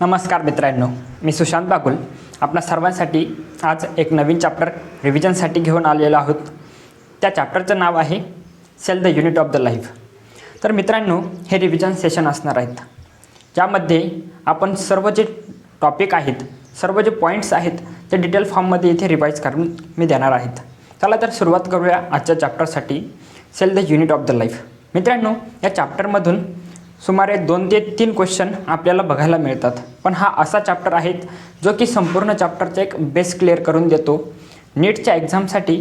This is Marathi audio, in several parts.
नमस्कार मित्रांनो, मी सुशांत बागुल आपणा सर्वांसाठी आज एक नवीन चॅप्टर रिव्हिजनसाठी घेऊन आलेलो आहोत। त्या चॅप्टरचं नाव आहे cell the unit of the life. तर मित्रांनो, हे रिव्हिजन सेशन असणार आहेत, ज्यामध्ये आपण सर्व जे टॉपिक आहेत, सर्व जे पॉईंट्स आहेत ते डिटेल फॉर्ममध्ये इथे रिवाइज करून मी देणार आहेत। चला तर सुरुवात करूया आजच्या चॅप्टरसाठी, cell the unit of the life. मित्रांनो, या चॅप्टरमधून सुमारे 2 ते 3 क्वेश्चन आपल्याला बघायला मिळतात, पण हा असा चॅप्टर आहे जो की संपूर्ण चॅप्टरचा एक बेस क्लिअर करून देतो। नीटच्या एक्झामसाठी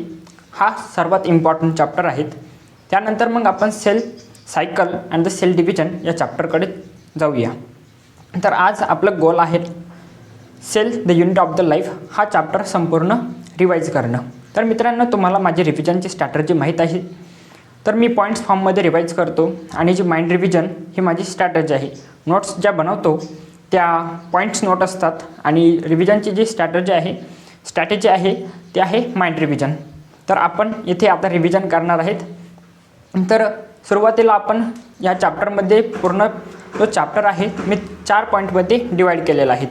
हा सर्वात इम्पॉर्टंट चॅप्टर आहे। त्यानंतर मग आपण cell cycle and the cell division या चॅप्टरकडे जाऊया। तर आज आपलं गोल आहे cell the unit of the life हा चॅप्टर संपूर्ण रिवाइज करणं। तर मित्रांनो, तुम्हाला माझी रिव्हिजनची स्ट्रॅटर्जी माहीत आहे, तर मी पॉईंट्स फॉर्ममध्ये रिवाइज करतो आणि जी माइंड रिव्हिजन ही माझी स्ट्रॅटर्जी आहे। नोट्स ज्या बनवतो त्या पॉईंट्स नोट असतात आणि रिव्हिजनची जी स्ट्रॅटर्जी आहे ते आहे माइंड रिव्हिजन। तर आपण इथे आता रिव्हिजन करणार आहेत। तर सुरुवातीला आपण या चॅप्टरमध्ये पूर्ण जो चॅप्टर आहे मी 4 पॉईंटमध्ये डिवाइड केलेला आहे।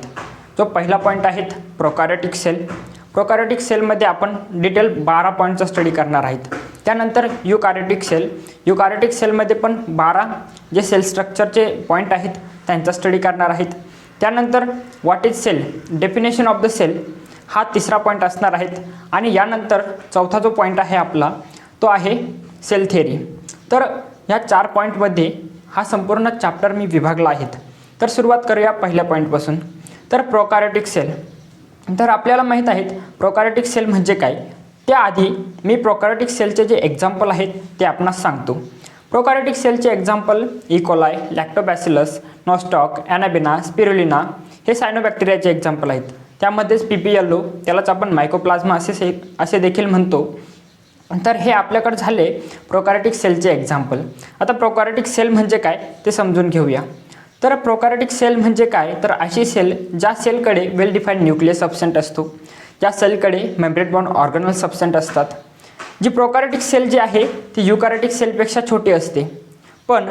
जो पहिला पॉईंट आहे प्रोकॅरियोटिक सेल। प्रोकॅरियोटिक सेलमध्ये आपण डिटेल 12 पॉईंटचा स्टडी करणार आहेत। त्यानंतर युकॅरियोटिक सेल। युकॅरियोटिक सेलमध्ये पण 12 जे सेल स्ट्रक्चरचे पॉईंट आहेत त्यांचा स्टडी करणार आहेत। त्यानंतर what is cell, definition of the cell हा तिसरा पॉईंट असणार आहे। आणि यानंतर चौथा जो पॉईंट आहे आपला तो आहे सेल थिअरी। तर ह्या 4 पॉईंटमध्ये हा संपूर्ण चॅप्टर मी विभागला आहे। तर सुरुवात करूया पहिल्या पॉईंटपासून। तर प्रोकॅरियोटिक सेल। तर आपल्याला माहीत आहे प्रोकॅरियोटिक सेल म्हणजे काय। त्याआधी मी प्रोकॅरियोटिक सेलचे जे एक्झाम्पल आहेत ते आपणास सांगतो। प्रोकॅरियोटिक सेलचे example E. coli, Lactobacillus, nostoc, ॲनाबिना, spirulina हे सायनोबॅक्टेरियाचे एक्झाम्पल आहेत। त्यामध्येच पीपीएलओ, त्यालाच आपण मायकोप्लाझ्मा असे देखील म्हणतो। तर हे आपल्याकडे झाले प्रोकॅरियोटिक सेलचे एक्झाम्पल। आता प्रोकॅरियोटिक सेल म्हणजे काय ते समजून घेऊया। तर प्रोकॅरियोटिक सेल म्हणजे काय, तर अशी सेल ज्या सेलकडे वेल डिफाईन्ड न्यूक्लियस सबस्टंट असतो, ज्या सेलकडे मेम्ब्रेन बाउंड ऑर्गेनल सबस्टंट असतात। जी प्रोकॅरियोटिक सेल जी आहे ती युकॅरियोटिक सेलपेक्षा छोटी असते, पण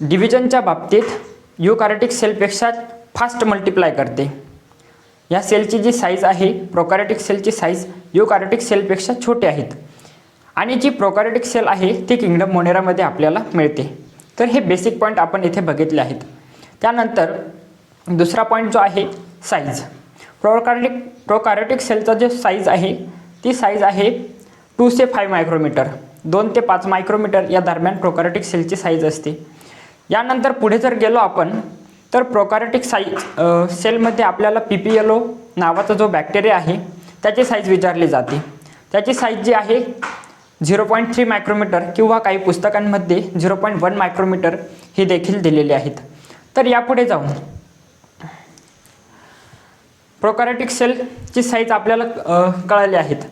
डिव्हिजनच्या बाबतीत युकॅरियोटिक सेलपेक्षा फास्ट मल्टिप्लाय करते। या सेलची जी साईज आहे, प्रोकॅरियोटिक सेलची साईज युकॅरियोटिक सेलपेक्षा छोटी आहेत। आणि जी प्रोकॅरियोटिक सेल आहे ती किंगडम मोनेरामध्ये आपल्याला मिळते। तर हे बेसिक पॉईंट आपण इथे बघितले आहेत। त्यानंतर दुसरा पॉईंट जो आहे साईज। प्रोकॅरियोटिक सेलचा जो साईज आहे ती साईज आहे 2 से 5 मायक्रोमीटर, 2 ते 5 मायक्रोमीटर या दरम्यान प्रोकॅरियोटिक सेलची साईज असते। यानंतर पुढे जर गेलो आपण तर प्रोकॅरियोटिक सेलमध्ये आपल्याला पीपीएलओ नावाचा जो बॅक्टेरिया आहे त्याची साईज विचारली जाते। त्याची साईज जी आहे 0.3 मायक्रोमीटर किंवा काही पुस्तकांमध्ये 0.1 मायक्रोमीटर ही देखील दिलेली आहेत। तर यापुढे जाऊन प्रोकॅरियोटिक सेलची साईज आपल्याला कळाली आहेत।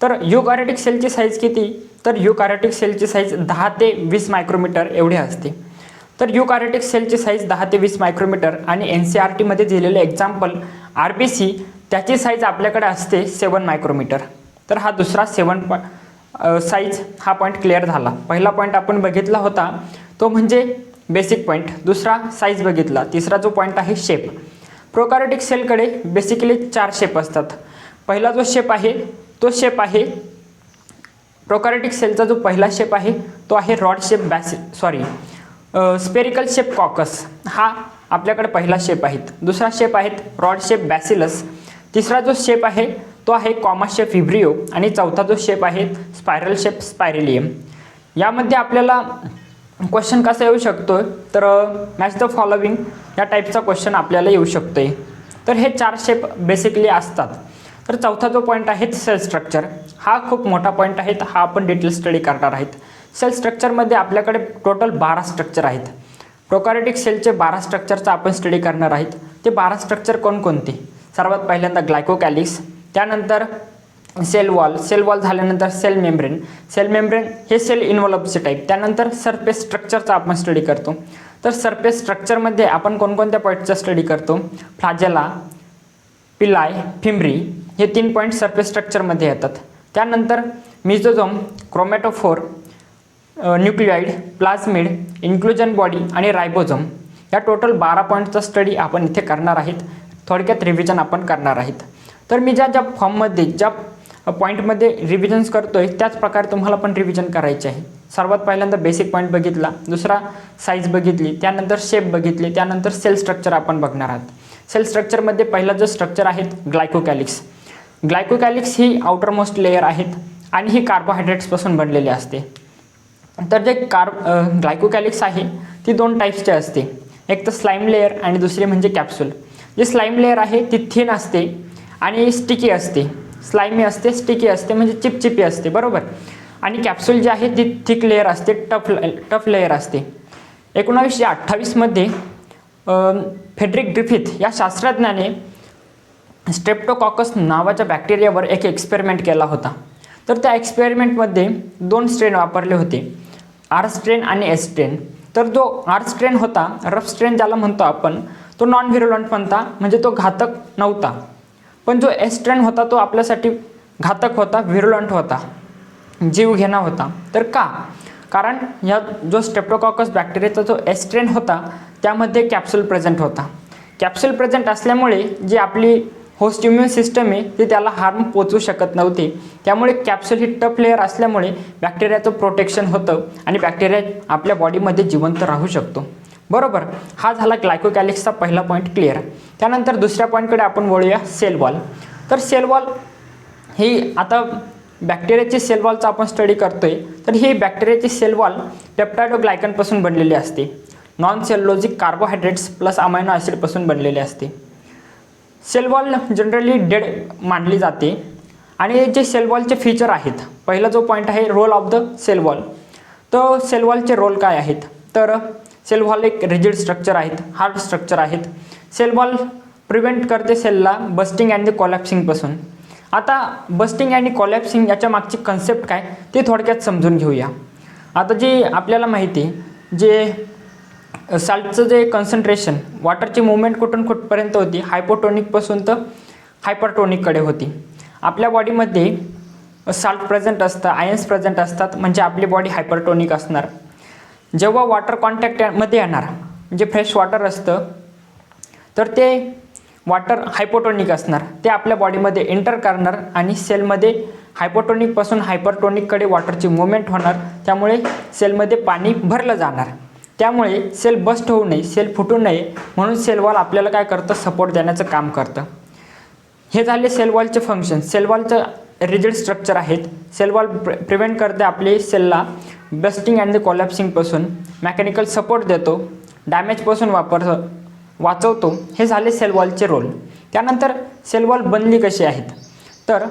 तर युकॅरियोटिक सेलची साईज किती, तर युकॅरियोटिक सेलची साईज 10 ते 20 मायक्रोमीटर एवढी असते। तर युकॅरियोटिक सेलची साईज 10 ते 20 मायक्रोमीटर आणि NCERTमध्ये दिलेले एक्झाम्पल RBC त्याची साईज आपल्याकडे असते 7 मायक्रोमीटर। तर हा दुसरा 7 साईज हा पॉईंट क्लिअर झाला। पहिला पॉईंट आपण बघितला होता तो म्हणजे बेसिक पॉईंट, दुसरा साईज बघितला, तिसरा जो पॉईंट आहे शेप। प्रोकॅरियोटिक सेलकडे बेसिकली 4 शेप असतात। पहिला जो शेप आहे तो शेप आहे प्रोकॅरियोटिक सेलचा जो पहिला शेप आहे तो आहे rod shape spherical shape caucus, हा आपल्याकडे पहिला शेप आहे। दुसरा शेप आहे रॉड शेप बॅसिलस, तिसरा जो शेप आहे तो आहे कॉमा शेप व्हिब्रिओ आणि चौथा जो शेप आहे स्पायरल शेप स्पायरेलियम। यामध्ये आपल्याला क्वेश्चन कसा येऊ शकतो, तर मॅच द फॉलोविंग या टाईपचा क्वेश्चन आपल्याला येऊ शकतोय। तर हे 4 शेप बेसिकली असतात। तर चौथा जो पॉईंट आहे सेल स्ट्रक्चर, हा खूप मोठा पॉईंट आहे, हा आपण डिटेल स्टडी करणार आहेत। सेल स्ट्रक्चरमध्ये आपल्याकडे टोटल 12 स्ट्रक्चर आहेत। प्रोकॅरियोटिक सेलचे 12 स्ट्रक्चरचा आपण स्टडी करणार आहेत। ते 12 स्ट्रक्चर कोणकोणते, सर्वात पहिल्यांदा ग्लायकोकॅलिक्स, त्यानंतर सेल वॉल झाल्यानंतर सेल मेम्ब्रेन हे सेल इन्व्हॉल्वचे टाईप, त्यानंतर सरफेस स्ट्रक्चरचा आपण स्टडी करतो। तर सरफेस स्ट्रक्चरमध्ये आपण कोणकोणत्या पॉईंटचा स्टडी करतो, फ्लॅजेला, पिलाय, फिम्ब्री हे 3 पॉईंट सरफेस स्ट्रक्चरमध्ये येतात। त्यानंतर मिझोझोम, क्रोमॅटोफोर, न्यूक्लिओइड, प्लाझमिड, इन्क्लुजन बॉडी आणि रायबोझोम या टोटल 12 पॉईंटचा स्टडी आपण इथे करणार आहेत. थोडक्यात रिव्हिजन आपण करणार आहेत. तर मी ज्या ज्या फॉर्ममध्ये ज्या पॉईंटमध्ये रिव्हिजन्स करतोय त्याच प्रकारे तुम्हाला पण रिव्हिजन करायचे आहे. सर्वात पहिल्यांदा बेसिक पॉईंट बघितला, दुसरा साईज बघितली, त्यानंतर शेप बघितले, त्यानंतर सेल स्ट्रक्चर आपण बघणार आहात. सेल स्ट्रक्चरमध्ये पहिला जो स्ट्रक्चर आहे ग्लायकोकॅलिक्स. ग्लायकोकॅलिक्स ही आउटर मोस्ट लेयर आहेत आणि ही कार्बोहायड्रेट्सपासून बनलेली असते. तर जे ग्लायकोकॅलिक्स आहे ती 2 टाईप्सची असते. एक तर स्लाइम लेयर आणि दुसरी म्हणजे कॅप्सूल. जी स्लाइम लेयर आहे ती थिन असते आणि स्टिकी असते. स्लाइमी असते, स्टिकी असते, म्हणजे चिपचिपी असते, बरोबर. आणि कॅप्सूल जी आहे ती थिक लेयर असते, टफ लेयर असते. 1928मध्ये फ्रेडरिक ग्रिफिथ या शास्त्रज्ञाने स्ट्रेप्टोकॉकस नावाच्या बॅक्टेरियावर एक एक्सपेरिमेंट केला होता. तर त्या एक्सपेरिमेंटमध्ये 2 स्ट्रेन वापरले होते, आर स्ट्रेन आणि एस स्ट्रेन. तर जो आर स्ट्रेन होता, रफ स्ट्रेन ज्याला म्हणतो आपण, तो नॉन व्हिरुलंट होता, म्हणजे तो घातक नव्हता. पण जो एस स्ट्रेन होता तो आपल्यासाठी घातक होता, व्हिरुलंट होता, जीवघेणा होता. तर का? कारण या जो स्ट्रेप्टोकॉकस बॅक्टेरियाचा जो एस स्ट्रेन होता त्यामध्ये कॅप्सूल प्रेझेंट होता. कॅप्सूल प्रेझेंट असल्यामुळे जी आपली होस्ट इम्युन सिस्टम आहे ती त्याला हार्म पोचवू शकत नव्हते. त्यामुळे कॅप्सूल ही टफ लेअर असल्यामुळे बॅक्टेरियाचं प्रोटेक्शन होतं आणि बॅक्टेरिया आपल्या बॉडीमध्ये जिवंत राहू शकतो, बरोबर. हा झाला ग्लायकोकॅलिक्सचा पहिला पॉईंट क्लिअर. त्यानंतर दुसऱ्या पॉईंटकडे आपण वळूया, सेल वॉल. तर सेल वॉल ही आता बॅक्टेरियाची सेल वॉलचा आपण स्टडी करतोय. तर ही बॅक्टेरियाची सेल वॉल पेप्टायडोग्लायकनपासून बनलेली असते. नॉन सेल्युलोजिक कार्बोहायड्रेट्स प्लस अमायनो ॲसिडपासून बनलेले असते. सेल वॉल जनरली डेड मानली जाते. आणि जे सेल वॉलचे फीचर आहेत, पहिला जो पॉईंट आहे role of the cell wall. तर सेल वॉलचे रोल काय आहेत? तर सेल वॉल एक रिजिड स्ट्रक्चर आहेत, हार्ड स्ट्रक्चर आहेत. सेल वॉल प्रिव्हेंट करते सेलला बस्टिंग अँड द कोलॅप्सिंगपासून. आता बस्टिंग आणि कोलॅप्सिंग याच्या मागची कन्सेप्ट काय ते थोडक्यात समजून घेऊया. आता जी आपल्याला माहिती आहे, जे साल्टचं जे कन्सन्ट्रेशन, वॉटरची मुवमेंट कुठून कुठपर्यंत होती, हायपोटोनिकपासून तर हायपरटोनिककडे होती. आपल्या बॉडीमध्ये साल्ट प्रेझेंट असतं, आयन्स प्रेझेंट असतात, म्हणजे आपली बॉडी हायपरटोनिक असणार. जेव्हा वॉटर कॉन्टॅक्टमध्ये येणार, म्हणजे फ्रेश वॉटर असतं, तर ते वॉटर हायपोटोनिक असणार. ते आपल्या बॉडीमध्ये एंटर करणार आणि सेलमध्ये हायपोटोनिकपासून हायपरटोनिककडे वॉटरची मुवमेंट होणार. त्यामुळे सेलमध्ये पाणी भरलं जाणार. त्यामुळे सेल बस्ट होऊ नये, सेल फुटू नये म्हणून सेल वॉल आपल्याला काय करतं, सपोर्ट देण्याचं काम करतं. हे झाले सेल वॉलचे फंक्शन. सेल वॉलचं रिजिड स्ट्रक्चर आहेत. सेल वॉल प्रिव्हेंट करते आपले सेलला बस्टिंग अँड द कोलॅप्सिंगपासून, मेकॅनिकल सपोर्ट देतो, डॅमेजपासून वाचवतो. हे झाले सेल वॉलचे रोल. त्यानंतर सेल वॉल बनली कशी आहेत? तर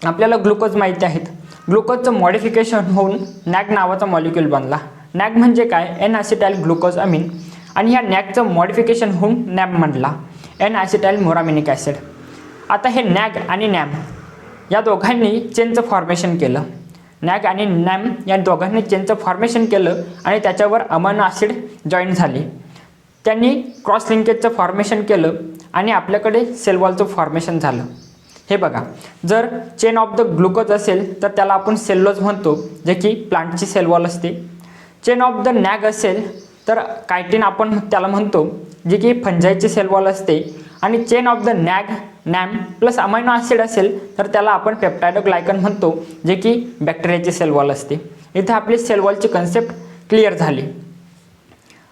आपल्याला ग्लुकोज माहिती आहेत. ग्लुकोजचं मॉडिफिकेशन होऊन नॅग नावाचा मॉलिक्यूल बनला. नॅग म्हणजे काय? N ॲसिटाइल glucose Amin. आणि ह्या नॅगचं मॉडिफिकेशन होऊन नॅम बनला, एन ॲसिटाइल मोरामिनिक ॲसिड. आता हे नॅग आणि नॅम या दोघांनी चेनचं फॉर्मेशन केलं. नॅग आणि नॅम या दोघांनी चेनचं फॉर्मेशन केलं आणि त्याच्यावर अमायनो ॲसिड जॉईन झाले. त्यांनी क्रॉस लिंकेजचं फॉर्मेशन केलं आणि आपल्याकडे सेल वॉलचं फॉर्मेशन झालं. हे बघा, जर चेन ऑफ द ग्लुकोज असेल तर त्याला आपण सेल्युलोज म्हणतो, जे की प्लांटची सेल वॉल असते. चेन ऑफ द नॅग असेल तर कायटिन आपण त्याला म्हणतो, जे की फंजाईची सेल वॉल असते. आणि chain of the NAG, NAM plus amino acid असेल तर त्याला आपण पेप्टायडोग्लायकन म्हणतो, जे की बॅक्टेरियाची सेल वॉल असते. इथे आपली सेल वॉलची कन्सेप्ट क्लिअर झाली.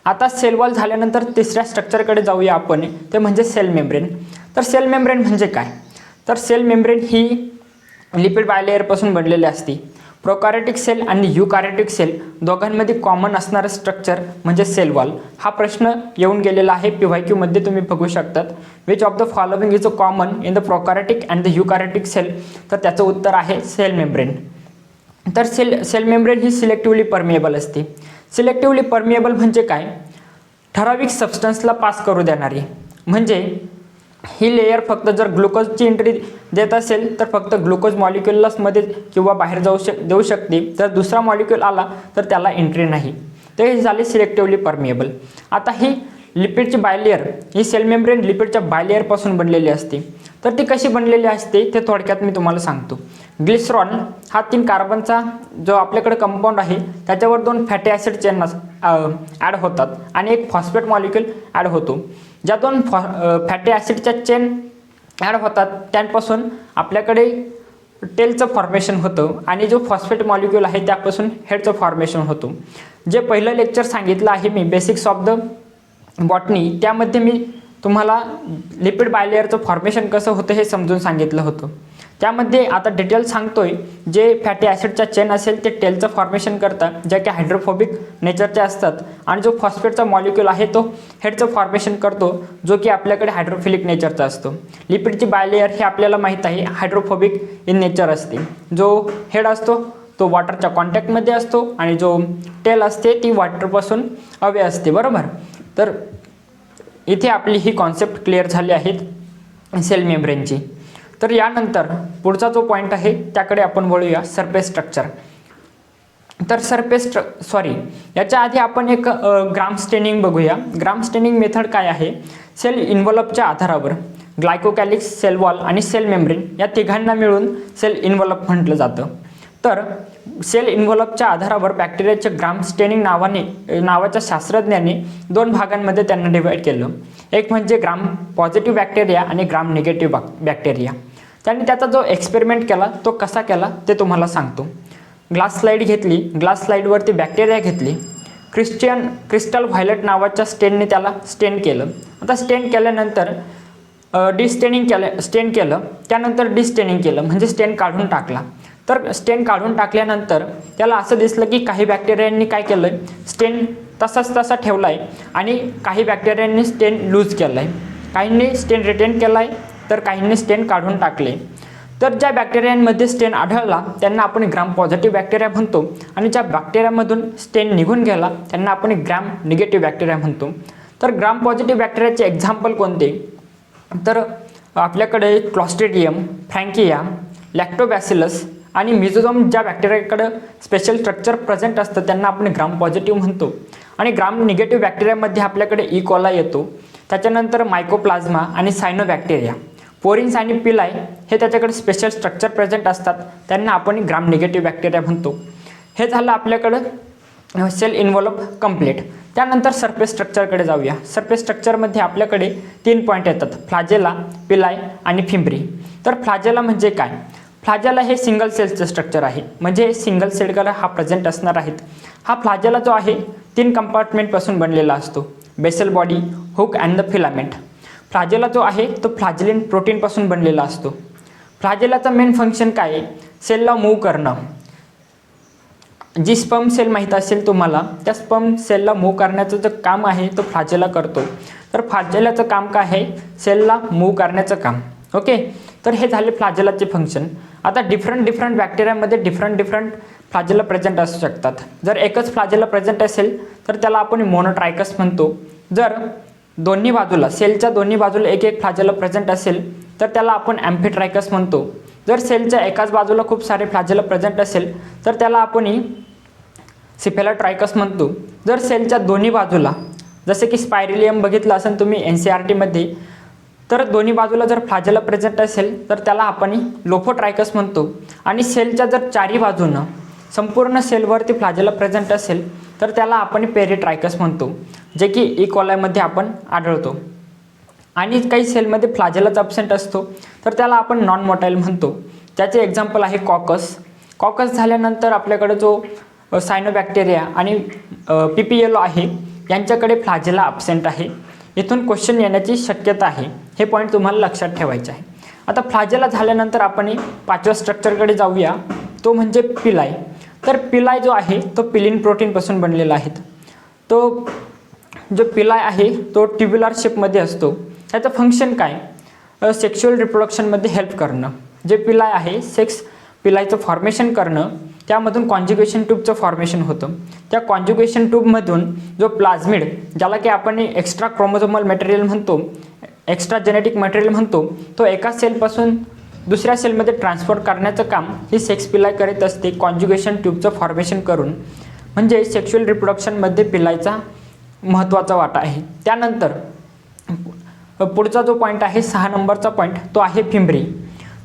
आता सेल वॉल झाल्यानंतर तिसऱ्या स्ट्रक्चरकडे जाऊया आपण, ते म्हणजे सेल मेम्ब्रेन. तर सेल मेम्ब्रेन म्हणजे काय? तर सेल मेम्ब्रेन ही लिपिड बायलेअरपासून बनलेली असते. प्रोकॅरियोटिक सेल आणि युकॅरियोटिक सेल दोघांमध्ये कॉमन असणारं स्ट्रक्चर म्हणजे सेल वॉल. हा प्रश्न येऊन गेलेला आहे PYQ मध्ये, तुम्ही बघू शकतात. Which of the following is a common in the prokaryotic and the eukaryotic cell? तर त्याचं उत्तर आहे सेल मेम्ब्रेन. तर सेल मेम्ब्रेन ही सिलेक्टिव्हली परमिएबल असते. सिलेक्टिव्हली परमिएबल म्हणजे काय? ठराविक सबस्टन्सला पास करू देणारी. म्हणजे ही लेयर फक्त जर ग्लुकोजची एंट्री देत असेल तर फक्त ग्लुकोज मॉलिक्युल्समध्ये किंवा बाहेर देऊ शकते. जर दुसरा मॉलिक्यूल आला तर त्याला एंट्री नाही. तर हे झाले सिलेक्टिव्हली परमिएबल. आता ही लिपिडची बायलेयर, ही सेल मेम्ब्रेन लिपिडच्या बायलेअरपासून बनलेली असते. तर ती कशी बनलेली असते ते थोडक्यात मी तुम्हाला सांगतो. ग्लिसरॉल हा 3 कार्बनचा जो आपल्याकडे कंपाऊंड आहे त्याच्यावर 2 फॅटी ॲसिड चेन ॲड होतात आणि एक फॉस्फेट मॉलिक्यूल ॲड होतो. ज्या 2 फॅटी ॲसिडच्या चेन ॲड होतात त्यांपासून आपल्याकडे टेलचं फॉर्मेशन होतं आणि जो फॉस्फेट मॉलिक्यूल आहे त्यापासून हेडचं फॉर्मेशन होतं. जे पहिलं लेक्चर सांगितलं आहे मी बेसिक्स ऑफ द बॉटनी, त्यामध्ये मी तुम्हाला लिपिड बायलेयरचं फॉर्मेशन कसं होतं हे समजून सांगितलं होतं. त्यामध्ये आता डिटेल सांगतोय. जे फॅटी ॲसिडच्या चेन असेल ते टेलचं फॉर्मेशन करतात, ज्या की हायड्रोफोबिक नेचरचे असतात, आणि जो फॉस्फेटचा मॉलिक्यूल आहे तो हेडचं फॉर्मेशन करतो, जो की आपल्याकडे हायड्रोफिलिक नेचरचा असतो. लिपिडची बायलेयर हे आपल्याला माहीत आहे हायड्रोफोबिक इन नेचर असते. जो हेड असतो तो वॉटरच्या कॉन्टॅक्टमध्ये असतो आणि जो टेल असते ती वॉटरपासून अवे असते, बरोबर. तर इथे आपली ही कॉन्सेप्ट क्लिअर झाली आहे सेल मेम्ब्रेनची. तर यानंतर पुढचा जो पॉईंट आहे त्याकडे आपण वळूया, सरफेस स्ट्रक्चर. तर याच्या आधी आपण एक ग्राम स्टेनिंग बघूया. ग्राम स्टेनिंग मेथड काय आहे? सेल इन्व्हॉल्पच्या आधारावर ग्लायकोकॅलिक्स, सेल वॉल आणि सेल मेम्ब्रेन या तिघांना मिळून सेल इन्व्हॉल्प म्हटलं जातं. तर सेल इन्व्हॉल्पच्या आधारावर बॅक्टेरियाच्या ग्राम स्टेनिंग नावाच्या शास्त्रज्ञाने 2 भागांमध्ये त्यांना डिवाइड केलं. एक म्हणजे ग्राम पॉझिटिव्ह बॅक्टेरिया आणि ग्राम निगेटिव्ह बॅक्टेरिया. त्यांनी त्याचा जो एक्सपेरिमेंट केला तो कसा केला ते तुम्हाला सांगतो. ग्लास स्लाईड घेतली, ग्लास स्लाईडवरती बॅक्टेरिया घेतली, क्रिस्टल व्हायलेट नावाच्या स्टेनने त्याला स्टेन केलं. आता स्टेन केल्यानंतर स्टेन केलं, त्यानंतर डिस्टेनिंग केलं म्हणजे स्टेन काढून टाकला. तर स्टेन काढून टाकल्यानंतर त्याला असं दिसलं की काही बॅक्टेरियांनी काय केलं, स्टेन तसा ठेवला आहे आणि काही बॅक्टेरियांनी स्टेन लूज केला आहे, काहींनी स्टेन रिटेन केला आहे, तर काहींनी स्टेन काढून टाकले. तर ज्या बॅक्टेरियांमध्ये स्टेन आढळला त्यांना आपण ग्राम पॉझिटिव्ह बॅक्टेरिया म्हणतो आणि ज्या बॅक्टेरियामधून स्टेन निघून गेला त्यांना आपण ग्राम निगेटिव्ह बॅक्टेरिया म्हणतो. तर ग्राम पॉझिटिव्ह बॅक्टेरियाचे एक्झाम्पल कोणते? तर आपल्याकडे क्लॉस्ट्रिडियम, फ्रँकिया, लॅक्टोबॅसिलस आणि मिझोझोम ज्या बॅक्टेरियाकडे स्पेशल स्ट्रक्चर प्रेझेंट असतं त्यांना आपण ग्राम पॉझिटिव्ह म्हणतो. आणि ग्राम निगेटिव्ह बॅक्टेरियामध्ये आपल्याकडे इकोला येतो, त्याच्यानंतर मायकोप्लाझ्मा आणि सायनोबॅक्टेरिया, पोरिन्स आणि पिलाय हे त्याच्याकडे स्पेशल स्ट्रक्चर प्रेझेंट असतात, त्यांना आपण ग्राम निगेटिव्ह बॅक्टेरिया म्हणतो. हे झालं आपल्याकडं सेल इन्व्हॉल्प कंप्लीट. त्यानंतर सरफेस स्ट्रक्चरकडे जाऊया. सरफेस स्ट्रक्चरमध्ये आपल्याकडे 3 पॉईंट येतात, फ्लाजेला, पिलाय आणि फिम्ब्री. तर फ्लाजेला म्हणजे काय? फ्लाजेला हे सिंगल सेलचं स्ट्रक्चर आहे, म्हणजे सिंगल सेलकडे हा प्रेझेंट असणार आहेत. हा फ्लाजेला जो आहे 3 कंपार्टमेंटपासून बनलेला असतो, basal body, hook and the filament. Flagella जो आहे तो फ्लाजेलिन प्रोटीनपासून बनलेला असतो. फ्लाजेलाचा मेन फंक्शन काय आहे? सेलला मूव्ह करणं. जी स्पर्म सेल माहीत असेल तुम्हाला, त्या स्पर्म सेलला मूव्ह करण्याचं जे काम आहे तो फ्लाजेला करतो. तर फ्लाजेलाचं काम काय आहे? सेलला मूव्ह करण्याचं काम. ओके, तर हे झाले फ्लाजेलाचे फंक्शन. आता डिफरंट बॅक्टेरियामध्ये डिफरंट फ्लाजेला प्रेझेंट असू शकतात. जर एकच फ्लाजेला प्रेझेंट असेल तर त्याला आपण मोनोट्रायकस म्हणतो. जर दोन्ही बाजूला, सेलच्या दोन्ही बाजूला एक फ्लाजेला प्रेझेंट असेल तर त्याला आपण ॲम्फिट्रायकस म्हणतो. जर सेलच्या एकाच बाजूला खूप सारे फ्लाजेला प्रेझेंट असेल तर त्याला आपण सिफेलोट्रायकस म्हणतो. जर सेलच्या दोन्ही बाजूला, जसे की स्पायरिलियम बघितलं असेल तुम्ही NCERTमध्ये, तर दोन्ही बाजूला जर फ्लाजेला प्रेझेंट असेल तर त्याला आपण लोफोट्रायकस म्हणतो. आणि सेलच्या जर चारी बाजूनं संपूर्ण सेलवरती फ्लाजेला प्रेझेंट असेल तर त्याला आपण पेरिट्रायकस म्हणतो, जे की इकोलायमध्ये आपण आढळतो. आणि काही सेलमध्ये फ्लाजेलाच अब्सेंट असतो तर त्याला आपण नॉन मोटाईल म्हणतो. त्याचे एक्झाम्पल आहे कॉकस झाल्यानंतर आपल्याकडे जो सायनोबॅक्टेरिया आणि PPLO आहे यांच्याकडे फ्लाजेला अब्सेंट आहे. इथून क्वेश्चन येण्याची शक्यता आहे, हे पॉईंट तुम्हाला लक्षात ठेवायचे आहे. आता फ्लाजेला झाल्यानंतर आपण 5व्या स्ट्रक्चरकडे जाऊया, तो म्हणजे पिलाय. तर पिलाय जो आहे तो पिलिन प्रोटीनपासून बनलेला आहे. तो जो पिलाय आहे तो ट्युब्युलर शेपमध्ये असतो. त्याचं फंक्शन काय? सेक्शुअल रिप्रोडक्शनमध्ये हेल्प करणं. जे पिलाय आहे पिलायचं फॉर्मेशन करणं, त्यामधून कॉन्ज्युगेशन ट्यूबचं फॉर्मेशन होतं. त्या कॉन्ज्युगेशन ट्यूबमधून जो प्लाझमिड, ज्याला की आपण एक्स्ट्रा क्रोमोझोमल मटेरियल म्हणतो, एक्स्ट्रा जेनेटिक मटेरियल म्हणतो, तो एका सेलपासून दुसऱ्या सेलमध्ये ट्रान्सफर करण्याचं काम ही सेक्स पिलाय करीत असते, कॉन्ज्युगेशन ट्यूबचं फॉर्मेशन करून. म्हणजे सेक्शुअल रिप्रोडक्शनमध्ये पिलायचा महत्त्वाचा वाटा आहे. त्यानंतर पुढचा जो पॉईंट आहे 6 नंबरचा पॉईंट, तो आहे फिम्ब्री.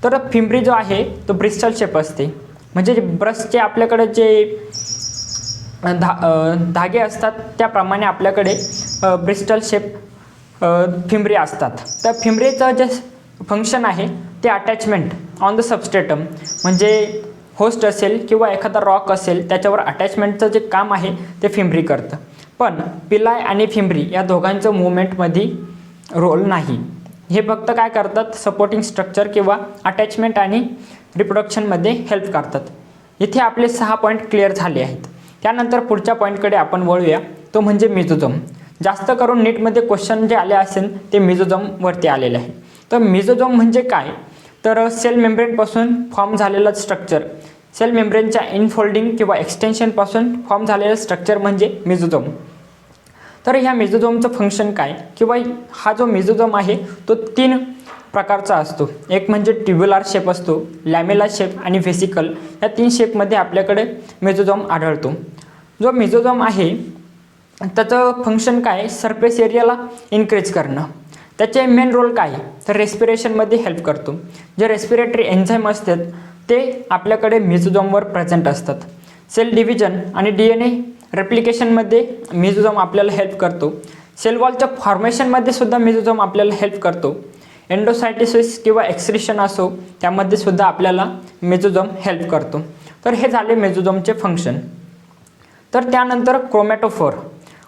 तर फिमरी जो आहे तो ब्रिस्टल शेप असते, म्हणजे ब्रशचे आपल्याकडे जे धागे असतात त्याप्रमाणे आपल्याकडे ब्रिस्टल शेप फिमरी असतात. तर फिमरीचं जे फंक्शन आहे ते अटॅचमेंट ऑन द सबस्ट्रेटम, म्हणजे होस्ट असेल किंवा एखादा रॉक असेल त्याच्यावर अटॅचमेंटचं जे काम आहे ते फिमरी करतं. पण पिलाय आणि फिमरी या दोघांचं मुवमेंटमध्ये रोल नाही. हे फक्त काय करतात, सपोर्टिंग स्ट्रक्चर किंवा अटॅचमेंट आणि रिप्रोडक्शनमध्ये हेल्प करतात. इथे आपले 6 पॉईंट क्लिअर झाले आहेत. त्यानंतर पुढच्या पॉईंटकडे आपण वळूया, तो म्हणजे मेसोझोम. जास्त करून नीटमध्ये क्वेश्चन जे आले असेल ते मेसोझोमवरती आलेले आहे. तर मेसोझोम म्हणजे काय, तर सेल मेम्ब्रेनपासून फॉर्म झालेलं स्ट्रक्चर, सेल मेम्ब्रेनच्या इनफोल्डिंग किंवा एक्सटेन्शनपासून फॉर्म झालेलं स्ट्रक्चर म्हणजे मेसोझोम. तर ह्या मेसोझोमचं फंक्शन काय, किंवा हा जो मेसोझोम आहे तो 3 प्रकारचा असतो. एक म्हणजे ट्युब्युलर शेप असतो, लॅमेला शेप आणि व्हेसिकल. या 3 शेपमध्ये आपल्याकडे मेसोझोम आढळतो. जो मेसोझोम आहे त्याचं फंक्शन काय, सरफेस एरियाला इन्क्रीज करणं. त्याचे मेन रोल काय, तर रेस्पिरेशनमध्ये हेल्प करतो. जे रेस्पिरेटरी एन्झाईम असतात ते आपल्याकडे मेसोझोमवर प्रेझेंट असतात. सेल डिव्हिजन आणि DNA रेप्लिकेशनमध्ये मेसोझोम आपल्याला हेल्प करतो. सेल वॉलच्या फॉर्मेशनमध्ये सुद्धा मेसोझोम आपल्याला हेल्प करतो. एंडोसायटोसिस किंवा एक्सक्रिशन असो त्यामध्ये सुद्धा आपल्याला मेसोझोम हेल्प करतो. तर हे झाले मेसोझोमचे फंक्शन. तर त्यानंतर क्रोमॅटोफोर.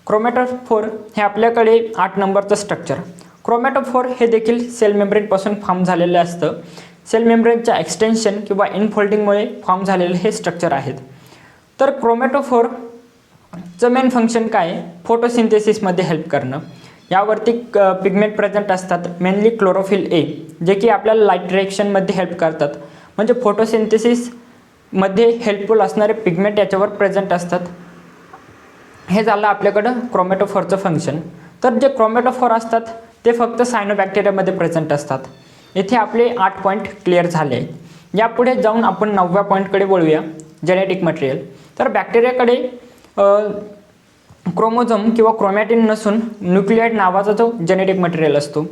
क्रोमॅटोफोर हे आपल्याकडे 8 नंबरचं स्ट्रक्चर. क्रोमॅटोफोर हे देखील सेल मेम्ब्रेनपासून फॉर्म झालेले असतं. सेल मेम्ब्रेनच्या एक्सटेन्शन किंवा इनफोल्डिंगमुळे फॉर्म झालेले हे स्ट्रक्चर आहेत. तर क्रोमॅटोफोरचं मेन फंक्शन काय, फोटोसिंथेसिसमध्ये हेल्प करणं. यावरती पिगमेंट प्रेझेंट असतात, मेनली क्लोरोफिल ए, जे की आपल्याला लाईट डिरेक्शनमध्ये हेल्प करतात. म्हणजे फोटोसिंथेसिसमध्ये हेल्पफुल असणारे पिगमेंट याच्यावर प्रेझेंट असतात. हे झालं आपल्याकडं क्रोमॅटोफोरचं फंक्शन. तर जे क्रोमॅटोफोर असतात ते फक्त सायनोबॅक्टेरियामध्ये प्रेझेंट असतात. इथे आपले 8 पॉईंट क्लिअर झाले आहेत. यापुढे जाऊन आपण 9व्या पॉईंटकडे वळूया, जेनेटिक मटेरियल. तर बॅक्टेरियाकडे क्रोमोझोम किंवा क्रोमॅटिन नसून न्यूक्लियाइड नावाचा जो जेनेटिक मटेरियल असतो.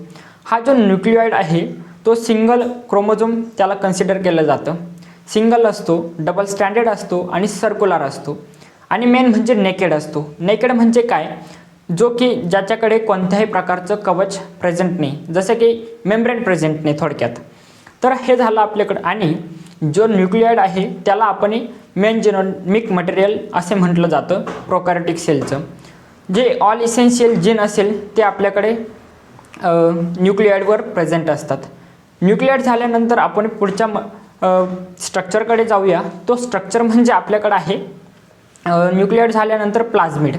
हा जो न्यूक्लियाइड आहे तो सिंगल क्रोमोझोम त्याला कन्सिडर केलं जातं. सिंगल असतो, डबल स्टँडर्ड असतो आणि सर्क्युलर असतो. आणि मेन म्हणजे नेकेड असतो. नेकेड म्हणजे काय, जो की ज्याच्याकडे कोणत्याही प्रकारचं कवच प्रेझेंट नाही, जसं की मेम्ब्रेन प्रेझेंट नाही थोडक्यात. तर हे झालं आपल्याकडं. आणि जो न्यूक्लियाइड आहे त्याला आपण मेन जेनोमिक मटेरियल असे म्हटलं जातं प्रोकॅरियोटिक सेलचं. जे ऑल इसेन्शियल जीन असेल ते आपल्याकडे न्यूक्लियाइडवर प्रेझेंट असतात. न्यूक्लियाइड झाल्यानंतर आपण पुढच्या स्ट्रक्चरकडे जाऊया. तो स्ट्रक्चर म्हणजे आपल्याकडे आहे न्यूक्लियाइड झाल्यानंतर प्लाझमिड.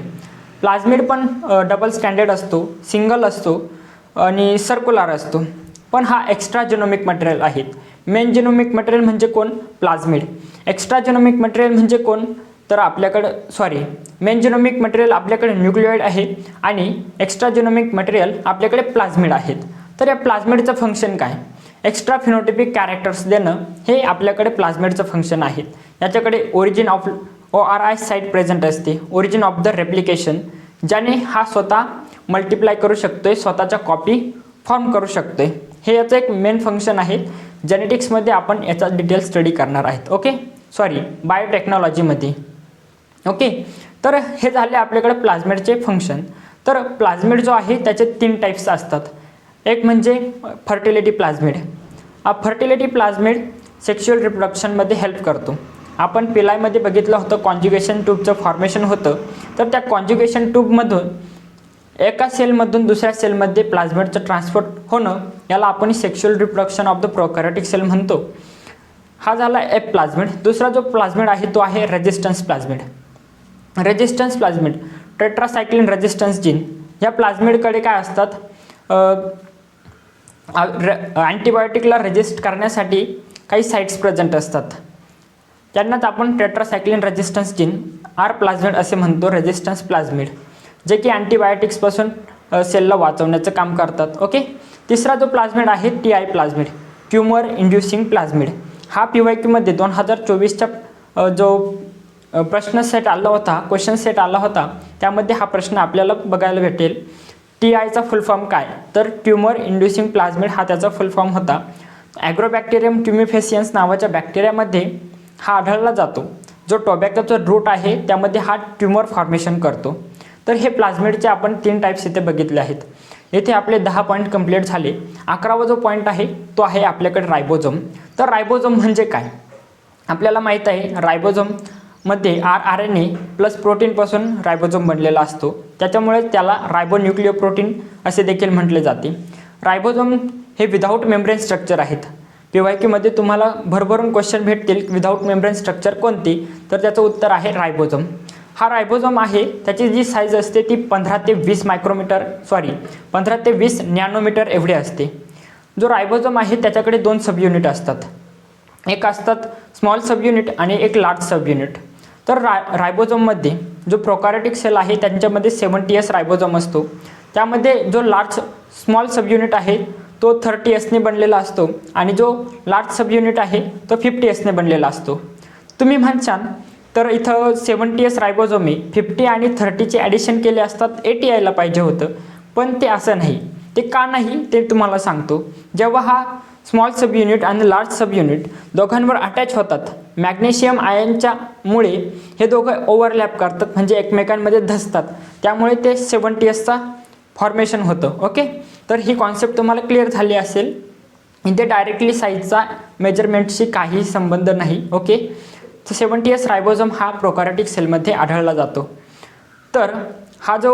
प्लाझमिड पण डबल स्टँडर्ड असतो, सिंगल असतो आणि सर्क्युलर असतो. पण हा एक्स्ट्रा जेनोमिक मटेरियल आहे. मेन जेनोमिक मटेरियल म्हणजे कोण, प्लाझमिड. एक्स्ट्रा जेनोमिक मटेरियल म्हणजे कोण, तर आपल्याकडं मेन जेनोमिक मटेरियल आपल्याकडे न्यूक्लियोइड आहे आणि एक्स्ट्रा जेनोमिक मटेरियल आपल्याकडे प्लाझमिड आहेत. तर या प्लाझमिडचं फंक्शन काय, एक्स्ट्रा फिनोटिपिक कॅरेक्टर्स देणं हे आपल्याकडे प्लाझमिडचं फंक्शन आहे. याच्याकडे origin of ORI site present असते, ओरिजिन ऑफ द रेप्लिकेशन, ज्याने हा स्वतः मल्टिप्लाय करू शकतोय, स्वतःच्या कॉपी फॉर्म करू शकतोय. हे याचं एक मेन फंक्शन आहे. जेनेटिक्समध्ये आपण याचा डिटेल स्टडी करणार आहेत. बायोटेक्नॉलॉजीमध्ये. तर हे झाले आपल्याकडे प्लाझमिडचे फंक्शन. तर प्लाझमिड जो आहे त्याचे 3 टाईप्स असतात. एक म्हणजे फर्टिलिटी प्लाझमिड. हा फर्टिलिटी प्लाझमिड सेक्शुअल रिप्रोडक्शनमध्ये हेल्प करतो. आपण पिलायमध्ये बघितलं होतं कॉन्ज्युगेशन ट्यूबचं फॉर्मेशन होतं. तर त्या कॉन्ज्युगेशन ट्यूबमधून एका सेलमधून दुसऱ्या सेलमध्ये प्लाझमिडचं ट्रान्सपोर्ट होणं याला आपण sexual reproduction of the prokaryotic cell म्हणतो. हा झाला एक प्लाझमिड. दुसरा जो प्लाझमिड आहे तो आहे resistance plasmid. Resistance plasmid, tetracycline resistance gene. या प्लाझमिडकडे काय असतात, अँटीबायोटिकला रेजिस्ट करण्यासाठी काही साईट्स प्रेझेंट असतात. त्यांनाच आपण tetracycline resistance gene R plasmid असे म्हणतो, रेजिस्टन्स प्लाझमिड, जे की अँटीबायोटिक्सपासून सेलला वाचवण्याचं काम करतात. तिसरा जो प्लाझमिड आहे TI प्लाझमिड, ट्यूमर इंड्युसिंग प्लाझमिड. हा PYQमध्ये 2024च्या जो प्रश्न सेट आला होता, क्वेश्चन सेट आला होता, त्यामध्ये हा प्रश्न आपल्याला बघायला भेटेल. TIचा फुल फॉर्म काय, तर ट्यूमर इंड्युसिंग प्लाझमिड हा त्याचा फुल फॉर्म होता. ॲग्रोबॅक्टेरियम ट्युमिफेसियन्स नावाच्या बॅक्टेरियामध्ये हा आढळला जातो, जो टोबॅकोचा रूट आहे त्यामध्ये हा ट्युमर फॉर्मेशन करतो. तर हे प्लाझमिडचे आपण 3 टाईप्स इथे बघितले आहेत. येथे आपले 10 पॉईंट कंप्लीट झाले. 11वा जो पॉईंट आहे तो आहे आपल्याकडे रायबोझोम. तर रायबोझोम म्हणजे काय? आपल्याला माहीत आहे रायबोझोममध्ये RNA प्लस प्रोटीनपासून रायबोझोम बनलेला असतो, त्याच्यामुळे त्याला रायबोन्यूक्लिओप्रोटीन असे देखील म्हटले जाते. रायबोझोम हे विदाऊट मेम्ब्रेन स्ट्रक्चर आहेत. PYQमध्ये तुम्हाला भरभरून क्वेश्चन भेटतील, विदाऊट मेम्ब्रेन स्ट्रक्चर कोणती, तर त्याचं उत्तर आहे रायबोझोम. हा रायबोझोम आहे, त्याची जी साईज असते ती 15 ते 20 नॅनोमीटर एवढी असते. जो रायबोझोम आहे त्याच्याकडे 2 सबयुनिट असतात. एक असतात स्मॉल सबयुनिट आणि एक लार्ज सबयुनिट. तर रायबोझोममध्ये जो प्रोकॅरियोटिक सेल आहे त्यांच्यामध्ये 70S रायबोझोम असतो. त्यामध्ये जो स्मॉल सबयुनिट आहे तो 30Sने बनलेला असतो आणि जो लार्ज सबयुनिट आहे तो 50Sने बनलेला असतो. तुम्ही म्हणशाल तर इथं 70S रायबोझोम आहे, 50 आणि 30चे ॲडिशन केले असतात 80 यायला पाहिजे होतं, पण ते असं नाही. ते का नाही ते तुम्हाला सांगतो. जेव्हा हा स्मॉल सबयुनिट आणि लार्ज सबयुनिट दोघांवर अटॅच होतात, मॅग्नेशियम आयनच्या मुळे हे दोघं ओव्हरलॅप करतात, म्हणजे एकमेकांमध्ये धसतात, त्यामुळे ते 70Sचा फॉर्मेशन होतं. ओके, तर ही कॉन्सेप्ट तुम्हाला क्लिअर झाली असेल. इथे डायरेक्टली साईजचा मेजरमेंटशी काही संबंध नाही. ओके, तर 70S रायबोझोम हा प्रोकॅरियोटिक सेलमध्ये आढळला जातो. तर हा जो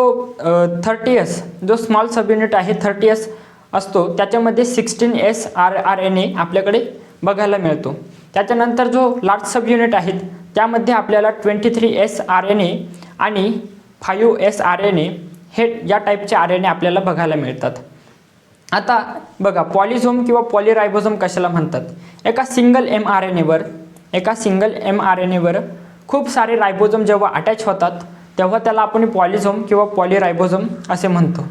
30S जो स्मॉल सबयुनिट आहे 30S असतो, त्याच्यामध्ये 16S RNA आपल्याकडे बघायला मिळतो. त्याच्यानंतर जो लार्ज सबयुनिट आहेत त्यामध्ये आपल्याला 23S RNA आणि 5S RNA हे या टाईपचे RNA आपल्याला बघायला मिळतात. आता बघा, पॉलिझोम किंवा पॉलीरायबोझोम कशाला म्हणतात? एका सिंगल mRNAवर खूप सारे रायबोझोम जेव्हा अटॅच होतात तेव्हा त्याला आपण पॉलिझोम किंवा पॉलीरायबोझोम असे म्हणतो.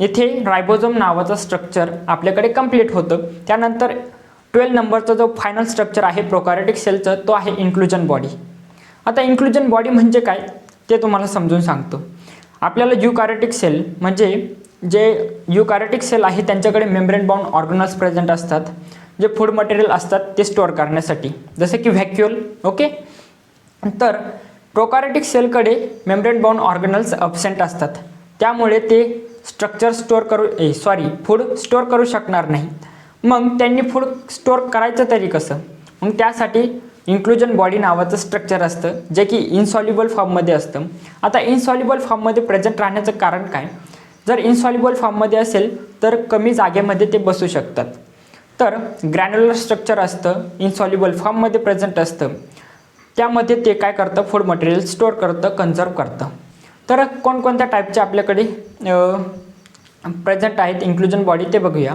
इथे रायबोझोम नावाचं स्ट्रक्चर आपल्याकडे कंप्लीट होतं. त्यानंतर 12 नंबरचा जो फायनल स्ट्रक्चर आहे प्रोकॅरियोटिक सेलचं तो आहे इन्क्लुजन बॉडी. आता इन्क्लुजन बॉडी म्हणजे काय ते तुम्हाला समजून सांगतो. आपल्याला युकॅरियोटिक सेल म्हणजे जे युकॅरियोटिक सेल आहे त्यांच्याकडे मेम्ब्रेन बाउंड ऑर्गनल्स प्रेझेंट असतात, जे फूड मटेरियल असतात ते स्टोअर करण्यासाठी, जसे की व्हॅक्यूल. ओके, तर प्रोकॅरियोटिक सेलकडे मेम्ब्रेन बाउंड ऑर्गनल्स अब्सेंट असतात, त्यामुळे ते फूड स्टोअर करू शकणार नाहीत. मग त्यांनी फूड स्टोअर करायचं तरी कसं? मग त्यासाठी इन्क्लुजन बॉडी नावाचं स्ट्रक्चर असतं, जे की इनसॉल्युबल फॉर्ममध्ये असतं. आता इनसॉल्युबल फॉर्ममध्ये प्रेझेंट राहण्याचं कारण काय? जर इनसॉल्युबल फॉर्ममध्ये असेल तर कमी जागेमध्ये ते बसू शकतात. तर ग्रॅन्युलर स्ट्रक्चर असतं, इनसॉल्युबल फॉर्ममध्ये प्रेझेंट असतं, त्यामध्ये ते काय करतं? फूड मटेरियल स्टोअर करतं, कन्झर्व करतं. तर कोणकोणत्या टाईपचे आपल्याकडे प्रेझेंट आहेत इन्क्लुजन बॉडी ते बघूया.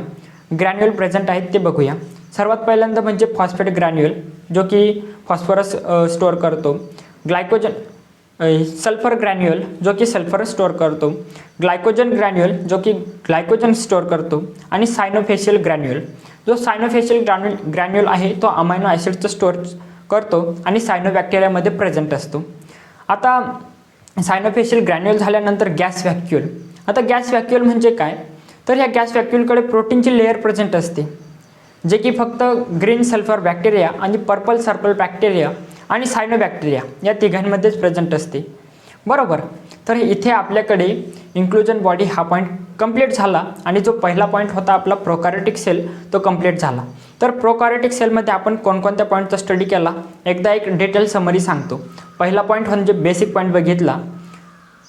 ग्रॅन्युअल प्रेझेंट आहेत ते बघूया. सर्वात पहिल्यांदा म्हणजे फॉस्फेट ग्रॅन्युअल, जो की फॉस्फरस स्टोअर करतो. सल्फर ग्रॅन्युअल, जो की सल्फर स्टोअर करतो. ग्लायकोजन ग्रॅन्युअल, जो की ग्लायकोजन स्टोअर करतो. आणि सायनोफेशियल ग्रॅन्युअल, जो सायनोफेशियल ग्रॅन्युअल आहे तो अमायनो ॲसिडचं स्टोअर करतो आणि सायनोबॅक्टेरियामध्ये प्रेझेंट असतो. आता सायनोफेशियल ग्रॅन्युअल झाल्यानंतर गॅस व्हॅक्यूल. आता गॅस व्हॅक्यूल म्हणजे काय? तर या गॅस व्हॅक्यूलकडे प्रोटीनची लेअर प्रेझेंट असते, जे की फक्त ग्रीन सल्फर बॅक्टेरिया आणि पर्पल सर्पल बॅक्टेरिया आणि सायनोबॅक्टेरिया या तिघांमध्येच प्रेझेंट असते. बरोबर. तर इथे आपल्याकडे इन्क्लुजन बॉडी हा पॉईंट कंप्लीट झाला आणि जो पहिला पॉईंट होता आपला प्रोकॅरियोटिक सेल तो कंप्लीट झाला. तर प्रोकॅरियोटिक सेलमध्ये आपण कोणकोणत्या पॉईंटचा स्टडी केला एकदा एक डिटेल समरी सांगतो. पहिला पॉईंट म्हणजे बेसिक पॉईंट बघितला,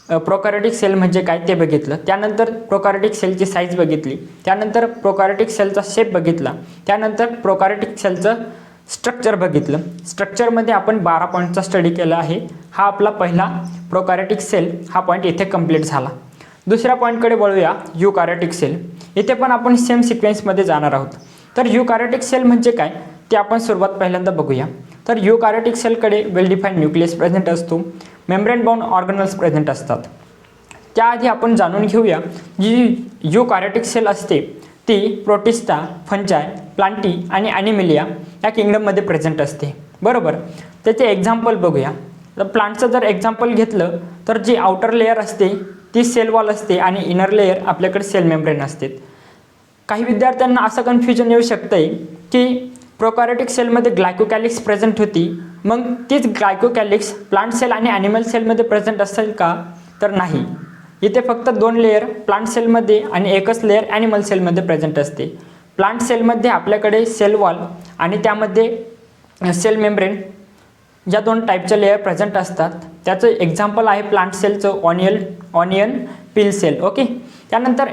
प्रोकॅरियोटिक सेल म्हणजे काय ते बघितलं. त्यानंतर प्रोकॅरियोटिक सेलची साईज बघितली. त्यानंतर प्रोकॅरियोटिक सेलचा शेप बघितला. त्यानंतर प्रोकॅरियोटिक सेलचं स्ट्रक्चर बघितलं. स्ट्रक्चरमध्ये आपण 12 पॉईंटचा स्टडी केला आहे. हा आपला पहिला प्रोकॅरियोटिक सेल हा पॉईंट इथे कंप्लीट झाला. दुसऱ्या पॉईंटकडे वळूया, युकॅरियोटिक सेल. इथे पण आपण सेम सिक्वेन्समध्ये जाणार आहोत. तर युकॅरियोटिक सेल म्हणजे काय ते आपण सुरुवात पहिल्यांदा बघूया. तर युकॅरियोटिक सेलकडे वेल डिफाईन्ड न्यूक्लियस प्रेझेंट असतो, मेम्ब्रेन बाउंड ऑर्गनल्स प्रेझेंट असतात. त्याआधी आपण जाणून घेऊया जी युकॅरियोटिक सेल असते ती प्रोटिस्टा, फंजाय, प्लांटी आणि ॲनिमेलिया या किंगडममध्ये प्रेझेंट असते. बरोबर. त्याचे एक्झाम्पल बघूया. तर प्लांटचं जर एक्झाम्पल घेतलं तर जी आउटर लेयर असते ती सेल वॉल असते आणि इनर लेयर आपल्याकडे सेल मेम्ब्रेन असते. काही विद्यार्थ्यांना असं कन्फ्युजन येऊ शकतं आहे की प्रोकॅरियोटिक सेलमध्ये ग्लायकोकॅलिक्स प्रेझेंट होती, मग तीच ग्लायकोकॅलिक्स प्लांट सेल आणि ॲनिमल सेलमध्ये प्रेझेंट असेल का? तर नाही. इथे फक्त 2 लेयर प्लांट सेलमध्ये आणि एकच लेयर ॲनिमल सेलमध्ये प्रेझेंट असते. प्लांट सेलमध्ये आपल्याकडे सेल वॉल आणि त्यामध्ये सेल मेम्ब्रेन या 2 टाईपच्या लेयर प्रेझेंट असतात. त्याचं एक्झाम्पल आहे प्लांट सेलचं ऑनियन पील सेल. ओके, त्यानंतर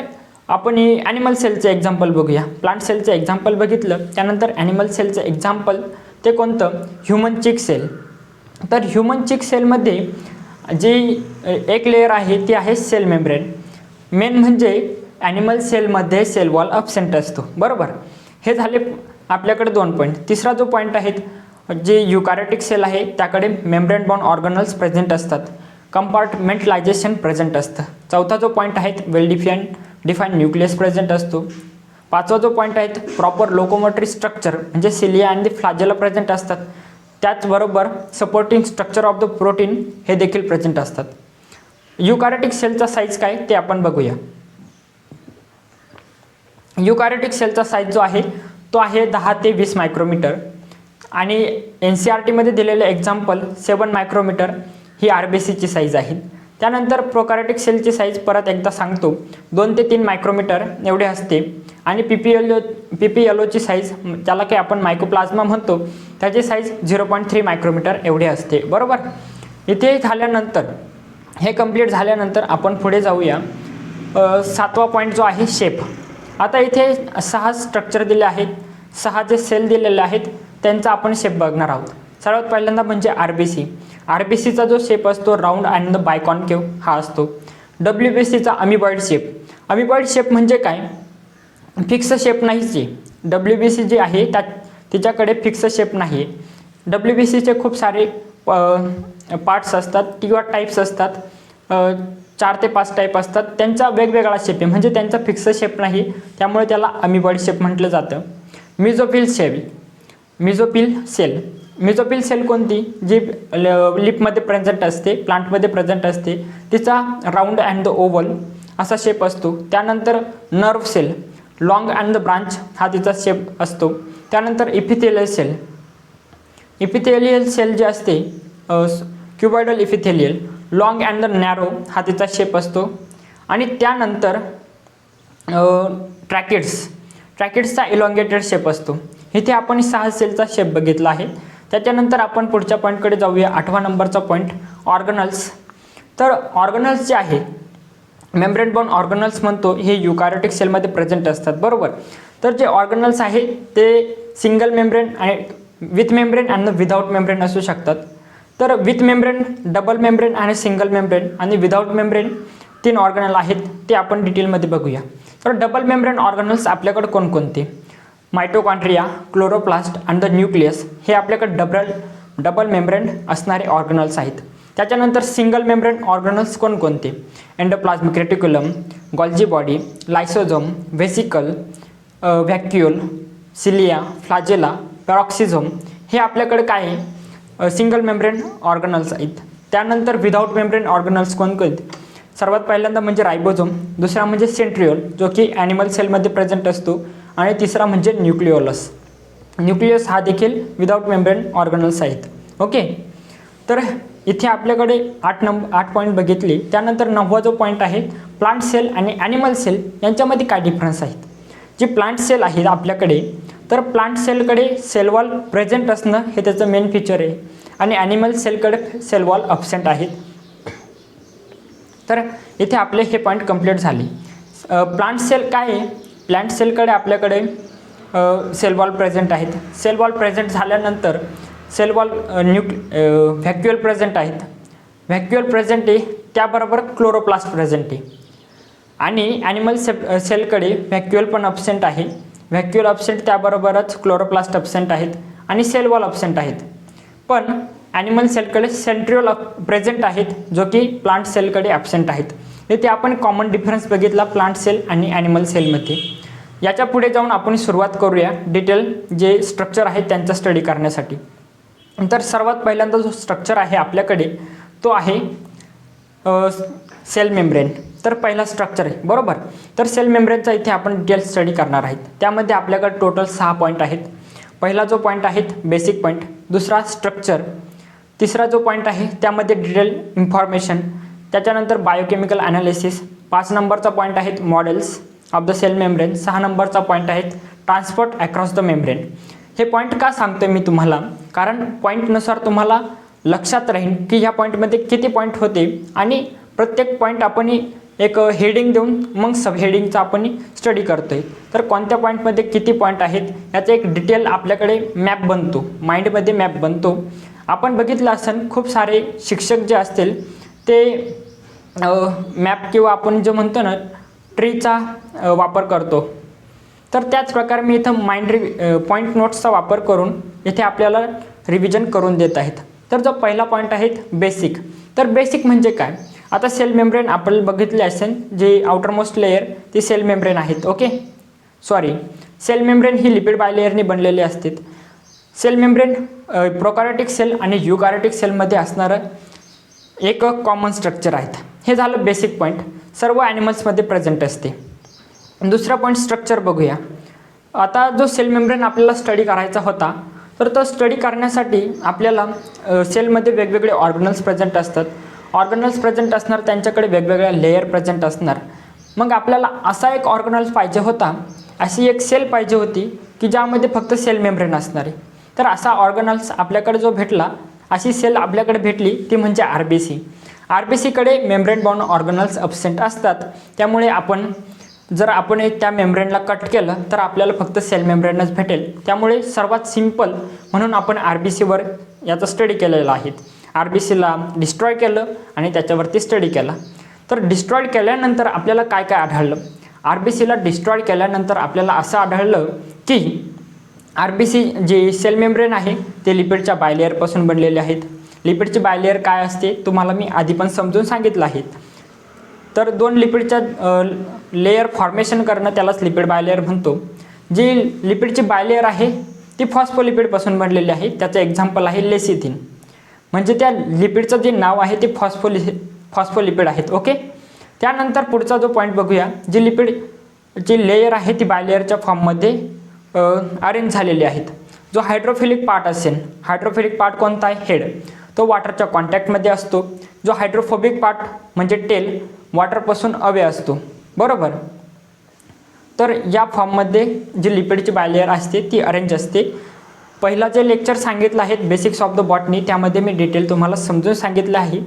आपण ॲनिमल सेलचं एक्झाम्पल बघूया. प्लांट सेलचं एक्झाम्पल बघितलं, त्यानंतर ॲनिमल सेलचं एक्झाम्पल ते कोणतं? Human cheek cell. तर ह्युमन चिक सेलमध्ये जी एक लेयर आहे ती आहे सेल मेम्ब्रेन. मेन म्हणजे ॲनिमल सेलमध्ये सेल वॉल अब्सेंट असतो, बरोबर. हे झाले आपल्याकडे 2 पॉईंट. तिसरा जो पॉईंट आहे, जे युकॅरियोटिक सेल आहे त्याकडे मेम्ब्रेन बाउंड ऑर्गनल्स प्रेझेंट असतात, कंपार्टमेंटलायझेशन प्रेझेंट असतं. चौथा जो पॉईंट आहे, वेल डिफाईन न्यूक्लियस प्रेझेंट असतो. 5वा जो पॉईंट आहे, प्रॉपर लोकोमोटरी स्ट्रक्चर म्हणजे सिलिया आणि फ्लॅजेला प्रेझेंट असतात. त्याचबरोबर supporting structure of the protein हे देखील प्रेझेंट असतात. युकॅरियोटिक सेलचा साईज काय ते आपण बघूया. युकॅरियोटिक सेलचा साईज जो आहे तो आहे 10 ते 20 मायक्रोमीटर आणि NCERTमध्ये दिलेले एक्झाम्पल 7 मायक्रोमीटर ही RBCची साईज आहे. त्यानंतर प्रोकॅरियोटिक सेलची साईज परत एकदा सांगतो, 2 ते 3 मायक्रोमीटर एवढे असते आणि PPLOची साईज, त्याला काही आपण मायकोप्लाझ्मा म्हणतो, त्याची साईज 0.3 मायक्रोमीटर एवढे असते, बरोबर. इथे झाल्यानंतर हे कंप्लीट झाल्यानंतर आपण पुढे जाऊया. 7वा पॉईंट जो आहे शेप. आता इथे 6 स्ट्रक्चर दिले आहेत, 6 जे सेल दिलेले आहेत त्यांचा आपण शेप बघणार आहोत. सर्वात पहिल्यांदा म्हणजे RBCचा जो शेप असतो राऊंड अँड द बायकॉन्केव हा असतो. WBCचा अमिबॉइड शेप. अमिबॉइड शेप म्हणजे काय? फिक्स शेप नाहीच आहे. WBC जे आहे तिच्याकडे फिक्स शेप नाही आहे. WBCचे खूप सारे पार्ट्स असतात किंवा टाईप्स असतात, 4 ते 5 टाईप असतात. त्यांचा वेगवेगळा शेप आहे, म्हणजे त्यांचा फिक्स शेप नाही, त्यामुळे त्याला अमिबॉइड शेप म्हटलं जातं. मिझोफिल सेल कोणती? जी लिपमध्ये प्रेझेंट असते, प्लांटमध्ये प्रेझेंट असते, तिचा राऊंड अँड द ओव्हल असा शेप असतो. त्यानंतर nerve cell, long and the branch हा तिचा शेप असतो. त्यानंतर इपिथेलियल सेल जे असते, cuboidal epithelial, long and the narrow हा तिचा शेप असतो. आणि त्यानंतर ट्रॅकिड्सचा इलॉंगेटेड शेप असतो. इथे आपण 6 सेलचा शेप बघितला आहे. त्याच्यानंतर आपण पुढच्या पॉईंटकडे जाऊया. 8वा नंबरचा पॉईंट ऑर्गनल्स. तर ऑर्गनल्स जे आहे, मेम्ब्रेन बाउंड ऑर्गनल्स म्हणतो, हे युकॅरियोटिक सेलमध्ये प्रेझेंट असतात, बरोबर. तर जे ऑर्गनल्स आहे ते सिंगल मेम्ब्रेन आणि विथ मेम्ब्रेन आणि विदाऊट मेम्ब्रेन असू शकतात. तर विथ मेम्ब्रेन, डबल मेम्ब्रेन आणि सिंगल मेम्ब्रेन आणि विदाऊट मेम्ब्रेन 3 ऑर्गनल आहेत, ते आपण डिटेलमध्ये बघूया. तर डबल मेम्ब्रेन ऑर्गनल्स आपल्याकडे कोणकोणते? मायटोकॉन्ड्रिया, क्लोरोप्लास्ट आणि द न्यूक्लियस हे आपल्याकडे डबल मेम्ब्रेन असणारे ऑर्गनल्स आहेत. त्याच्यानंतर सिंगल मेम्ब्रेन ऑर्गनल्स कोणकोणते? Endoplasmic reticulum, Golgi body, लायसोझोम, व्हेसिकल, व्हॅक्युल, cilia, फ्लॅजेला, पॅरॉक्सिझोम हे आपल्याकडे काय आहे? सिंगल मेम्ब्रेन ऑर्गनल्स आहेत. त्यानंतर विदाऊट मेम्ब्रेन ऑर्गनल्स कोणकोणते? सर्वात पहिल्यांदा म्हणजे रायबोझोम, दुसरा म्हणजे सेंट्रिओल जो की ॲनिमल सेलमध्ये प्रेझेंट असतो, आणि तिसरा म्हणजे न्यूक्लियस हा देखील विदाऊट मेम्ब्रेन ऑर्गनल्स आहेत. ओके, तर इथे आपल्याकडे 8 पॉईंट बघितले. त्यानंतर 9वा जो पॉईंट आहे, प्लांट सेल आणि ॲनिमल सेल यांच्यामध्ये काय डिफरन्स आहेत? जे प्लांट सेल आहेत आपल्याकडे, तर प्लांट सेलकडे सेल वॉल प्रेझेंट असणं हे त्याचं मेन फीचर आहे, आणि ॲनिमल सेलकडे सेल वॉल अब्सेंट आहेत. तर इथे आपले हे पॉईंट कंप्लीट झाले. प्लांट सेल काय आहे? प्लांट सेलकडे आपल्याकडे सेल वॉल प्रेझेंट आहेत. सेल वॉल प्रेझेंट झाल्यानंतर सेल वॉल व्हॅक्युअल प्रेझेंट आहेत. व्हॅक्युअल प्रेझेंट आहे, त्याबरोबर क्लोरोप्लास्ट प्रेझेंट आहे. आणि ॲनिमल सेलकडे व्हॅक्युअल पण अब्सेंट आहे. व्हॅक्युअल अब्सेंट, त्याबरोबरच क्लोरोप्लास्ट अब्सेंट आहेत आणि सेल वॉल अब्सेंट आहेत. पण ॲनिमल सेलकडे सेंट्रिओल प्रेझेंट आहेत, जो की प्लांट सेलकडे ॲब्सेंट आहेत. इथे आपण कॉमन डिफरन्स बघितला प्लांट सेल आणि ॲनिमल सेलमध्ये. याच्या पुढे जाऊन आपण सुरुवात करूया डिटेल जे स्ट्रक्चर आहेत त्यांचा स्टडी करण्यासाठी. तर सर्वात पहिल्यांदा जो स्ट्रक्चर आहे आपल्याकडे तो आहे सेल मेम्ब्रेन. तर पहिला स्ट्रक्चर आहे, बरोबर. तर सेल मेम्ब्रेनचा इथे आपण डिटेल स्टडी करणार आहेत. त्यामध्ये आपल्याकडे टोटल 6 पॉईंट आहेत. पहिला जो पॉईंट आहे बेसिक पॉईंट, दुसरा स्ट्रक्चर, तिसरा जो पॉईंट आहे त्यामध्ये डिटेल इन्फॉर्मेशन, त्याच्यानंतर बायोकेमिकल ॲनालिसिस, 5 नंबरचा पॉईंट आहेत models of the cell membrane, 6 नंबरचा पॉईंट आहेत ट्रान्सपोर्ट अक्रॉस द मेम्ब्रेन. हे पॉईंट का सांगतोय मी तुम्हाला, कारण पॉईंटनुसार तुम्हाला लक्षात राहील की ह्या पॉईंटमध्ये किती पॉईंट होते आणि प्रत्येक पॉईंट आपण एक हेडिंग देऊन मग सब हेडिंगचा आपण स्टडी करतोय. तर कोणत्या पॉईंटमध्ये किती पॉईंट आहेत याचा एक डिटेल आपल्याकडे मॅप बनतो, माइंडमध्ये मॅप बनतो. आपण बघितलं असेल खूप सारे शिक्षक जे असतील ते मॅप किंवा आपण जे म्हणतो ना ट्रीचा वापर करतो. तर त्याच प्रकारे मी इथं पॉईंट नोट्सचा वापर करून इथे आपल्याला रिव्हिजन करून देत आहेत. तर जो पहिला पॉईंट आहे बेसिक. तर बेसिक म्हणजे काय, आता सेल मेम्ब्रेन आपण बघितले असेल, जे आउटरमोस्ट लेयर ती सेल मेम्ब्रेन आहेत. ओके, सॉरी, सेल मेम्ब्रेन ही लिपिड बायलेयरने बनलेली असते. सेल मेम्ब्रेन प्रोकॅरियोटिक सेल आणि युकॅरियोटिक सेलमध्ये असणारं एक कॉमन स्ट्रक्चर आहेत. हे झालं बेसिक पॉईंट, सर्व ॲनिमल्समध्ये प्रेझेंट असते. दुसरा पॉईंट स्ट्रक्चर बघूया. आता जो सेल मेम्ब्रेन आपल्याला स्टडी करायचा होता, तर तो स्टडी करण्यासाठी आपल्याला सेलमध्ये वेगवेगळे ऑर्गनल्स प्रेझेंट असतात. ऑर्गनल्स प्रेझेंट असणार, त्यांच्याकडे वेगवेगळ्या लेयर प्रेझेंट असणार. मग आपल्याला असा एक ऑर्गनल्स पाहिजे होता, अशी एक सेल पाहिजे होती की ज्यामध्ये फक्त सेल मेम्ब्रेन असणार आहे. तर असा ऑर्गनल्स आपल्याकडे जो भेटला, अशी सेल आपल्याकडे भेटली ती म्हणजे RBC. RBCकडे मेम्ब्रेन बाउंड ऑर्गनल्स अब्सेंट असतात. त्यामुळे जर आपण त्या मेम्ब्रेनला कट केलं तर आपल्याला फक्त सेल मेम्ब्रेनच भेटेल. त्यामुळे सर्वात सिंपल म्हणून आपण RBCवर याचा स्टडी केलेला आहे. RBCला डिस्ट्रॉय केलं आणि त्याच्यावरती स्टडी केला. तर डिस्ट्रॉय केल्यानंतर आपल्याला काय काय आढळलं, RBCला डिस्ट्रॉय केल्यानंतर आपल्याला असं आढळलं की RBC जे सेल मेम्ब्रेन आहे ते लिपिडच्या बायलेअरपासून बनलेले आहेत. लिपिडची बायलेअर काय असते तुम्हाला मी आधी पण समजून सांगितलं आहे. तर 2 लिपिडच्या लेयर फॉर्मेशन करणं त्यालाच लिपिड बायलेअर म्हणतो. जी लिपिडची बायलेअर आहे ती फॉस्फोलिपिडपासून बनलेली आहे. त्याचं एक्झाम्पल आहे लेसिथिन. म्हणजे त्या लिपिडचं जे नाव आहे ते फॉस्फोलिपिड आहेत. ओके, त्यानंतर पुढचा जो पॉईंट बघूया, जी लिपिडची लेयर आहे ती बायलेअरच्या फॉर्ममध्ये अरेंज झालेले आहेत. जो हायड्रोफिलिक पार्ट असेल, हायड्रोफिलिक पार्ट कोणता आहे, हेड, तो वॉटरच्या कॉन्टॅक्टमध्ये असतो. जो हायड्रोफोबिक पार्ट म्हणजे टेल, वॉटरपासून अवे असतो, बरोबर. तर या फॉर्ममध्ये जी लिपिडची बायलेअर असते ती अरेंज असते. पहिला जे लेक्चर सांगितलं आहे बेसिक्स ऑफ द बॉटनी, त्यामध्ये मी डिटेल तुम्हाला समजून सांगितलं आहे.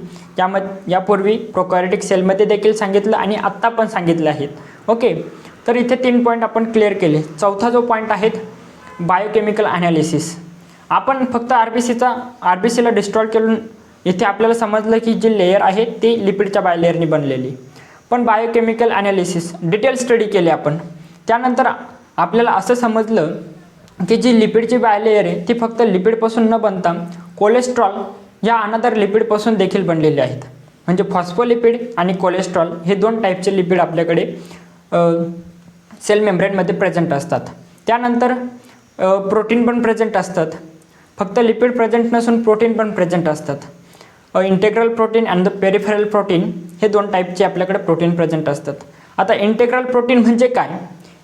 यापूर्वी प्रोकॅरियोटिक सेलमध्ये देखील सांगितलं आणि आत्ता पण सांगितलं आहे. ओके, तर इथे 3 पॉईंट आपण क्लिअर केले. चौथा जो पॉईंट आहे बायोकेमिकल ॲनालिसिस. आपण फक्त RBCला डिस्ट्रॉय करून इथे आपल्याला समजलं की जी लेयर आहे ती लिपिडच्या बायलेअरनी बनलेली. पण बायोकेमिकल ॲनालिसिस डिटेल स्टडी केली आपण. त्यानंतर आपल्याला असं समजलं की जी लिपिडची बायलेअर आहे ती फक्त लिपिडपासून न बनता कोलेस्ट्रॉल या अनदर लिपिडपासून देखील बनलेले आहेत. म्हणजे फॉस्फोलिपिड आणि कोलेस्ट्रॉल हे 2 टाईपचे लिपिड आपल्याकडे सेल मेम्ब्रेनमध्ये प्रेझेंट असतात. त्यानंतर प्रोटीन पण प्रेझेंट असतात. फक्त लिपिड प्रेझेंट नसून प्रोटीन पण प्रेझेंट असतात. Integral protein and the peripheral protein हे 2 टाईपचे आपल्याकडे प्रोटीन प्रेझेंट असतात. आता इंटेग्रल प्रोटीन म्हणजे काय,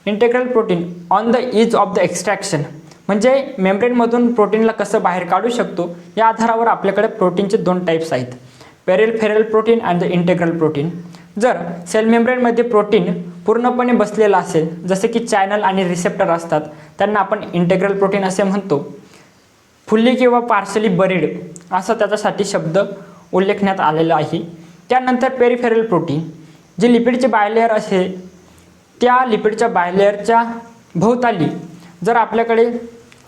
integral protein on the is of the extraction, म्हणजे मेम्ब्रेनमधून प्रोटीनला कसं बाहेर काढू शकतो या आधारावर आपल्याकडे प्रोटीनचे 2 टाईप्स आहेत, peripheral protein and the integral protein. जर सेल मेम्ब्रेनमध्ये प्रोटीन पूर्णपणे बसलेलं असेल, जसे की चॅनल आणि रिसेप्टर असतात, त्यांना आपण इंटेग्रल प्रोटीन असे म्हणतो. फुल्ली किंवा पार्शली बरीड असा त्याच्यासाठी शब्द उल्लेखण्यात आलेला आहे. त्यानंतर पेरिफेरल प्रोटीन, जी लिपिडची बायलेअर असेल त्या लिपिडच्या बायलेअरच्या भोवताली जर आपल्याकडे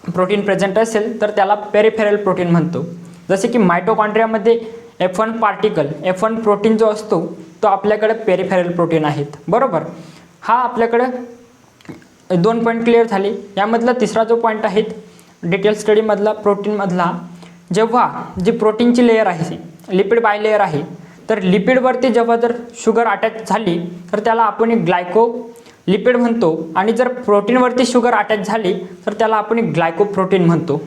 प्रोटीन प्रेझेंट असेल तर त्याला पेरिफेरल प्रोटीन म्हणतो. जसे की मायटोकॉन्ड्रियामध्ये F1 पार्टिकल, F1 प्रोटीन जो असतो तो आपल्याकडे पेरिफेरल प्रोटीन आहेत, बरोबर. हा आपल्याकडे 2 पॉईंट क्लिअर झाले. यामधला तिसरा जो पॉईंट आहे डिटेल स्टडीमधला प्रोटीनमधला, जेव्हा जी प्रोटीनची लेयर आहे लिपिड बायलेयर आहे, तर लिपिडवरती जेव्हा जर शुगर अटॅच झाली तर त्याला आपण ग्लायकोलिपिड म्हणतो. आणि जर प्रोटीनवरती शुगर अटॅच झाली तर त्याला आपण ग्लायकोप्रोटीन म्हणतो.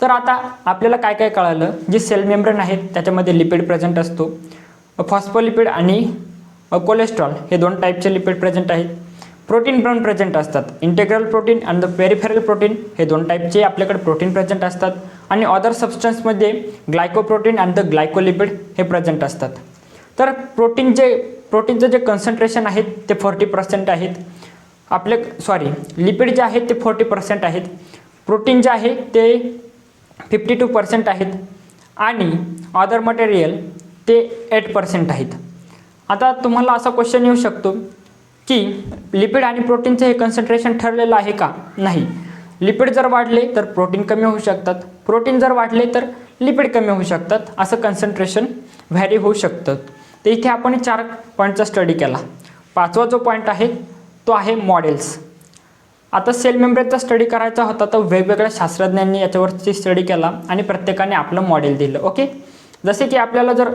तर आता आपल्याला काय काय कळालं, जी सेल मेम्ब्रेन आहेत त्याच्यामध्ये लिपिड प्रेझेंट असतो, फॉस्फोलिपिड आणि कोलेस्ट्रॉल हे 2 टाईपचे लिपिड प्रेझेंट आहेत. प्रोटीन पण प्रेझेंट असतात. इंटेग्रल प्रोटीन आणि द पेरिफेरल प्रोटीन हे 2 टाईपचे आपल्याकडे प्रोटीन प्रेझेंट असतात. आणि अदर सबस्टन्समध्ये ग्लायकोप्रोटीन आणि द ग्लायकोलिपिड हे प्रेझेंट असतात. तर प्रोटीनचं जे कन्सन्ट्रेशन आहेत ते 40% आहेत. लिपिड जे आहेत ते 40% आहेत. प्रोटीन जे आहे ते 52% आहेत आणि अदर मटेरियल ते 8% आहेत. आता तुम्हाला असा क्वेश्चन येऊ शकतो की लिपिड आणि प्रोटीनचं हे कन्सन्ट्रेशन ठरलेलं आहे का? नाही. लिपिड जर वाढले तर प्रोटीन कमी होऊ शकतात, प्रोटीन जर वाढले तर लिपिड कमी होऊ शकतात, असं कन्सन्ट्रेशन व्हॅरी होऊ शकतं. तर इथे आपण 4 पॉईंटचा स्टडी केला. 5वा जो पॉईंट आहे तो आहे मॉडेल्स. आता सेल मेम्ब्रेनचा स्टडी करायचा होता तर वेगवेगळ्या शास्त्रज्ञांनी याच्यावरती स्टडी केला आणि प्रत्येकाने आपलं मॉडेल दिलं. ओके, जसे की आपल्याला जर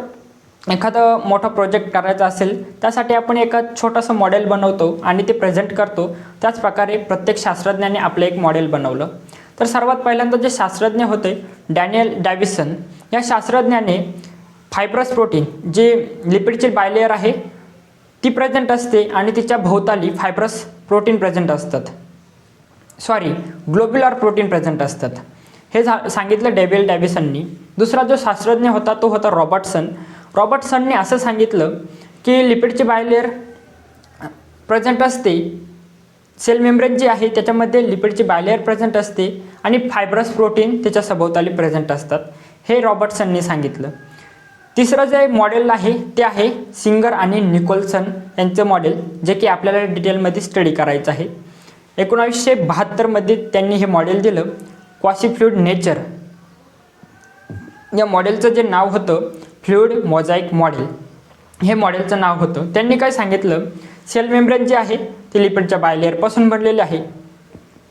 एखादं मोठं प्रोजेक्ट करायचा असेल त्यासाठी आपण एका छोटंसं मॉडेल बनवतो आणि ते प्रेझेंट करतो. त्याच प्रकारे प्रत्येक शास्त्रज्ञाने आपलं एक मॉडेल बनवलं. तर सर्वात पहिल्यांदा जे शास्त्रज्ञ होते डॅनियल डॅव्हिसन, या शास्त्रज्ञाने फायब्रस प्रोटीन जे लिपिडचे बायलेयर आहे ती प्रेझेंट असते आणि तिच्या भोवताली फायब्रस प्रोटीन प्रेझेंट असतात. ग्लोब्युलर प्रोटीन प्रेझेंट असतात. हे सांगितलं डॅनियल डॅव्हिसननी. दुसरा जो शास्त्रज्ञ होता तो होता रॉबर्टसनने असं सांगितलं की लिपिडची बायलेयर प्रेझेंट असते. सेल मेम्ब्रेन जी आहे त्याच्यामध्ये लिपिडची बायलेयर प्रेझेंट असते आणि फायब्रस प्रोटीन त्याच्या सभोवताली प्रेझेंट असतात. हे रॉबर्टसनने सांगितलं. तिसरं जे मॉडेल आहे ते आहे सिंगर आणि निकोलसन यांचं मॉडेल, जे की आपल्याला डिटेलमध्ये स्टडी करायचं आहे. 1972मध्ये त्यांनी हे मॉडेल दिलं, क्वासी-फ्लुइड नेचर. या मॉडेलचं जे नाव होतं फ्लुइड मोझाईक मॉडेल, हे मॉडेलचं नाव होतं. त्यांनी काय सांगितलं, सेल मेम्ब्रेन जे आहे ते लिपिडच्या बायलेअरपासून बनलेले आहे,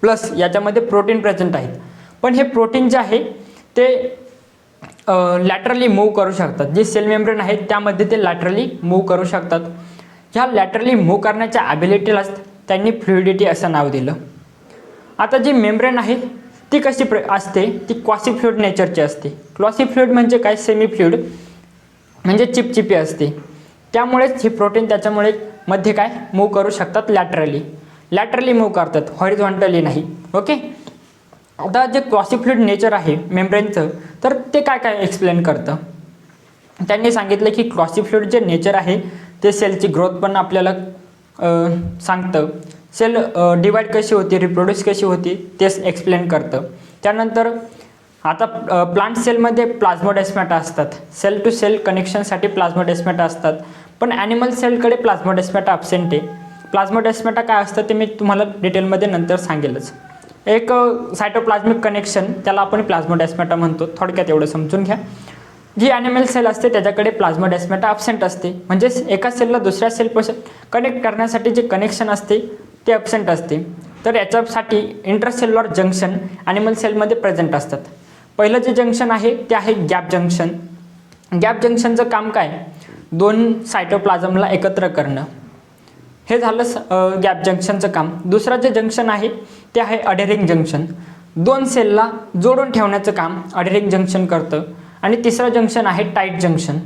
प्लस याच्यामध्ये प्रोटीन प्रेझेंट आहेत. पण हे प्रोटीन जे आहे ते लॅटरली मूव्ह करू शकतात. जे सेल मेम्ब्रेन आहेत त्यामध्ये ते लॅटरली मूव्ह करू शकतात. ह्या लॅटरली मूव्ह करण्याच्या ॲबिलिटीलाच त्यांनी फ्लुइडिटी असं नाव दिलं. आता जी मेम्ब्रेन आहे ती कशी असते, ती क्वासी-फ्लुइड नेचरची असते. क्वासी-फ्लुइड म्हणजे काय, सेमी फ्लुइड म्हणजे चिपचिपी असते. त्यामुळेच हे प्रोटीन त्याच्यामुळे मध्ये काय मूव्ह करू शकतात, लॅटरली मूव्ह करतात, हॉरिझॉन्टली नाही. ओके, आता जे क्वासी-फ्लुइड नेचर आहे मेम्ब्रेनचं तर ते काय एक्सप्लेन करतं. त्यांनी सांगितलं की क्वासी-फ्लुइड जे नेचर आहे ते सेलची ग्रोथ पण आपल्याला सांगतं. सेल डिवाइड कशी होती, रिप्रोड्यूस कशी होती तेच एक्सप्लेन करतं. त्यानंतर आता प्लांट सेलमध्ये प्लाझ्मोडेस्माटा असतात. सेल टू सेल कनेक्शनसाठी प्लाझ्मोडेस्माटा असतात. पण ॲनिमल सेलकडे प्लाझ्मोडेस्माटा ॲब्सेंट आहे. प्लाझ्मोडेस्माटा काय असतं ते मी तुम्हाला डिटेलमध्ये नंतर सांगेलच. एक सायटोप्लाझ्मिक कनेक्शन, त्याला आपण प्लाझ्मोडेस्माटा म्हणतो. थोडक्यात एवढं समजून घ्या. जी ॲनिमल सेल असते त्याच्याकडे प्लाझ्मोडेस्माटा ॲब्सेंट असते, म्हणजे एका सेलला दुसऱ्या सेलपासून कनेक्ट करण्यासाठी जे कनेक्शन असते ते ॲब्सेंट असते. तर याच्यासाठी इंटरसेल्युलर जंक्शन ॲनिमल सेलमध्ये प्रेझेंट असतात. पहिलं जे जंक्शन आहे ते आहे गॅप जंक्शन. गॅप जंक्शनचं काम काय, 2 सायटोप्लाझमला एकत्र करणं, हे झालं गॅप जंक्शनचं काम. दुसरं जे जंक्शन आहे ते आहे अडेरिंग जंक्शन. 2 सेलला जोडून ठेवण्याचं काम अडेरिंग जंक्शन करतं. आणि तिसरं जंक्शन आहे टाईट जंक्शन.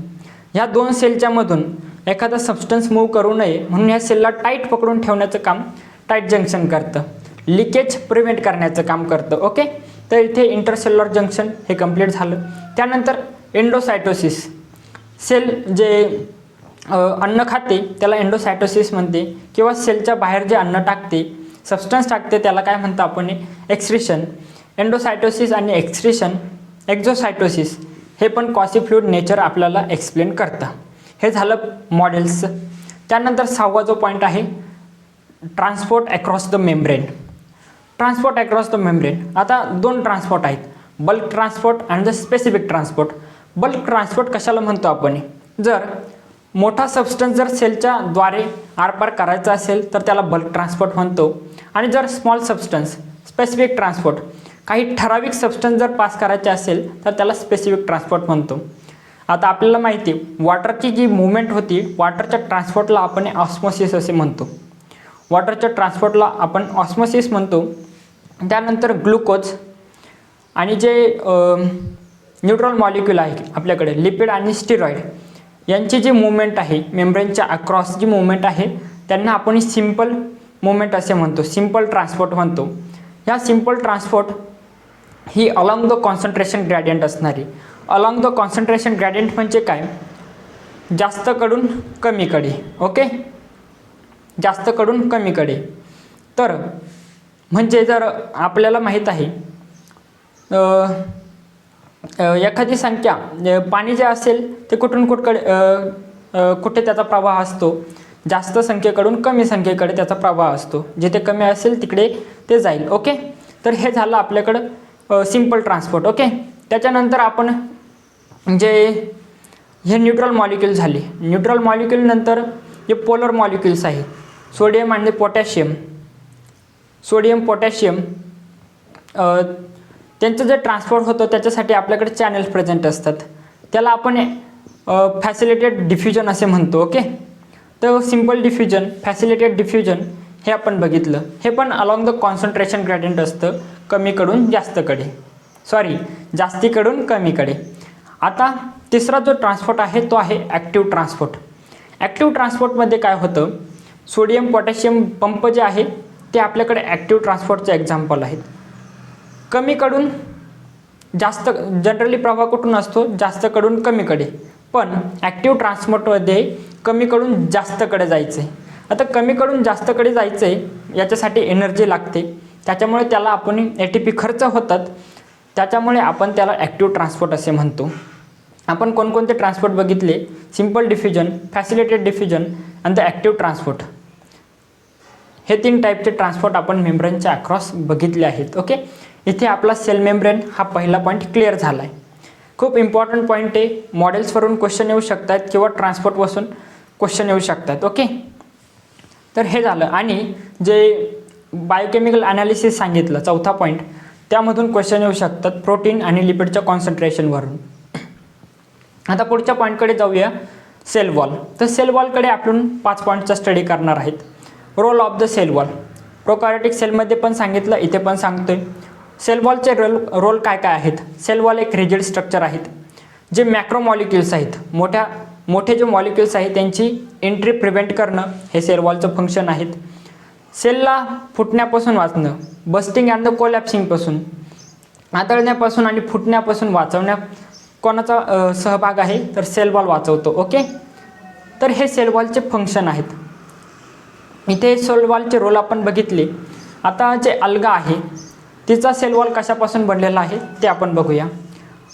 ह्या 2 सेलच्या मधून एखादा सबस्टन्स मूव्ह करू नये म्हणून ह्या सेलला टाईट पकडून ठेवण्याचं काम टाईट जंक्शन करतं. लिकेज प्रिव्हेंट करण्याचं काम करतं. ओके, तर इथे इंटरसेल्युलर जंक्शन हे कंप्लीट झालं. त्यानंतर एंडोसायटोसिस. सेल जे अन्न खाते त्याला एंडोसायटोसिस म्हणते, किंवा सेलच्या बाहेर जे अन्न टाकते, सबस्टन्स टाकते, त्याला काय म्हणतो आपण, एक्सक्रीशन. एंडोसायटोसिस आणि एक्झोसायटोसिस हे पण क्वासी-फ्लुइड नेचर आपल्याला एक्सप्लेन करतं. हे झालं मॉडेल्स. त्यानंतर 6वा जो पॉईंट आहे transport across the membrane. Transport across the membrane. आता 2 ट्रान्सपोर्ट आहेत, बल्क ट्रान्सपोर्ट आणि the specific transport. Bulk transport कशाला म्हणतो आपण, जर मोठा सबस्टन्स जर सेलच्या द्वारे आरपार करायचा असेल तर त्याला बल्क ट्रान्सपोर्ट म्हणतो. आणि जर स्मॉल सबस्टन्स स्पेसिफिक ट्रान्सपोर्ट, काही ठराविक सबस्टन्स जर पास करायचे असेल तर त्याला स्पेसिफिक ट्रान्सपोर्ट म्हणतो. आता आपल्याला माहिती आहे वॉटरची जी मुवमेंट होती, वॉटरच्या ट्रान्सपोर्टला आपण ऑस्मोसिस असे म्हणतो. वॉटरच्या ट्रान्सपोर्टला आपण ऑस्मोसिस म्हणतो. त्यानंतर ग्लुकोज आणि जे न्यूट्रल मॉलिक्यूल आहे आपल्याकडे, लिपिड आणि स्टिरॉइड, यांची जी मूवमेंट आहे, मेम्ब्रेनच्या अक्रॉस जी मूवमेंट आहे, त्यांना आपण सिंपल मूवमेंट असे म्हणतो, सिंपल ट्रान्सपोर्ट म्हणतो. ह्या simple transport he along the concentration gradient असणारी. अलॉंग द कॉन्सन्ट्रेशन ग्रॅडियंट म्हणजे काय? जास्तकडून कमीकडे. ओके, जास्तकडून कमीकडे. तर म्हणजे जर आपल्याला माहीत आहे एखादी संख्या, पाणी जे असेल ते कुठून कुठे त्याचा प्रवाह असतो, जास्त संख्येकडून कमी संख्येकडे त्याचा प्रवाह असतो. जिथे कमी असेल तिकडे ते जाईल. ओके, तर हे झालं आपल्याकडं सिंपल ट्रान्सपोर्ट. ओके, त्याच्यानंतर आपण जे हे न्यूट्रल मॉलिक्यूल झाले. न्यूट्रल मॉलिक्यूल नंतर जे पोलर मॉलिक्यूल्स आहेत, सोडियम आणि पोटॅशियम. सोडियम पोटॅशियम त्यांचं जे ट्रान्सपोर्ट होतं त्याच्यासाठी आपल्याकडे चॅनल्स प्रेझेंट असतात. त्याला आपण फॅसिलिटेड डिफ्युजन असे म्हणतो. ओके, तर सिंपल डिफ्युजन, फॅसिलिटेड डिफ्युजन हे आपण बघितलं. हे पण अलॉंग द कॉन्सन्ट्रेशन ग्रॅडियंट असतं, कमीकडून जास्तकडे, जास्तीकडून कमीकडे. आता तिसरा जो ट्रान्सपोर्ट आहे तो आहे ॲक्टिव्ह ट्रान्सपोर्ट. ॲक्टिव्ह ट्रान्सपोर्टमध्ये काय होतं? सोडियम पोटॅशियम पंप जे आहे ते आपल्याकडे ॲक्टिव्ह ट्रान्सपोर्टचे एक्झाम्पल आहेत. कमीकडून जास्त, जनरली प्रवाह कुठून असतो? जास्तकडून कमीकडे. पण ॲक्टिव्ह ट्रान्सपोर्टमध्ये कमीकडून जास्तकडे जायचं आहे. आता कमीकडून जास्तकडे जायचं आहे, याच्यासाठी एनर्जी लागते, त्याच्यामुळे त्याला आपण ATP खर्च होतात, त्याच्यामुळे आपण त्याला ॲक्टिव्ह ट्रान्सपोर्ट असे म्हणतो. आपण कोणकोणते ट्रान्सपोर्ट बघितले? सिंपल डिफ्युजन, फॅसिलिटेड डिफ्युजन आणि द ॲक्टिव्ह ट्रान्सपोर्ट. हे 3 टाईपचे ट्रान्सपोर्ट आपण मेम्ब्रेनच्या अक्रॉस बघितले आहेत. ओके, इथे आपला सेल मेम्ब्रेन हा पहिला पॉईंट क्लिअर झाला आहे. खूप इम्पॉर्टंट पॉईंट आहे. मॉडेल्सवरून क्वेश्चन येऊ शकतात किंवा ट्रान्सपोर्टपासून क्वेश्चन येऊ शकतात. ओके, तर हे झालं. आणि जे बायोकेमिकल ॲनालिसिस सांगितलं, चौथा पॉईंट, त्यामधून क्वेश्चन येऊ शकतात प्रोटीन आणि लिपिडच्या कॉन्सन्ट्रेशनवरून. आता पुढच्या पॉईंटकडे जाऊया, सेल वॉल. तर सेल वॉलकडे आपण 5 पॉईंटचा स्टडी करणार आहेत. Role of the cell wall. Prokaryotic सेलमध्ये पण सांगितलं, इथे पण सांगतोय. सेल वॉलचे रोल काय काय आहेत? सेल वॉल एक रिजिड स्ट्रक्चर आहेत. जे मॅक्रो मॉलिक्युल्स आहेत, मोठे जे मॉलिक्युल्स आहेत त्यांची एंट्री प्रिव्हेंट करणं हे सेल वॉलचं फंक्शन आहेत. सेलला फुटण्यापासून वाचणं, बस्टिंग अँड द कोलॅप्सिंगपासून, आदळण्यापासून आणि फुटण्यापासून वाचवण्यात कोणाचा सहभाग आहे? तर सेल वॉल वाचवतो. ओके, तर हे सेल वॉलचे फंक्शन आहेत. इथे सेल वॉलचे रोल आपण बघितले. आता जे अल्गा आहे तिचा सेल वॉल कशापासून बनलेला आहे ते आपण बघूया.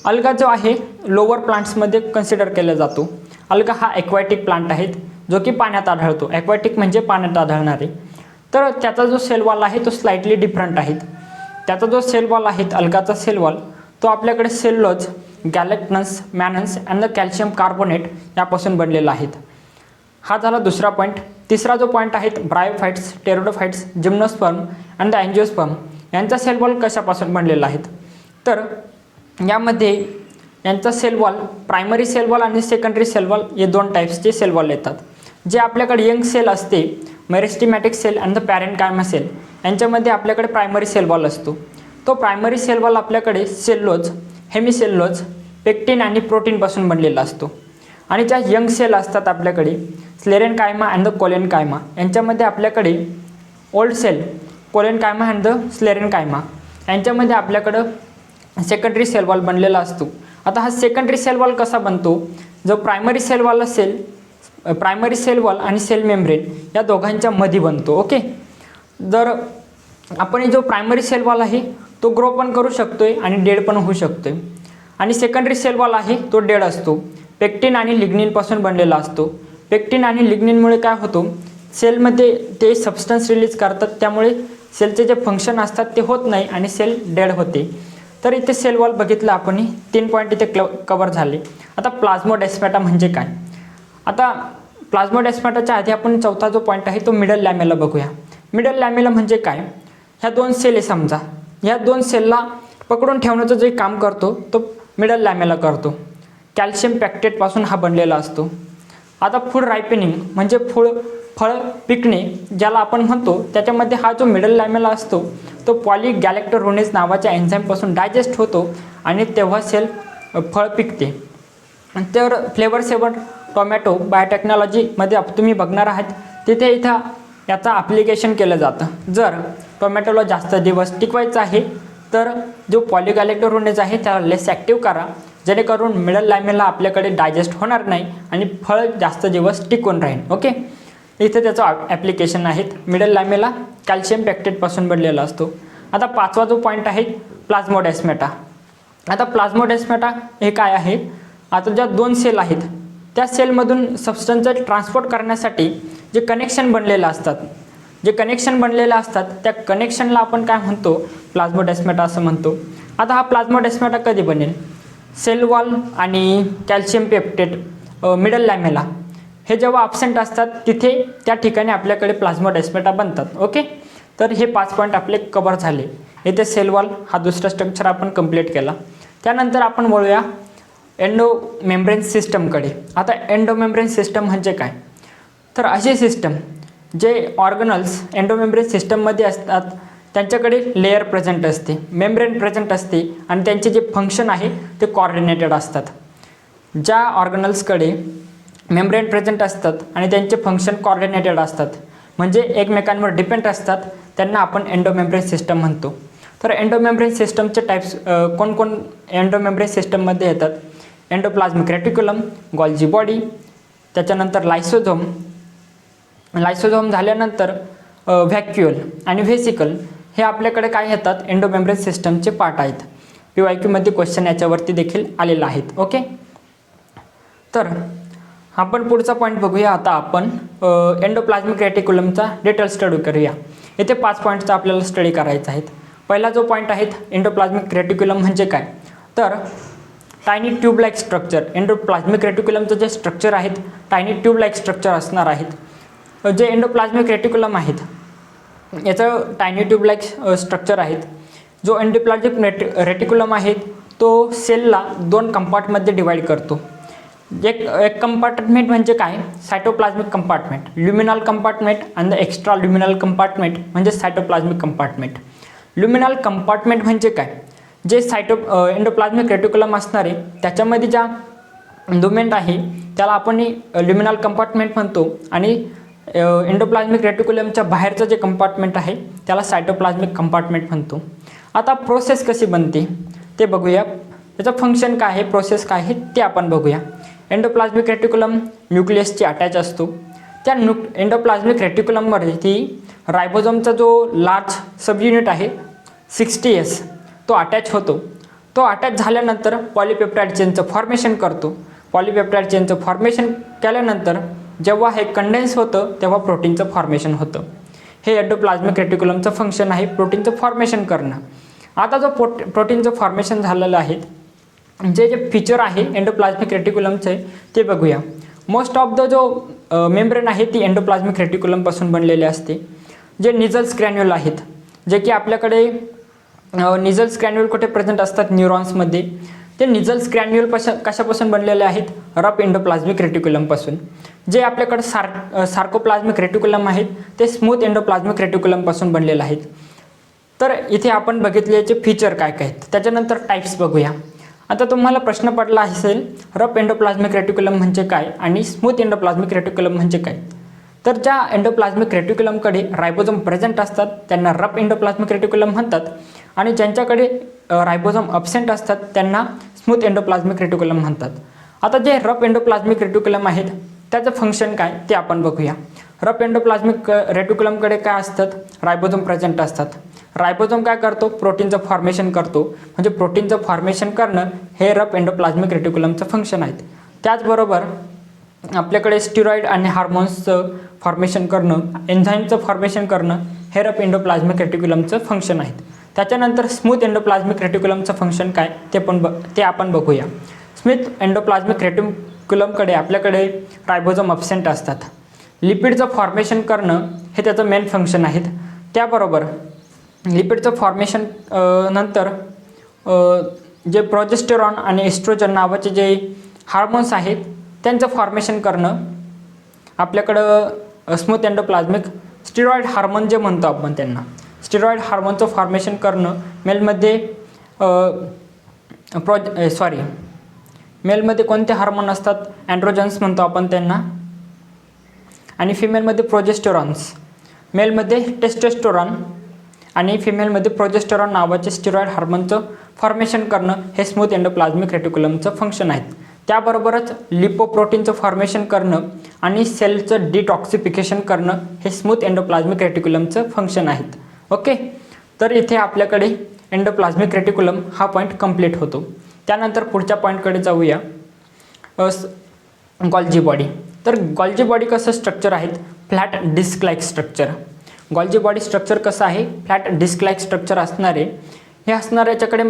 अल्गा जो आहे लोअर प्लांट्समध्ये कन्सिडर केला जातो. अल्गा हा ॲक्वॅटिक प्लांट आहे जो की पाण्यात आढळतो. ॲक्वॅटिक म्हणजे पाण्यात आढळणारे. तर त्याचा जो सेल वॉल आहे तो स्लाइटली डिफरंट आहे. त्याचा जो सेल वॉल आहे अल्गाचा सेल वॉल तो आपल्याकडे cellulose, galactans, mannans and the calcium carbonate यापासून बनलेला आहे. हा झाला दुसरा पॉईंट. तिसरा जो पॉईंट आहे bryophytes, pteridophytes, gymnosperm and the angiosperm यांचा सेल वॉल कशापासून बनलेला आहे? तर यामध्ये यांचा cell wall primary cell wall आणि सेकंडरी सेल वॉल हे 2 टाईप्सचे सेल वॉल येतात. जे आपल्याकडे यंग सेल असते, मेरिस्टेमॅटिक सेल आणि द पॅरेन्कायमा सेल, यांच्यामध्ये आपल्याकडे प्रायमरी सेल वॉल असतो. तो प्रायमरी सेल वॉल आपल्याकडे सेल्युलोज, हेमिसेल्युलोज, पेक्टिन आणि प्रोटीनपासून बनलेला असतो. आणि ज्या यंग सेल असतात आपल्याकडे स्लेरेनकायमा अँड द कोलेनकायमा, यांच्यामध्ये आपल्याकडे ओल्ड सेल कोलेनकायमा अँड द स्लेरेनकायमा यांच्यामध्ये आपल्याकडं सेकंडरी सेल वॉल बनलेला असतो. आता हा सेकंडरी सेल वॉल कसा बनतो? जो प्रायमरी सेल वॉल असेल, प्रायमरी सेल वॉल आणि सेल मेम्ब्रेन या दोघांच्या मध्ये बनतो. ओके, जर आपण जो प्रायमरी सेल वॉल आहे तो ग्रो पण करू शकतोय आणि डेड पण होऊ शकतोय. आणि सेकंडरी सेल वॉल आहे तो डेड असतो. पेक्टिन आणि लिग्निनपासून बनलेला असतो. पेक्टिन आणि लिग्निनमुळे काय होतो? सेलमध्ये ते सबस्टन्स रिलीज करतात, त्यामुळे सेलचे जे फंक्शन असतात ते होत नाही आणि सेल डेड होते. तर इथे सेल वॉल बघितलं आपण, 3 पॉईंट इथे कवर झाले. आता प्लाझ्मोडेस्माटा म्हणजे काय? आता प्लाझ्मोडेस्माटाच्या आधी आपण चौथा जो पॉईंट आहे तो मिडल लॅमेला बघूया. मिडल लॅमेला म्हणजे काय? ह्या 2 सेल आहे समजा, ह्या 2 सेलला पकडून ठेवण्याचं जे काम करतो तो मिडल लॅमेला करतो. कॅल्शियम पॅक्टेटपासून हा बनलेला असतो. आता फूड रायपनिंग म्हणजे फळ पिकणे ज्याला आपण म्हणतो, त्याच्यामध्ये हा जो मिडल लॅमेला असतो तो पॉलीगॅलेक्टोरोनेज नावाच्या एन्झाईमपासून डायजेस्ट होतो आणि तेव्हा सेल फळ पिकते. तर फ्लेवर सेवर टोमॅटो बायोटेक्नॉलॉजीमध्ये तुम्ही बघणार आहात तिथे इथं याचा ॲप्लिकेशन केलं जातं। जर टोमॅटोला जास्त दिवस टिकवायचं आहे तर जो पॉलीगायलेक्टोरोनेज आहे त्याला लेस ॲक्टिव्ह करा, जेणेकरून मिडल लायमेला आपल्याकडे डायजेस्ट होणार नाही आणि फळ जास्त दिवस टिकून राहील। ओके, इथे त्याचं ॲप्लिकेशन आहेत। मिडल लायमेला कॅल्शियम पेक्टेटपासून बनलेला असतो। आता पाचवा जो पॉईंट आहे प्लाझ्मोडेस्माटा। आता प्लाझ्मोडेस्माटा हे काय आहे? आता ज्या दोन सेल आहेत त्या सेलमधून सबस्टन्स ट्रान्सपोर्ट करण्यासाठी जे कनेक्शन बनलेलं असतात त्या कनेक्शनला आपण काय म्हणतो? प्लाझ्मोडेस्माटा असं म्हणतो। आता हा प्लाझ्मोडेस्माटा कधी बनेल? सेल वॉल आणि कॅल्शियम पेप्टेट मिडल लायमेला हे जेव्हा ॲब्सेंट असतात तिथे त्या ठिकाणी आपल्याकडे प्लाझ्मोडेस्माटा बनतात। ओके, तर हे 5 पॉईंट आपले कव्हर झाले। इथे सेल वॉल हा दुसरा स्ट्रक्चर आपण कंप्लीट केला। त्यानंतर आपण वळूया एंडोमेम्ब्रेन सिस्टमकडे। आता एंडोमेम्ब्रेन सिस्टम म्हणजे काय? तर अशी सिस्टम जे ऑर्गनल्स एंडोमेम्ब्रेन सिस्टममध्ये असतात त्यांच्याकडे लेअर प्रेझेंट असते, मेम्ब्रेन प्रेझेंट असते आणि त्यांचे जे फंक्शन आहे ते कोऑर्डिनेटेड असतात। ज्या ऑर्गनल्सकडे मेम्ब्रेन प्रेझेंट असतात आणि त्यांचे फंक्शन कोऑर्डिनेटेड असतात म्हणजे एकमेकांवर डिपेंड असतात त्यांना आपण एंडोमेम्ब्रेन सिस्टम म्हणतो। तर एंडोमेम्ब्रेन सिस्टमचे टाईप्स कोण एंडोमेम्ब्रेन सिस्टममध्ये येतात? एंडोप्लाझ्मिक रेटिक्युलम, गॉल्जी बॉडी, त्याच्यानंतर लायसोझोम झाल्यानंतर व्हॅक्युअल आणि व्हेसिकल हे आपल्याकडे काय येतात? एंडोमेम्ब्रेन सिस्टमचे पार्ट आहेत। PYQमध्ये क्वेश्चन याच्यावरती देखील आलेला आहेत। ओके, तर आपण पुढचा पॉईंट बघूया। आता आपण एंडोप्लाझ्मिक रेटिक्युलमचा डिटेल स्टडी करूया। इथे 5 पॉईंटचा आपल्याला स्टडी करायचा आहे। पहिला जो पॉईंट आहे एंडोप्लाझ्मिक रेटिक्युलम म्हणजे काय? तर tiny tube like structure. Endoplasmic रेटिक्युलमचं जे स्ट्रक्चर आहेत टायनी ट्यूब लाईक स्ट्रक्चर असणार आहेत। जे एंडोप्लाझ्मिक रेटिक्युलम आहेत याचं टायनी ट्यूब लाईक स्ट्रक्चर आहेत। जो एंडोप्लाझ्मिक रेटिक्युलम आहे तो सेलला 2 कंपार्टमध्ये डिवाइड करतो। एक कंपार्टमेंट म्हणजे काय? सायटोप्लाझ्मिक कंपार्टमेंट, ल्युमिनल कंपार्टमेंट आणि एक्स्ट्रा ल्युमिनल कंपार्टमेंट म्हणजे सायटोप्लाझ्मिक कंपार्टमेंट। ल्युमिनल कंपार्टमेंट म्हणजे काय? जे एंडोप्लाझ्मिक रेटिक्युलम असणार आहे त्याच्यामध्ये ज्या इंडोमेंट आहे त्याला आपण ल्युमिनल कंपार्टमेंट म्हणतो आणि एंडोप्लाझ्मिक रेटिक्युलमच्या बाहेरचं जे कंपार्टमेंट आहे त्याला सायटोप्लाझ्मिक कंपार्टमेंट म्हणतो। आता प्रोसेस कशी बनते ते बघूया। त्याचं फंक्शन काय आहे, प्रोसेस काय आहे ते आपण बघूया। एंडोप्लाझ्मिक रेटिक्युलम न्यूक्लियसची अटॅच असतो। त्या एंडोप्लाझ्मिक रेटिक्युलमवरती रायबोझोमचा जो लार्ज सब युनिट आहे 60S तो अटॅच होतो। तो अटॅच झाल्यानंतर पॉलीपेप्टाइड चेनचं फॉर्मेशन करतो। पॉलीपेप्टाइड चेनचं फॉर्मेशन केल्यानंतर जेव्हा हे कंडेन्स होतं तेव्हा प्रोटीनचं फॉर्मेशन होतं। हे एंडोप्लाझ्मिक रेटिक्युलमचं फंक्शन आहे, प्रोटीनचं फॉर्मेशन करणं। आता जो प्रोटीनचं फॉर्मेशन झालेलं आहे जे फीचर आहे एंडोप्लाझ्मिक रेटिक्युलमचे ते बघूया। मोस्ट ऑफ द जो मेम्ब्रेन आहे ती एंडोप्लाझ्मिक रेटिक्युलमपासून बनलेले असते। जे निझल्स ग्रॅन्युल आहेत जे की आपल्याकडे निझल्स ग्रॅन्युल कुठे प्रेझेंट असतात? न्यूरॉन्समध्ये। ते निझल्स ग्रॅन्युल कशापासून बनलेले आहेत? Rough endoplasmic रेटिक्युलमपासून। जे आपल्याकडे सार्कोप्लाझ्मिक रेटिक्युलम आहेत ते स्मूथ एंडोप्लाझ्मिक रेटिक्युलमपासून बनलेले आहेत। तर इथे आपण बघितल्याचे फीचर काय काय आहेत। त्याच्यानंतर टाईप्स बघूया। आता तुम्हाला प्रश्न पडला असेल रफ एंडोप्लाझ्मिक रेटिक्युलम म्हणजे काय आणि स्मूथ एंडोप्लाझ्मिक रेटिक्युलम म्हणजे काय? तर ज्या एंडोप्लाझ्मिक रेटिक्युलमकडे रायबोझोम प्रेझेंट असतात त्यांना रफ एंडोप्लाझ्मिक रेटिक्युलम म्हणतात आणि ज्यांच्याकडे रायबोझोम ॲब्सेंट असतात त्यांना स्मूथ एंडोप्लाझ्मिक रेटिक्युलम म्हणतात। आता जे रफ एंडोप्लाझ्मिक रेटिक्युलम आहेत त्याचं फंक्शन काय ते आपण बघूया। रफ एंडोप्लाझ्मिक रेटिक्युलमकडे काय असतात? रायबोझोम प्रेझेंट असतात। रायबोझोम काय करतो? प्रोटीनचं फॉर्मेशन करतो। म्हणजे प्रोटीनचं फॉर्मेशन करणं हे रफ एंडोप्लाझ्मिक रेटिक्युलमचं फंक्शन आहेत। त्याचबरोबर आपल्याकडे स्टिरॉइड आणि हार्मोन्सचं फॉर्मेशन करणं, एन्झाईमचं फॉर्मेशन करणं हे रफ एंडोप्लाझ्मिक रेटिक्युलमचं फंक्शन आहेत। त्याच्यानंतर स्मूथ एंडोप्लाझ्मिक रेटिक्युलमचं फंक्शन काय ते आपण बघूया। स्मूथ एंडोप्लाझ्मिक रेटिक्युलमकडे आपल्याकडे रायबोझोम ॲब्सेंट असतात। लिपिडचं फॉर्मेशन करणं हे त्याचं मेन फंक्शन आहेत। त्याबरोबर लिपिडचं फॉर्मेशन नंतर जे प्रोजेस्टेरॉन आणि एस्ट्रोजन नावाचे जे हार्मोन्स आहेत त्यांचं फॉर्मेशन करणं आपल्याकडं स्मूथ एंडोप्लाझ्मिक स्टिरॉइड हार्मोन जे म्हणतो आपण त्यांना स्टिरॉइड हार्मोनचं फॉर्मेशन करणं मेलमध्ये मेलमध्ये कोणते हार्मोन असतात? अँड्रोजन्स म्हणतो आपण त्यांना. आणि फिमेलमध्ये प्रोजेस्टेरॉन्स. मेलमध्ये टेस्टोस्टेरॉन आणि फिमेलमध्ये प्रोजेस्टेरॉन नावाचे स्टेरॉइड हार्मोनचं फॉर्मेशन करणं हे स्मूथ एंडोप्लाझ्मिक रेटिक्युलमचं फंक्शन आहेत. त्याबरोबरच लिपोप्रोटीनचं फॉर्मेशन करणं आणि सेलचं डिटॉक्सिफिकेशन करणं हे स्मूथ एंडोप्लाझ्मिक रेटिक्युलमचं फंक्शन आहेत. ओके, तर इथे आपल्याकडे एंडोप्लाझ्मिक रेटिक्युलम हा पॉईंट कंप्लीट होतो. त्यानंतर पुढच्या पॉईंटकडे जाऊया, गॉल्जी बॉडी. तर गॉल्जी बॉडी कसं स्ट्रक्चर आहेत? Flat disc like structure. Golgi body structure कसं आहे? फ्लॅट डिस्क लाईक स्ट्रक्चर असणारे. हे असणारे याच्याकडे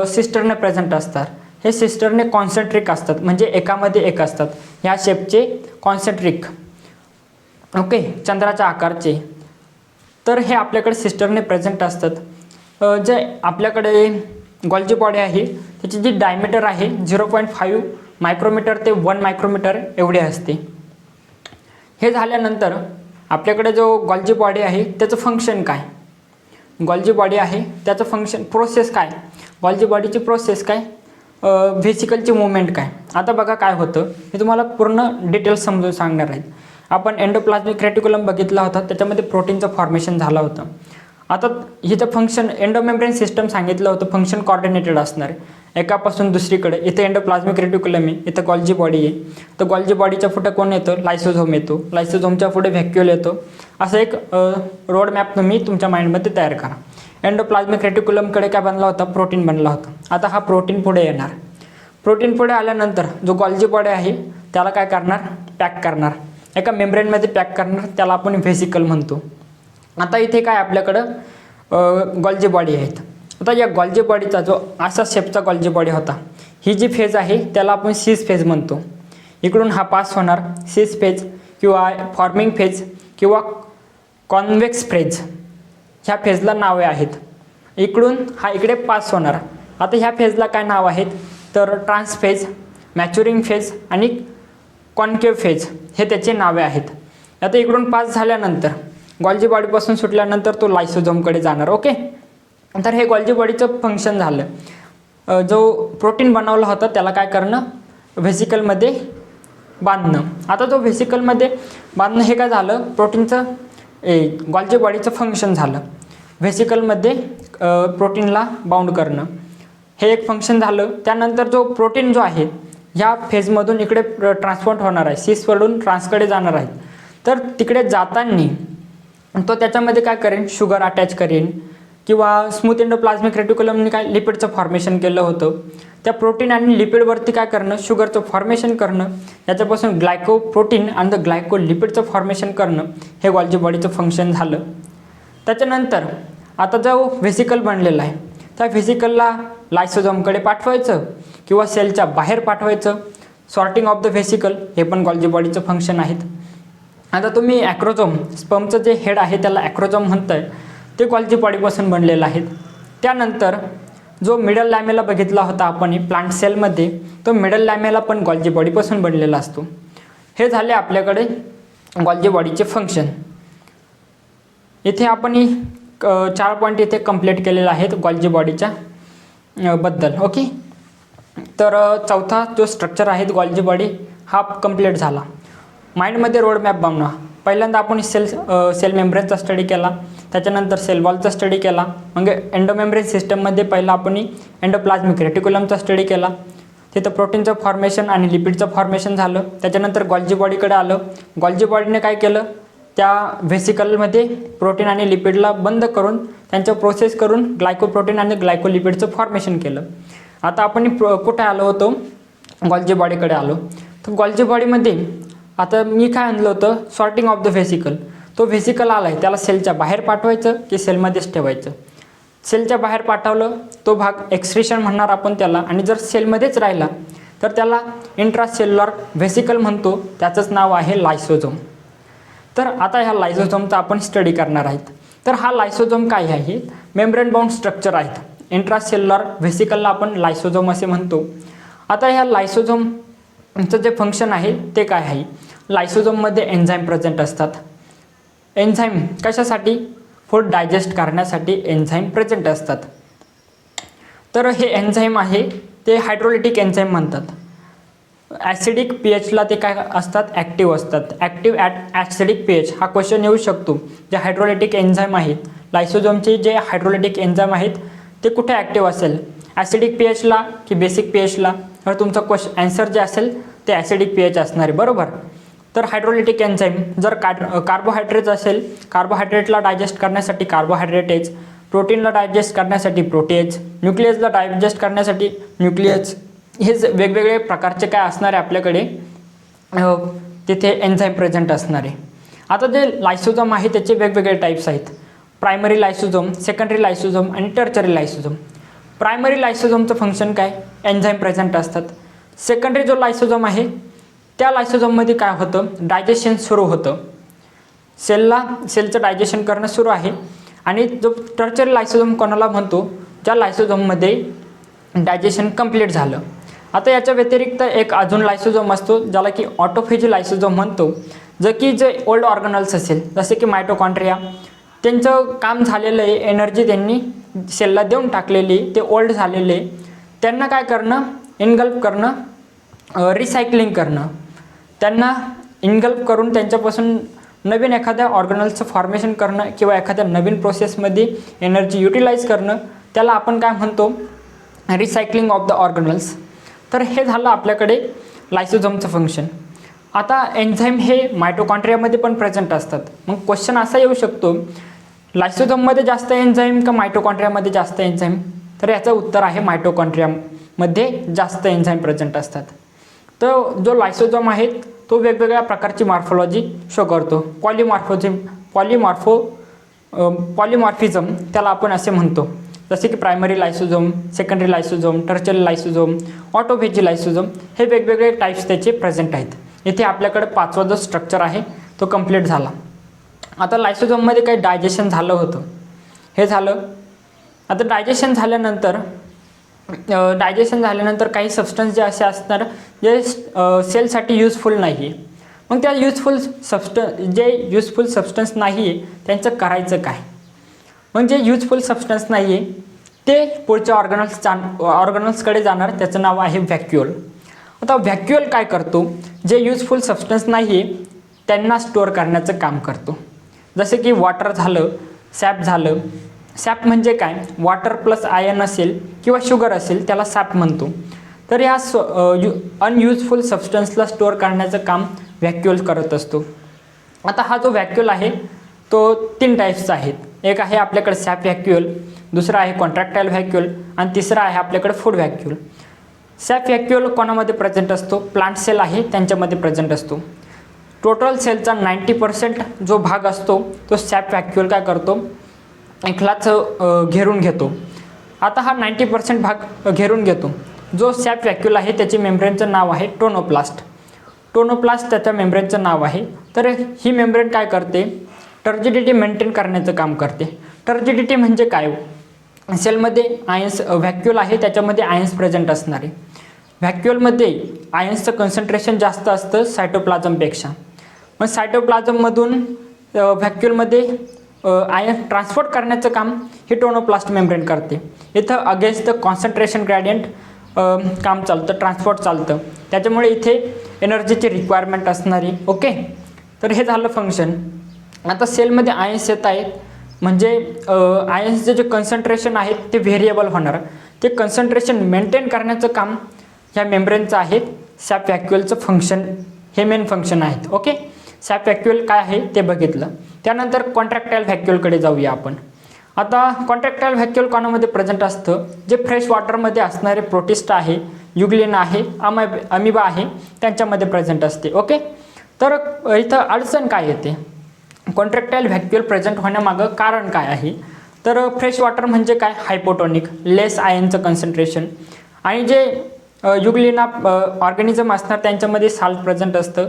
सिस्टरने प्रेझेंट असतात. हे सिस्टरने कॉन्सेंट्रिक असतात, म्हणजे एकामध्ये एक असतात. ह्या शेपचे कॉन्सेंट्रिक, ओके, चंद्राच्या आकारचे. तर हे आपल्याकडे सिस्टरने प्रेझेंट असतात. जे आपल्याकडे गॉल्जी बॉडी आहे त्याची जी डायमीटर आहे 0.5 मायक्रोमीटर ते 1 मायक्रोमीटर एवढे असते. हे झाल्यानंतर आपल्याकडे जो गॉल्जी बॉडी आहे त्याचं फंक्शन काय? गॉल्जी बॉडी आहे त्याचं फंक्शन, प्रोसेस काय? गॉल्जी बॉडीची प्रोसेस काय? व्हेसिकलची मूवमेंट काय? आता बघा काय होतं, मी तुम्हाला पूर्ण डिटेल्स समजून सांगणार आहेत. आपण एंडोप्लाझ्मिक रेटिक्युलम बघितला होता, त्याच्यामध्ये प्रोटीनचं फॉर्मेशन झालं होतं. आता हिचं फंक्शन एंडोमेम्ब्रेन सिस्टम सांगितलं होतं, फंक्शन कोऑर्डिनेटेड असणार आहे एकापासून दुसरीकडे. इथे एंडोप्लाझ्मिक रेटिक्युलम आहे, इथं गॉल्जी बॉडी आहे. तर गॉल्जी बॉडीच्या पुढे कोण येतं? लायसोझोम येतो. लायसोझोमच्या पुढे व्हॅक्युल येतो. असं एक रोड मॅप तुम्ही तुमच्या माइंडमध्ये तयार करा. एंडोप्लाझ्मिक रेटिक्युलमकडे काय बनला होता? प्रोटीन बनला होता. आता हा प्रोटीन पुढे येणार. प्रोटीन पुढे आल्यानंतर जो गॉल्जी बॉडी आहे त्याला काय करणार? पॅक करणार, एका मेम्ब्रेनमध्ये पॅक करणार. त्याला आपण व्हेसिकल म्हणतो. आता इथे काय आपल्याकडं गॉल्जी बॉडी आहेत. आता या गॉल्जी बॉडीचा जो असा शेपचा गॉल्जी बॉडी होता, ही जी फेज आहे त्याला आपण सीस फेज म्हणतो. इकडून हा पास होणार सीस फेज किंवा फॉर्मिंग फेज किंवा कॉन्व्हेक्स फेज, ह्या फेजला नावे आहेत. इकडून हा इकडे पास होणार. आता ह्या फेजला काय नाव आहेत? तर ट्रान्स फेज, मॅच्युरिंग फेज आणि कॉन्केव्ह फेज हे त्याचे नावे आहेत. आता इकडून पास झाल्यानंतर गॉल्जी बॉडीपासून सुटल्यानंतर तो लायसोझोमकडे जाणार. ओके, तर हे गॉल्जी बॉडीचं फंक्शन झालं. जो प्रोटीन बनवला होता त्याला काय करणं? व्हेसिकलमध्ये बांधणं. आता जो व्हेसिकलमध्ये बांधणं हे काय झालं? प्रोटीनचं गॉल्जी बॉडीचं फंक्शन झालं. व्हेसिकलमध्ये प्रोटीनला बाउंड करणं हे एक फंक्शन झालं. त्यानंतर जो प्रोटीन जो आहे ह्या फेजमधून इकडे ट्रान्सपोर्ट होणार आहे, सिसवरून ट्रान्सकडे जाणार आहे. तर तिकडे जाताना तो त्याच्यामध्ये काय करेन? शुगर अटॅच करेन किंवा स्मूथ एंडोप्लाझ्मिक रेटिक्युलमने काय लिपिडचं फॉर्मेशन केलं होतं. त्या प्रोटीन आणि लिपिडवरती काय करणं? शुगरचं फॉर्मेशन करणं, त्याच्यापासून ग्लायकोप्रोटीन आणि ग्लायकोलिपिडचं फॉर्मेशन करणं हे गॉल्जी बॉडीचं फंक्शन झालं. त्याच्यानंतर आता जो व्हेसिकल बनलेला आहे त्या व्हेसिकलला लायसोझोमकडे पाठवायचं किंवा सेलच्या बाहेर पाठवायचं. सॉर्टिंग ऑफ द व्हेसिकल हे पण गॉल्जी बॉडीचं फंक्शन आहेत. आता तुम्ही ॲक्रोझोम, स्पर्मचं जे हेड आहे त्याला ॲक्रोझोम म्हणताय, ते गॉल्जी बॉडीपासून बनलेलं आहेत. त्यानंतर जो मिडल लॅमेला बघितला होता आपण प्लांट सेलमध्ये, तो मिडल लॅमेला पण गॉल्जी बॉडीपासून बनलेला असतो. हे झाले आपल्याकडे गॉल्जी बॉडीचे फंक्शन. इथे आपण 4 पॉईंट इथे कंप्लीट केलेले आहेत गॉल्जी बॉडीच्या बद्दल. ओके, तर चौथा जो स्ट्रक्चर आहे गॉल्जी बॉडी हा कंप्लीट झाला. माइंडमध्ये रोड मॅप बनवा. पहिल्यांदा आपण सेल मेम्ब्रेनचा स्टडी केला, त्याच्यानंतर सेल वॉलचा स्टडी केला, मग एंडोमेम्ब्रेन सिस्टममध्ये पहिला आपण एंडोप्लाझ्मिक रेटिक्युलमचा स्टडी केला. तिथं प्रोटीनचं फॉर्मेशन आणि लिपिडचं फॉर्मेशन झालं. त्याच्यानंतर गॉल्जी बॉडीकडे आलं. गॉल्जी बॉडीने काय केलं? त्या व्हेसिकलमध्ये प्रोटीन आणि लिपिडला बंद करून त्यांचं प्रोसेस करून ग्लायकोप्रोटीन आणि ग्लायकोलिपिडचं फॉर्मेशन केलं. आता आपण कुठे आलो होतो? गॉल्जी बॉडीकडे आलो. तर गॉल्जी बॉडीमध्ये आता मी काय आणलं होतं? Sorting of the vesicle. तो व्हेसिकल आला आहे त्याला सेलच्या बाहेर पाठवायचं की सेलमध्येच ठेवायचं? सेलच्या बाहेर पाठवलं तो भाग एक्सक्रीशन म्हणणार आपण त्याला, आणि जर सेलमध्येच राहिला तर त्याला इंट्रासेल्युलर व्हेसिकल म्हणतो. त्याचंच नाव आहे लायसोझोम. तर आता ह्या लायसोझोमचा आपण स्टडी करणार आहेत. तर हा लायसोझोम काय आहे? मेम्ब्रेन बाउंड स्ट्रक्चर आहेत. इंट्रासेल्युलर व्हेसिकलला आपण लायसोझोम असे म्हणतो. आता ह्या लायसोझोमचं जे फंक्शन आहे ते काय आहे? लायसोझोममध्ये एन्झाईम प्रेझेंट असतात. एन्झाईम कशासाठी? फूड डायजेस्ट करण्यासाठी एन्झाईम प्रेझेंट असतात. तर हे एन्झाईम आहे ते हायड्रोलिटिक एन्झाईम म्हणतात. ॲसिडिक pHला ते काय असतात, ॲक्टिव्ह असतात. ॲक्टिव्ह ॲसिडिक pH हा क्वेश्चन येऊ शकतो. जे हायड्रोलायटिक एन्झाईम आहेत, लायसोझोमचे जे हायड्रोलायटिक एन्झाईम आहेत ते कुठे ॲक्टिव्ह असेल, ॲसिडिक pHला की बेसिक pHला? तर तुमचा आन्सर जे असेल ते ॲसिडिक pH असणार आहे, बरोबर. तर हायड्रोलायटिक एन्झाईम जर कार्बोहायड्रेट असेल, कार्बोहायड्रेटला डायजेस्ट करण्यासाठी कार्बोहायड्रेटेज, प्रोटीनला डायजेस्ट करण्यासाठी प्रोटीएज, न्यूक्लियसला डायजेस्ट करण्यासाठी न्यूक्लियस, हेच वेगवेगळे प्रकारचे काय असणार आहे आपल्याकडे तिथे एन्झाईम प्रेझेंट असणार आहे. आता जे लायसोझोम आहे त्याचे वेगवेगळे टाईप्स आहेत. प्रायमरी लायसोझोम, सेकंडरी लायसोझोम आणि टर्चरी लायसोझोम. प्रायमरी लायसोझोमचं फंक्शन काय, एन्झाईम प्रेझेंट असतात. सेकंडरी जो लायसोझोम आहे त्या लायसोझोममध्ये काय होतं, डायजेशन सुरू होतं, सेलचं डायजेशन करणं सुरू आहे. आणि जो टर्चरी लायसोझोम कोणाला म्हणतो, ज्या लायसोझोममध्ये डायजेशन कंप्लीट झालं. आता याच्या व्यतिरिक्त एक अजून लायसोझोम असतो ज्याला की ऑटोफेजी लायसोझोम म्हणतो. जे ओल्ड ऑर्गनल्स असेल जसे की मायटोकॉन्ड्रिया, त्यांचं काम झालेलं आहे, एनर्जी त्यांनी सेलला देऊन टाकलेली, ते ओल्ड झालेले, त्यांना काय करणं, इनगल्फ करणं, रिसायकलिंग करणं, त्यांना इनगल्फ करून त्यांच्यापासून नवीन एखाद्या ऑर्गनल्सचं फॉर्मेशन करणं किंवा एखाद्या नवीन प्रोसेसमध्ये एनर्जी युटिलाइज करणं, त्याला आपण काय म्हणतो, रिसायकलिंग ऑफ द ऑर्गनल्स. तर हे झालं आपल्याकडे लायसोझोमचं फंक्शन. आता एन्झाईम हे मायटोकॉन्ड्रियामध्ये पण प्रेझेंट असतात. मग क्वेश्चन असा येऊ शकतो, लायसोझोममध्ये जास्त एन्झाईम का मायटोकॉन्ड्रियामध्ये जास्त एन्झाईम? तर याचं उत्तर आहे मायटोकॉन्ड्रियामध्ये जास्त एन्झाईम प्रेझेंट असतात. तर जो लायसोझोम आहे तो वेगवेगळ्या प्रकारची मॉर्फोलॉजी शो करतो. पॉलिमॉर्फिझम त्याला आपण असे म्हणतो. जसे की प्रायमरी लायसोझोम, सेकंडरी लायसोझोम, टर्चरी लायसोझोम, ऑटोफेजी लायसोझोम, हे वेगवेगळे टाईप्स त्याचे प्रेझेंट आहेत. इथे आपल्याकडे 5वा जो स्ट्रक्चर आहे तो कंप्लीट झाला. आता लायसोझोममध्ये काही डायजेशन झालं होतं, हे झालं. आता डायजेशन झाल्यानंतर काही सबस्टन्स जे असे असणार जे सेलसाठी युजफुल नाही आहे. मग त्या युजफुल सबस्टन्स नाही आहे त्यांचं करायचं काय? म्हणजे युजफुल सबस्टन्स नाही आहे ते पुढच्या ऑर्गनल्सकडे जाणार, त्याचं नाव आहे व्हॅक्युअल. आता व्हॅक्युअल काय करतो, जे युजफुल सबस्टन्स नाही आहे त्यांना स्टोअर करण्याचं काम करतो. जसे की वॉटर झालं, सॅप झालं. सॅप म्हणजे काय, वॉटर प्लस आयन असेल किंवा शुगर असेल त्याला सॅप म्हणतो. तर या अनयुजफुल सबस्टन्सला स्टोअर करण्याचं काम व्हॅक्युअल करत असतो. आता हा जो व्हॅक्युअल आहे तो 3 टाईप्सचा आहेत. एक आहे आपल्याकडे सॅप व्हॅक्युअल, दुसरा आहे कॉन्ट्रॅक्टाईल व्हॅक्युअल आणि तिसरा आहे आपल्याकडे फूड व्हॅक्युअल. सॅप व्हॅक्युअल कोणामध्ये प्रेझेंट असतो, प्लांट सेल आहे त्यांच्यामध्ये प्रेझेंट असतो. टोटल सेलचा 90% जो भाग असतो तो सॅप व्हॅक्युअल काय करतो, एकलाच घेरून घेतो. आता हा 90% भाग घेरून घेतो. जो सॅप व्हॅक्युअल आहे त्याची मेम्ब्रेनचं नाव आहे टोनोप्लास्ट त्याच्या मेम्ब्रेनचं नाव आहे. तर ही मेम्ब्रेन काय करते, टर्जिडिटी मेंटेन करण्याचं काम करते. टर्जिडिटी म्हणजे काय, सेलमध्ये आयन्स, व्हॅक्युअल आहे त्याच्यामध्ये आयन्स प्रेझेंट असणारे. व्हॅक्युअलमध्ये आयन्सचं कन्सन्ट्रेशन जास्त असतं सायटोप्लाझमपेक्षा. मग सायटोप्लाझममधून व्हॅक्युअलमध्ये आयन ट्रान्सपोर्ट करण्याचं काम हे टोनोप्लास्ट मेम्ब्रेन करते. इथं अगेन्स्ट द कॉन्सन्ट्रेशन ग्रॅडियंट काम चालतं, ट्रान्सपोर्ट चालतं, त्याच्यामुळे इथे एनर्जीची रिक्वायरमेंट असणारी. ओके, तर हे झालं फंक्शन. आता सेलमध्ये आयन्स येत आहेत म्हणजे आयन्सचे जे कन्सन्ट्रेशन आहेत ते व्हेरिएबल होणार. ते कन्सन्ट्रेशन मेंटेन करण्याचं काम ह्या मेम्ब्रेनचं आहे. सॅप व्हॅक्युअलचं फंक्शन हे मेन फंक्शन आहेत. ओके, सॅप व्हॅक्युअल काय आहे ते बघितलं. त्यानंतर कॉन्ट्रॅक्टाईल व्हॅक्युअलकडे जाऊया आपण. आता कॉन्ट्रॅक्टाईल व्हॅक्युअल कोणामध्ये प्रेझेंट असतं, जे फ्रेश वॉटरमध्ये असणारे प्रोटिस्ट आहे, युग्लिन आहे, अमिबा आहे त्यांच्यामध्ये प्रेझेंट असते. ओके, तर इथं अडचण काय येते, कॉन्ट्रॅक्टाईल व्हॅक्युअल प्रेझेंट होण्यामागं कारण काय आहे, तर फ्रेश वॉटर म्हणजे काय, हायपोटोनिक, लेस आयनचं कन्सन्ट्रेशन. आणि जे युग्लिना ऑर्गॅनिझम असणार त्यांच्यामध्ये साल्ट प्रेझेंट असतं,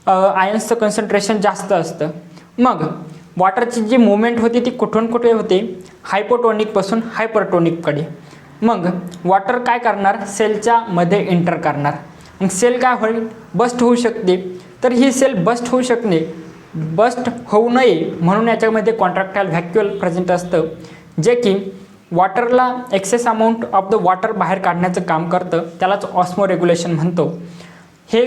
आयन्सचं कन्सन्ट्रेशन जास्त असतं. मग वॉटरची जी मुवमेंट होती ती कुठून कुठे होते, हायपोटोनिकपासून हायपरटोनिककडे. मग वॉटर काय करणार, सेलच्या मध्ये एंटर करणार. मग सेल काय होईल, बस्ट होऊ शकते. तर ही सेल बस्ट होऊ नये म्हणून याच्यामध्ये कॉन्ट्रॅक्टाईल व्हॅक्युअल प्रेझेंट असतं, जे की वॉटरला excess amount of the water बाहेर काढण्याचं काम करतं. त्यालाच ऑस्मो रेग्युलेशन म्हणतो. हे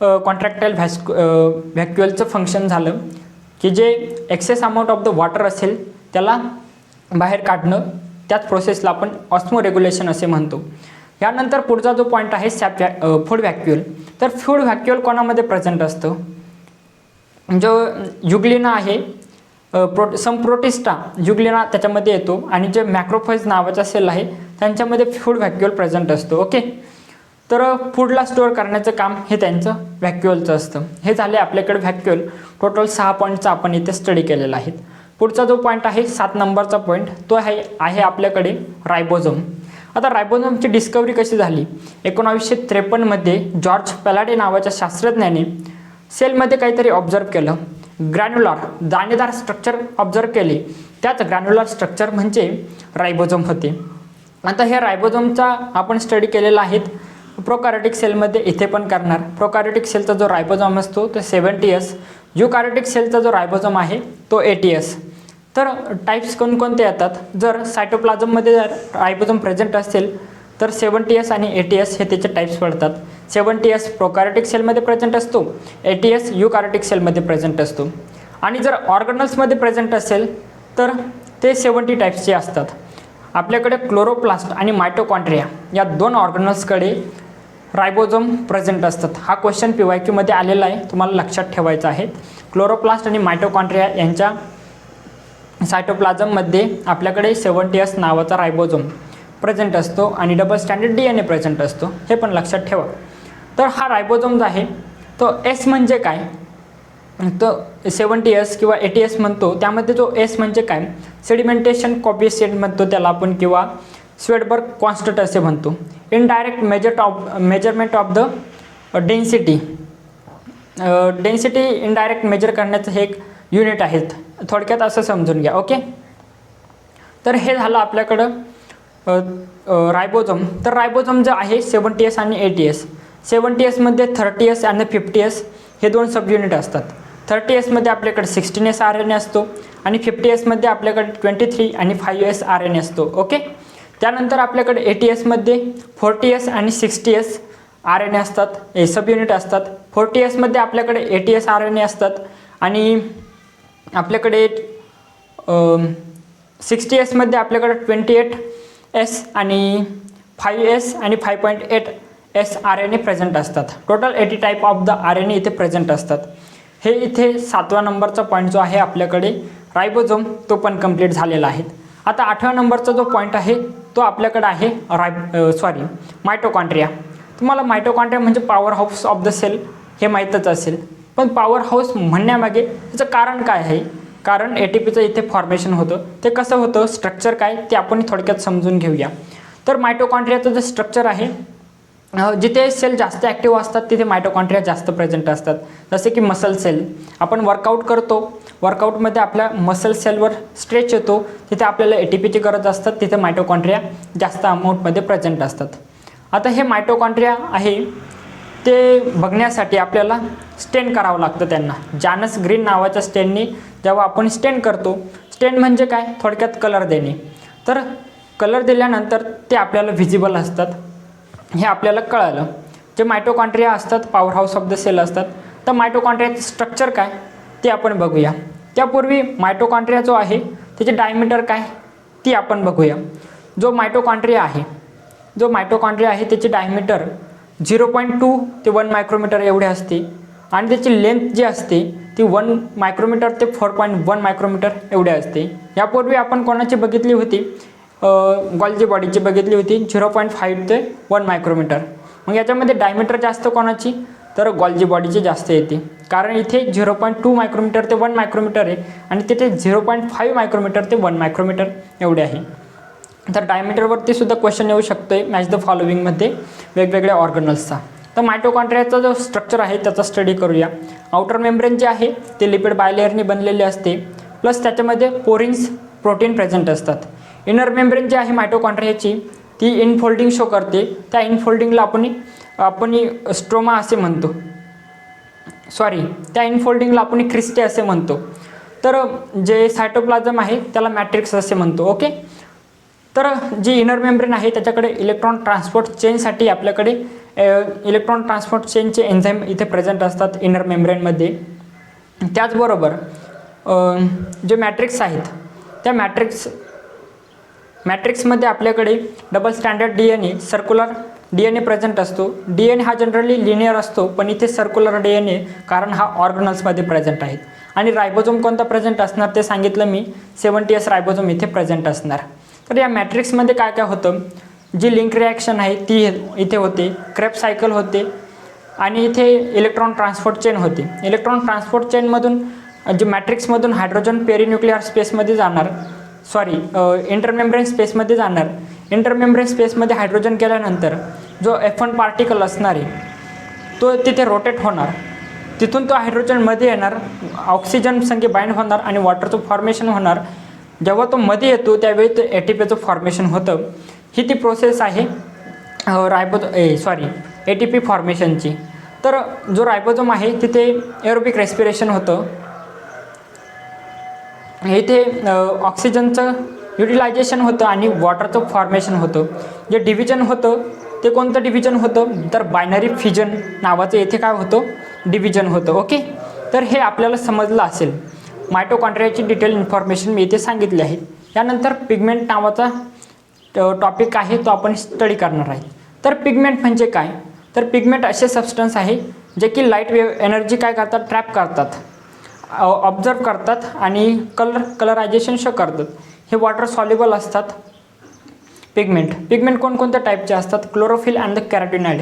कॉन्ट्रॅक्टाईल व्हॅक्युअलचं फंक्शन झालं की जे excess amount of the water असेल त्याला बाहेर काढणं, त्याच प्रोसेसला आपण ऑस्मोरेग्युलेशन असे म्हणतो. यानंतर पुढचा जो पॉईंट आहे फूड व्हॅक्युअल. तर फूड व्हॅक्युअल कोणामध्ये प्रेझेंट असतं? जो युग्लिना आहे, प्रोटिस्टा युग्लिना त्याच्यामध्ये येतो आणि जे मॅक्रोफेज नावाचा सेल आहे त्यांच्यामध्ये फूड व्हॅक्युअल प्रेझेंट असतो. ओके, तर फूडला स्टोअर करण्याचं काम हे त्यांचं व्हॅक्युअलचं असतं. हे झाले आपल्याकडे व्हॅक्युअल. टोटल 6 पॉईंटचा आपण इथे स्टडी केलेला आहे. पुढचा जो पॉईंट आहे 7 नंबरचा पॉईंट तो आहे आपल्याकडे रायबोझोम. आता रायबोझोमची डिस्कवरी कशी झाली? 1953मध्ये जॉर्ज पॅलाडे नावाच्या शास्त्रज्ञाने सेलमध्ये काहीतरी ऑब्झर्व केलं. ग्रॅन्युलर दाणेदार स्ट्रक्चर ऑब्झर्व केले. त्याच ग्रॅन्युलर स्ट्रक्चर म्हणजे रायबोझोम होते. आता हे रायबोझोमचा आपण स्टडी केलेला आहे प्रोकॅरियोटिक सेलमध्ये, इथे पण करणार. प्रोकॅरियोटिक सेलचा जो रायबोझोम असतो तो 70S, युकॅरियोटिक सेलचा जो रायबोझोम आहे तो 80S. तर टाईप्स कोणकोणते येतात? जर सायटोप्लाझममध्ये जर रायबोझोम प्रेझेंट असेल तर 70S आणि 80S हे त्याचे टाईप्स पडतात. 70S प्रोकॅरियोटिक सेलमध्ये प्रेझेंट असतो, 80S युकॅरियोटिक सेलमध्ये प्रेझेंट असतो. आणि जर ऑर्गनल्समध्ये प्रेझेंट असेल तर ते 70 टाईप्सचे असतात. आपल्याकडे क्लोरोप्लास्ट आणि मायटोकॉन्ड्रिया या 2 ऑर्गनल्सकडे रायबोझोम प्रेझेंट असतात. हा क्वेश्चन PYQमध्ये आलेला आहे, तुम्हाला लक्षात ठेवायचा आहे. क्लोरोप्लास्ट आणि मायटोकॉन्ड्रिया यांच्या सायटोप्लाझममध्ये आपल्याकडे 70S नावाचा रायबोझोम प्रेझेंट असतो आणि डबल स्टँडर्ड DNA प्रेझेंट असतो, हे पण लक्षात ठेवा. तर हा रायबोझोम जो आहे तो S म्हणजे काय? तो 70S किंवा 80S म्हणतो, त्यामध्ये जो S म्हणजे काय? सेडिमेंटेशन कॉफिशियंट म्हणतो त्याला आपण, किंवा स्वेडबर्ग कॉन्स्टंट असे म्हणतो. Indirect measurement of the density. Density indirect measure करण्याचं हे एक युनिट आहेत, थोडक्यात असं समजून घ्या. ओके, तर हे झालं आपल्याकडं रायबोझोम. तर रायबोझोम जे आहे 70S आणि 80S. 70Sमध्ये 30S आणि 50S हे 2 सब युनिट असतात. 30Sमध्ये आपल्याकडे 16S RNA असतो आणि 50Sमध्ये आपल्याकडे 23 आणि 5S RNA असतो. ओके, त्यानंतर आपल्याकडे 80Sमध्ये 40S आणि 60S RNA असतात, हे सब युनिट असतात. 40Sमध्ये आपल्याकडे 80S RNA असतात आणि आपल्याकडे 60Sमध्ये आपल्याकडे 28S आणि 5S आणि 5.8S RNA प्रेझेंट असतात. Total 80 type of the RNA इथे प्रेझेंट असतात. हे इथे 7व्या नंबरचा पॉईंट जो आहे आपल्याकडे रायबोझोम तो पण कंप्लीट झालेला आहे. आता 8व्या नंबरचा जो पॉईंट आहे तो आपल्याकडे आहे मायटोकॉन्ड्रिया. तुम्हाला मायटोकॉन्ड्रिया म्हणजे power house of the cell हे माहीतच असेल, पण पॉवर हाऊस म्हणण्यामागे त्याचं कारण काय आहे? कारण ATPचं इथे फॉर्मेशन होतं. ते कसं होतं, स्ट्रक्चर काय ते आपण थोडक्यात समजून घेऊया. तर मायटोकॉन्ड्रियाचं जे स्ट्रक्चर आहे, जिथे सेल जास्त ॲक्टिव्ह असतात तिथे मायटोकॉन्ड्रिया जास्त प्रेझेंट असतात. जसे की मसल सेल, आपण वर्कआउट करतो, वर्कआउटमध्ये आपल्या मसल सेलवर स्ट्रेच येतो, तिथे आपल्याला ATPची गरज असतात, तिथे मायटोकॉन्ड्रिया जास्त अमाऊंटमध्ये प्रेझेंट असतात. आता हे मायटोकॉन्ड्रिया आहे ते बघण्यासाठी आपल्याला स्टेन करावं लागतं त्यांना. जानस ग्रीन नावाच्या स्टेनने जेव्हा आपण स्टेन करतो, स्टेन म्हणजे काय, थोडक्यात कलर देणे. तर कलर दिल्यानंतर ते आपल्याला व्हिजिबल असतात, हे आपल्याला कळालं. जे मायटोकॉन्ड्रिया असतात power house of the cell असतात. तर मायटोकॉन्ड्रियाचं स्ट्रक्चर काय ते आपण बघूया. त्यापूर्वी मायटोकॉन्ड्रिया जो आहे त्याचे डायमीटर काय ती आपण बघूया. जो मायटोकॉन्ड्रिया आहे त्याची डायमीटर 0.2 ते 1 मायक्रोमीटर एवढे असते आणि त्याची लेंथ जी असते ती 1 मायक्रोमीटर ते 4.1 मायक्रोमीटर एवढे असते. यापूर्वी आपण कोणाची बघितली होती, गॉल्जी बॉडीची बघितली होती, 0.5 ते 1 मायक्रोमीटर. मग याच्यामध्ये डायमीटर जास्त कोणाची, तर गॉल्जी बॉडीची जास्त येते, कारण इथे 0.2 मायक्रोमीटर ते 1 मायक्रोमीटर आहे आणि तिथे 0.5 मायक्रोमीटर ते 1 मायक्रोमीटर एवढे आहे. तर डायमीटरवरती सुद्धा क्वेश्चन येऊ शकतो आहे मॅच द फॉलोविंगमध्ये वेगवेगळ्या ऑर्गनल्सचा. तर मायटोकॉन्ड्रियाचा जो स्ट्रक्चर आहे त्याचा स्टडी करूया. आउटर मेम्ब्रेन जे आहे ते लिपिड बायलेअरने बनलेले असते, प्लस त्याच्यामध्ये पोरिन्स प्रोटीन प्रेझेंट असतात. इनर मेम्ब्रेन जी आहे मायटोकॉन्ड्रियाची ती इनफोल्डिंग शो करते. त्या इनफोल्डिंगला आपण स्ट्रोमा असे म्हणतो, त्या इनफोल्डिंगला आपण क्रिस्टे असे म्हणतो. तर जे सायटोप्लाझम आहे त्याला मॅट्रिक्स असे म्हणतो. ओके, तर जी इनर मेम्ब्रेन आहे त्याच्याकडे इलेक्ट्रॉन ट्रान्सपोर्ट चेनसाठी आपल्याकडे इलेक्ट्रॉन ट्रान्सपोर्ट चेनचे एन्झाईम इथे प्रेझेंट असतात इनर मेम्ब्रेनमध्ये. त्याचबरोबर जे मॅट्रिक्स आहेत त्या मॅट्रिक्समध्ये आपल्याकडे double standard DNA circular DNA present असतो. DNA हा जनरली लिनियर असतो, पण इथे सर्क्युलर DNA कारण हा ऑर्गनल्समध्ये प्रेझेंट आहेत. आणि रायबोझोम कोणता प्रेझेंट असणार ते सांगितलं मी, 70S रायबोझोम इथे प्रेझेंट असणार. तर या मॅट्रिक्समध्ये काय काय होतं, जी लिंक रिॲक्शन आहे ती इथे होते, क्रेब्स सायकल होते आणि इथे इलेक्ट्रॉन ट्रान्सपोर्ट चेन होते. इलेक्ट्रॉन ट्रान्सपोर्ट चेनमधून जे मॅट्रिक्समधून हायड्रोजन पेरिन्यूक्लिअर स्पेसमध्ये जाणार, इंटरमेम्ब्रेन स्पेसमध्ये जाणार. इंटरमेम्ब्रेन स्पेसमध्ये हायड्रोजन गेल्यानंतर जो F1 पार्टिकल असणार आहे तो तिथे रोटेट होणार. तिथून तो हायड्रोजन मध्ये येणार, ऑक्सिजन संगे बाइंड होणार आणि वॉटरचं फॉर्मेशन होणार. जेव्हा तो मध्ये येतो त्यावेळी तो ATPचं फॉर्मेशन होतं. ही ती प्रोसेस आहे ATP फॉर्मेशनची. तर जो रायबोझोम आहे तिथे एरोबिक रेस्पिरेशन होतं. इथे ऑक्सिजनचं युटिलायझेशन होतं आणि वॉटरचं फॉर्मेशन होतं. जे डिव्हिजन होतं ते कोणतं डिव्हिजन होतं, तर बायनरी फिजन नावाचं इथे काय होतं, डिव्हिजन होतं. ओके, तर हे आपल्याला समजलं असेल. मायटोकॉन्ड्रियाची डिटेल इन्फॉर्मेशन मी इथे सांगितली आहे. यानंतर पिगमेंट नावाचा टॉपिक आहे, तो आपण स्टडी करणार आहे. तर पिगमेंट म्हणजे काय, तर पिगमेंट असे सबस्टन्स आहे जे की लाईट वेव्ह एनर्जी काय करतात, ट्रॅप करतात, ऑब्झर्व करतात आणि कलरायझेशन शो करतात. हे वॉटर सॉल्युबल असतात. पिगमेंट कोणकोणत्या टाईपचे असतात, क्लोरोफिल अँड द कॅरोटिनॉइड.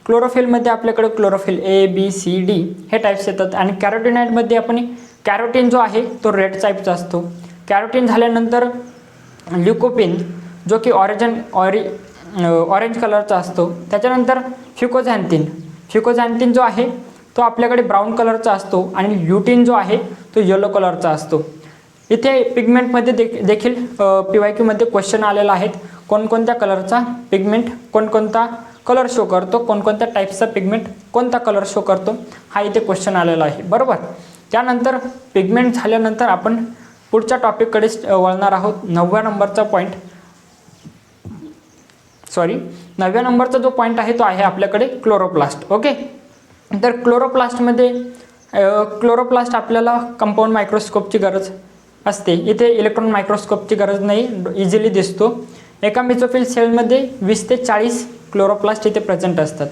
क्लोरोफिलमध्ये आपल्याकडे chlorophyll A, B, C, D हे टाईप्स येतात आणि कॅरोटिनॉइडमध्ये आपण कॅरोटीन जो आहे तो रेड टाईपचा असतो. कॅरोटीन झाल्यानंतर ल्युकोपिन जो की ऑरेंज कलरचा असतो. त्याच्यानंतर फ्युकोझॅन्थिन जो आहे तो आपल्याकडे ब्राऊन कलरचा असतो आणि ल्युटीन जो आहे तो येलो कलरचा असतो. इथे पिगमेंटमध्ये देखील PYQमध्ये क्वेश्चन आलेला आहेत, कोणकोणत्या कलरचा पिगमेंट कोणकोणता कलर शो करतो, कोणकोणत्या टाईप्सचा पिगमेंट कोणता कलर शो करतो, हा इथे क्वेश्चन आलेला आहे. बरोबर. त्यानंतर पिगमेंट झाल्यानंतर आपण पुढच्या टॉपिककडे वळणार आहोत. 9व्या नंबरचा जो पॉईंट आहे तो आहे आपल्याकडे क्लोरोप्लास्ट. ओके, तर क्लोरोप्लास्ट आपल्याला कंपाऊंड मायक्रोस्कोपची गरज असते. इथे इलेक्ट्रॉन मायक्रोस्कोपची गरज नाही, इझिली दिसतो. एका मेसोफिल सेलमध्ये 20 ते 40 क्लोरोप्लास्ट इथे प्रेझेंट असतात.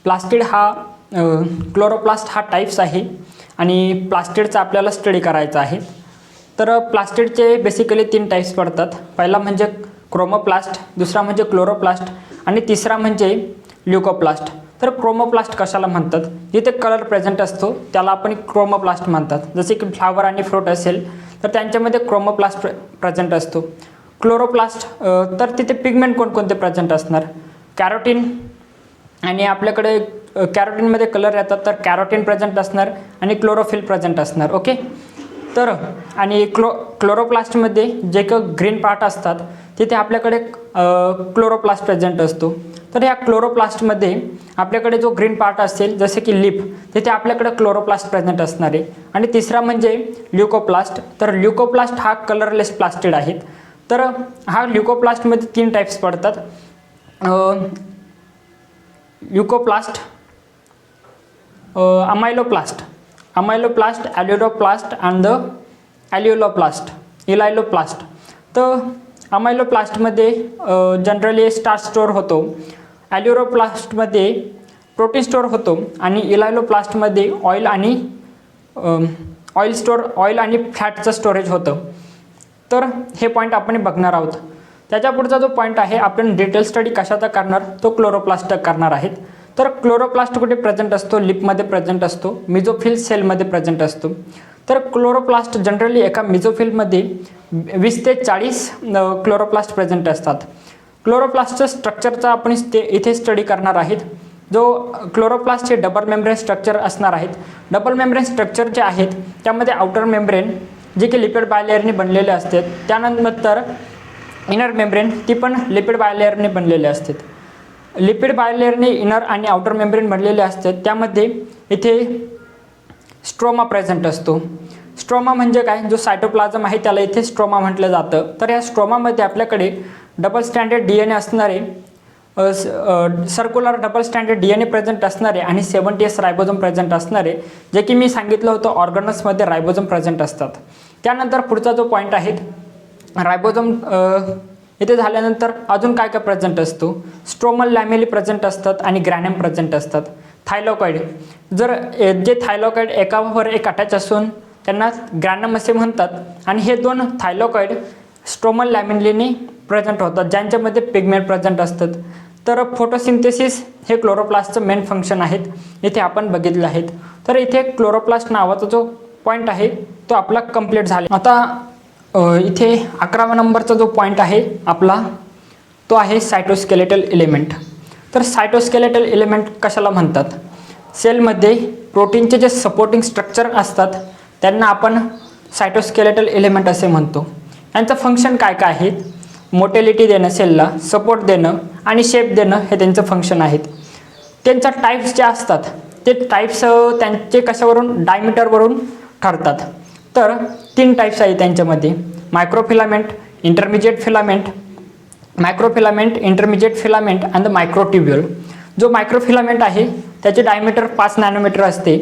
प्लास्टिड हा क्लोरोप्लास्ट हा टाईप्स आहे आणि प्लास्टिडचा आपल्याला स्टडी करायचा आहे. तर प्लास्टिडचे बेसिकली 3 टाईप्स पडतात. पहिला म्हणजे क्रोमोप्लास्ट, दुसरा म्हणजे क्लोरोप्लास्ट आणि तिसरा म्हणजे ल्युकोप्लास्ट. तर क्रोमोप्लास्ट कशाला म्हणतात, जिथे कलर प्रेझेंट असतो त्याला आपण क्रोमोप्लास्ट म्हणतात. जसे की फ्लावर आणि फ्रूट असेल तर त्यांच्यामध्ये क्रोमोप्लास्ट प्रेझेंट असतो. क्लोरोप्लास्ट तर तिथे पिगमेंट कोणकोणते प्रेझेंट असणार, कॅरोटीन आणि आपल्याकडे कॅरोटीनमध्ये कलर येतात तर कॅरोटीन प्रेझेंट असणार आणि क्लोरोफिल प्रेझेंट असणार. ओके, तर आणि क्लोरोप्लास्टमध्ये जे काही ग्रीन पार्ट असतात तिथे आपल्याकडे क्लोरोप्लास्ट प्रेझेंट असतो. तर या क्लोरोप्लास्टमध्ये आपल्याकडे जो ग्रीन पार्ट असेल जसे की लिप, तिथे आपल्याकडे क्लोरोप्लास्ट प्रेझेंट असणार आहे. आणि तिसरा म्हणजे ल्युकोप्लास्ट. तर ल्युकोप्लास्ट हा कलरलेस प्लास्टिड आहेत. तर हा ल्युकोप्लास्टमध्ये 3 टाईप्स पडतात, ल्युकोप्लास्ट, अमायलोप्लास्ट, ॲल्युरोप्लास्ट अँड द इलायलोप्लास्ट. तर अमायलोप्लास्टमध्ये जनरली स्टार्च स्टोअर होतो, ॲल्युरोप्लास्टमध्ये प्रोटीन स्टोअर होतो आणि इलायलोप्लास्टमध्ये ऑइल आणि फॅटचं स्टोरेज होतं. तर हे पॉईंट आपण बघणार आहोत. त्याच्या पुढचा जो पॉईंट आहे आपण डिटेल स्टडी कशाचा करणार, तो क्लोरोप्लास्ट करणार आहेत. तर क्लोरोप्लास्ट कुठे प्रेझेंट असतो, लिपमध्ये प्रेझेंट असतो, मिझोफिल सेलमध्ये प्रेझेंट असतो. तर क्लोरोप्लास्ट जनरली एका मिझोफिलमध्ये 20 ते 40 क्लोरोप्लास्ट प्रेझेंट असतात. क्लोरोप्लास्टचं स्ट्रक्चरचा आपण इथे स्टडी करणार आहेत. जो क्लोरोप्लास्ट हे डबल मेम्ब्रेन स्ट्रक्चर असणार आहेत. डबल मेम्ब्रेन स्ट्रक्चर जे आहेत त्यामध्ये आउटर मेम्ब्रेन जे की लिपिड बायलेअरने बनलेले असतात, त्यानंतर इनर मेम्ब्रेन ती पण लिपिड बायलेअरने बनलेले असतात. लिपिड बायलेअरने इनर आणि आउटर मेम्ब्रेन बनलेले असतात. त्यामध्ये इथे स्ट्रोमा प्रेझेंट असतो. स्ट्रोमा म्हणजे काय, जो सायटोप्लाझम आहे त्याला इथे स्ट्रोमा म्हटलं जातं. तर या स्ट्रोमामध्ये आपल्याकडे डबल स्टँडर्ड DNA असणारे circular double standard DNA present असणारे आणि 70S रायबोझोम प्रेझेंट असणारे, जे की मी सांगितलं होतं ऑर्गनल्समध्ये रायबोझोम प्रेझेंट असतात. त्यानंतर पुढचा जो पॉईंट आहे रायबोझोम इथे झाल्यानंतर अजून काय काय प्रेझेंट असतो, स्ट्रोमल लॅमेली प्रेझेंट असतात आणि ग्रॅनम प्रेझेंट असतात. थायलॉकॉइड, जर जे थायलॉकॉइड एकावर एक अटॅच असून त्यांना ग्रॅनम असे म्हणतात आणि हे दोन थायलॉकॉइड स्ट्रोमल लॅमेलीने प्रेझेंट होतात ज्यांच्यामध्ये पिगमेंट प्रेझेंट असतात. तर फोटोसिंथेसिस हे क्लोरोप्लास्टचं मेन फंक्शन आहेत, इथे आपण बघितले आहेत. तर इथे क्लोरोप्लास्ट नावाचा जो पॉईंट आहे तो आपला कंप्लीट झाला. आता इथे 11व्या नंबरचा जो पॉईंट आहे आपला तो आहे सायटोस्केलेटल एलिमेंट. तर सायटोस्केलेटल एलिमेंट कशाला म्हणतात, सेलमध्ये प्रोटीनचे जे सपोर्टिंग स्ट्रक्चर असतात त्यांना आपण सायटोस्केलेटल एलिमेंट असे म्हणतो. यांचं फंक्शन काय काय आहे, मोटेलिटी देणं, सेलला सपोर्ट देणं आणि शेप देणं हे त्यांचं फंक्शन आहेत. त्यांच्या टाईप्स जे असतात ते टाईप्स त्यांचे कशावरून, डायमीटरवरून ठरतात. तर 3 टाईप्स आहेत त्यांच्यामध्ये, microfilament, intermediate filament, intermediate filament and the microtubule. जो मायक्रोफिलामेंट आहे त्याचे डायमीटर 5 नॅनोमीटर असते.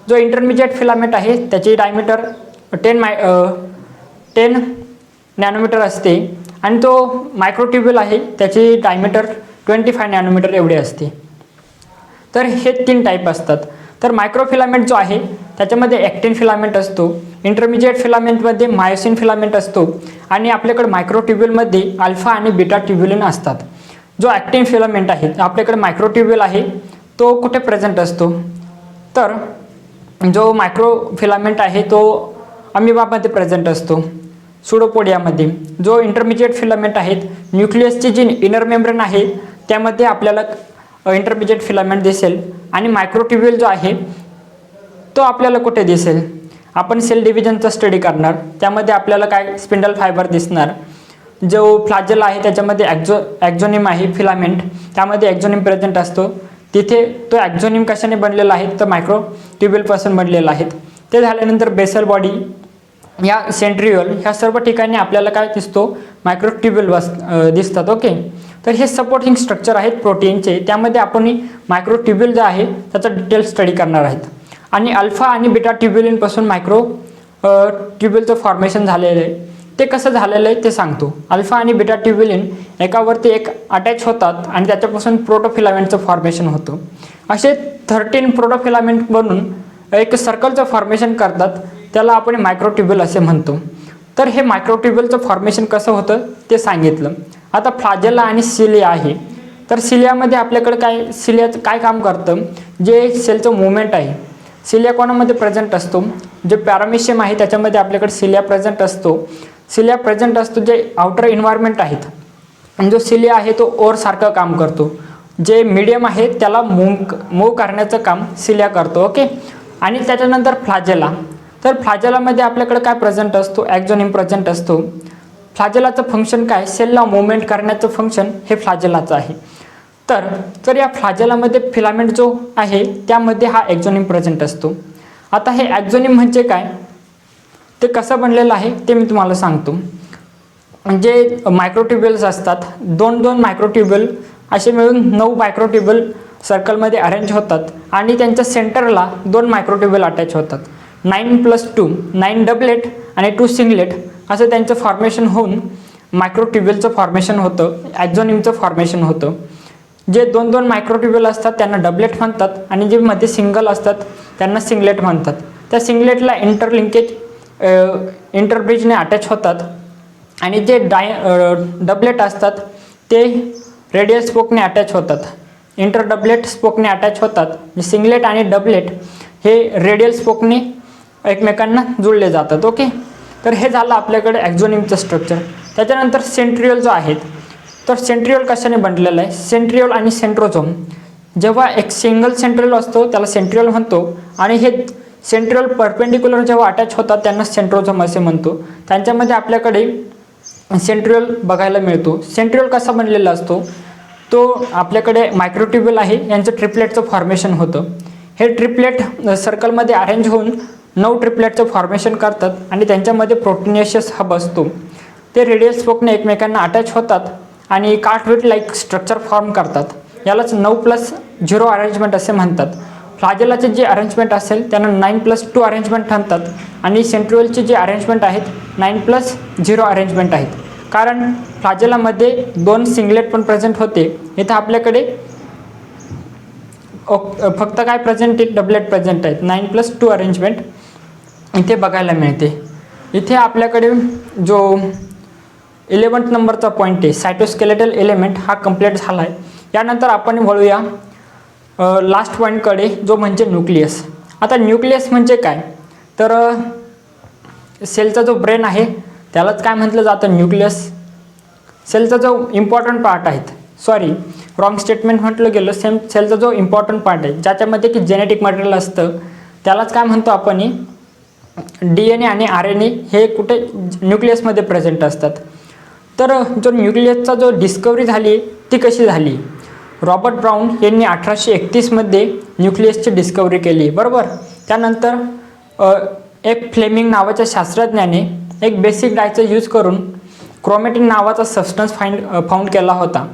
जो इंटरमिजिएट फिलामेंट आहे त्याची डायमीटर 10 नॅनोमीटर असते आणि तो मायक्रोट्युब्युल आहे त्याची डायमीटर 25 नॅनोमीटर एवढे असते. तर हे 3 टाईप असतात. तर मायक्रोफिलामेंट जो आहे त्याच्यामध्ये ॲक्टिन फिलामेंट असतो, इंटरमिजिएट फिलामेंटमध्ये मायोसिन फिलामेंट असतो आणि आपल्याकडे मायक्रोट्युब्युलमध्ये अल्फा आणि बीटा ट्युब्युलिन असतात. जो ॲक्टिन फिलामेंट आहे आपल्याकडे मायक्रोट्युब्युल आहे तो कुठे प्रेझेंट असतो, तर जो मायक्रोफिलामेंट आहे तो अमिबामध्ये प्रेझेंट असतो, सुडोपोडियामध्ये. जो इंटरमिजिएट फिलामेंट आहेत न्यूक्लियसची जी इनर मेम्ब्रेन आहे त्यामध्ये आपल्याला इंटरमिजिएट फिलामेंट दिसेल आणि मायक्रोट्युब्युल जो आहे तो आपल्याला कुठे दिसेल, आपण सेल डिव्हिजनचा स्टडी करणार त्यामध्ये आपल्याला काय स्पिंडल फायबर दिसणार. जो फ्लॅजेला आहे त्याच्यामध्ये ॲक्झोनिम आहे फिलामेंट, त्यामध्ये ॲक्झोनिम प्रेझेंट असतो. तिथे तो ॲक्झोनिम कशाने बनलेला आहे तर मायक्रोट्युब्युलपासून बनलेला आहे. ते झाल्यानंतर बेसल बॉडी, या सेंट्रिओल, ह्या सर्व ठिकाणी आपल्याला काय दिसतो, मायक्रोट्युब्युल दिसतात. ओके, तर हे सपोर्टिंग स्ट्रक्चर आहेत प्रोटीनचे, त्यामध्ये आपण मायक्रोट्युब्युल जे आहे त्याचा डिटेल स्टडी करणार आहेत. आणि अल्फा आणि बीटा ट्युब्युलिनपासून ट्युब्युलचं फॉर्मेशन झालेलं आहे. ते कसं झालेलं आहे ते सांगतो. अल्फा आणि बीटा ट्युब्युलिन एकावरती एक अटॅच होतात आणि त्याच्यापासून प्रोटोफिलामेंटचं फॉर्मेशन होतं. असे 13 प्रोटोफिलामेंट बनून एक सर्कलचं फॉर्मेशन करतात, त्याला आपण मायक्रोट्युब्युल असे म्हणतो. तर हे मायक्रोट्युब्युलचं फॉर्मेशन कसं होतं ते सांगितलं. आता फ्लॅजेला आणि सिलिया आहे. तर सिलियामध्ये आपल्याकडे सिलियाचं काय काम करतं, जे सेलचं मुवमेंट आहे सिलिया कोणामध्ये प्रेझेंट असतो, जे पॅरामिशियम आहे त्याच्यामध्ये आपल्याकडे सिलिया प्रेझेंट असतो. जे आउटर एन्व्हायरमेंट आहेत आणि जो सिलिया आहे तो ओरसारखं काम करतो. जे मीडियम आहे त्याला मूव करण्याचं काम सिलिया करतो. ओके, आणि त्याच्यानंतर फ्लॅजेला. तर फ्लॅजेलामध्ये आपल्याकडे काय प्रेझेंट असतो, ॲक्झोनिम प्रेझेंट असतो. फ्लॅजेलाचं फंक्शन काय, सेलला मुवमेंट करण्याचं फंक्शन हे फ्लॅजेलाचं आहे. तर या फ्लॅजेलामध्ये फिलामेंट जो आहे त्यामध्ये हा ॲक्झोनिम प्रेझेंट असतो. आता हे ॲक्झोनिम म्हणजे काय, ते कसं बनलेलं आहे ते मी तुम्हाला सांगतो. जे मायक्रोट्युब्युल्स असतात, 2 मायक्रोट्युब्युल असे मिळून 9 मायक्रोट्युब्युल सर्कलमध्ये अरेंज होतात आणि त्यांच्या सेंटरला 2 मायक्रोट्युब्युल अटॅच होतात. 9+2 9 डबलेट आणि 2 सिंगलेट असं त्यांचं फॉर्मेशन होऊन मायक्रोट्युब्युलचं फॉर्मेशन होतं, ॲक्झोनिमचं फॉर्मेशन होतं. जे 2 मायक्रोट्युब्युल असतात त्यांना डबलेट म्हणतात आणि जे मध्ये सिंगल असतात त्यांना सिंगलेट म्हणतात. त्या सिंगलेटला इंटरब्रिजने अटॅच होतात आणि जे डबलेट असतात ते रेडियल स्पोकने अटॅच होतात. इंटरडबलेट स्पोकने अटॅच होतात. सिंगलेट आणि डबलेट हे रेडियल स्पोकने एकमेकांना जुळले जातात. ओके, तर हे झालं आपल्याकडे ॲक्झोनिमचं स्ट्रक्चर. त्याच्यानंतर सेंट्रिओल जो आहे, तर सेंट्रिओल कशाने बनलेलं आहे, सेंट्रिओल आणि सेंट्रोझोम. जेव्हा एक सिंगल सेंट्रिओल असतो त्याला सेंट्रिओल म्हणतो आणि हे सेंट्रिओल परपेंडिक्युलर जेव्हा अटॅच होतात त्यांना सेंट्रोझोम असे म्हणतो. त्यांच्यामध्ये आपल्याकडे सेंट्रिओल बघायला मिळतो. सेंट्रिओल कसा बनलेला असतो, तो आपल्याकडे मायक्रोट्युब्युल आहे यांचं ट्रिपलेटचं फॉर्मेशन होतं. हे ट्रिपलेट सर्कलमध्ये अरेंज होऊन 9 ट्रिपलेटचं फॉर्मेशन करतात आणि त्यांच्यामध्ये प्रोटीनेशियस हब असतो. ते रेडियल स्पोकने एकमेकांना अटॅच होतात आणि कार्टविट लाईक स्ट्रक्चर फॉर्म करतात। यालाच 9+0 अरेंजमेंट असे म्हणतात। फ्लॅजेलाचे जे अरेंजमेंट असेल त्यांना 9+2 अरेंजमेंट म्हणतात आणि सेंट्रिओलचे जे अरेंजमेंट आहेत 9+0 अरेंजमेंट आहेत। कारण फ्लॅजेलामध्ये 2 सिंगलेट पण प्रेझेंट होते, इथं आपल्याकडे फक्त काय प्रेझेंट आहे, डबलेट प्रेझेंट आहेत। 9+2 अरेंजमेंट इथे बघायला मिळते। इथे आपल्याकडे जो 11th नंबरचा पॉईंट आहे सायटोस्केलेटल एलिमेंट हा कंप्लीट झाला आहे। यानंतर आपण वळूया लास्ट पॉईंटकडे, जो म्हणजे न्यूक्लियस। आता न्यूक्लियस म्हणजे काय, तर सेलचा जो ब्रेन आहे त्यालाच काय म्हटलं जातं, न्यूक्लियस। सेलचा जो इम्पॉर्टंट पार्ट आहे, सॉरी रॉंग स्टेटमेंट म्हटलं गेलं, सेलचा जो इम्पॉर्टंट पार्ट आहे ज्याच्यामध्ये की जेनेटिक मटेरियल असतं त्यालाच काय म्हणतो आपण, DNA आणि RNA हे कुठे न्यूक्लियसमध्ये प्रेझेंट असतात। तर जो न्यूक्लियसचा जो डिस्कवरी झाली ती कशी झाली, रॉबर्ट ब्राउन यांनी 1831 मध्ये न्यूक्लियसची डिस्कवरी केली, बरोबर। त्यानंतर एक फ्लेमिंग नावाच्या शास्त्रज्ञाने एक बेसिक डायचा यूज करून क्रोमॅटिन नावाचा सबस्टन्स फाउंड केला होता।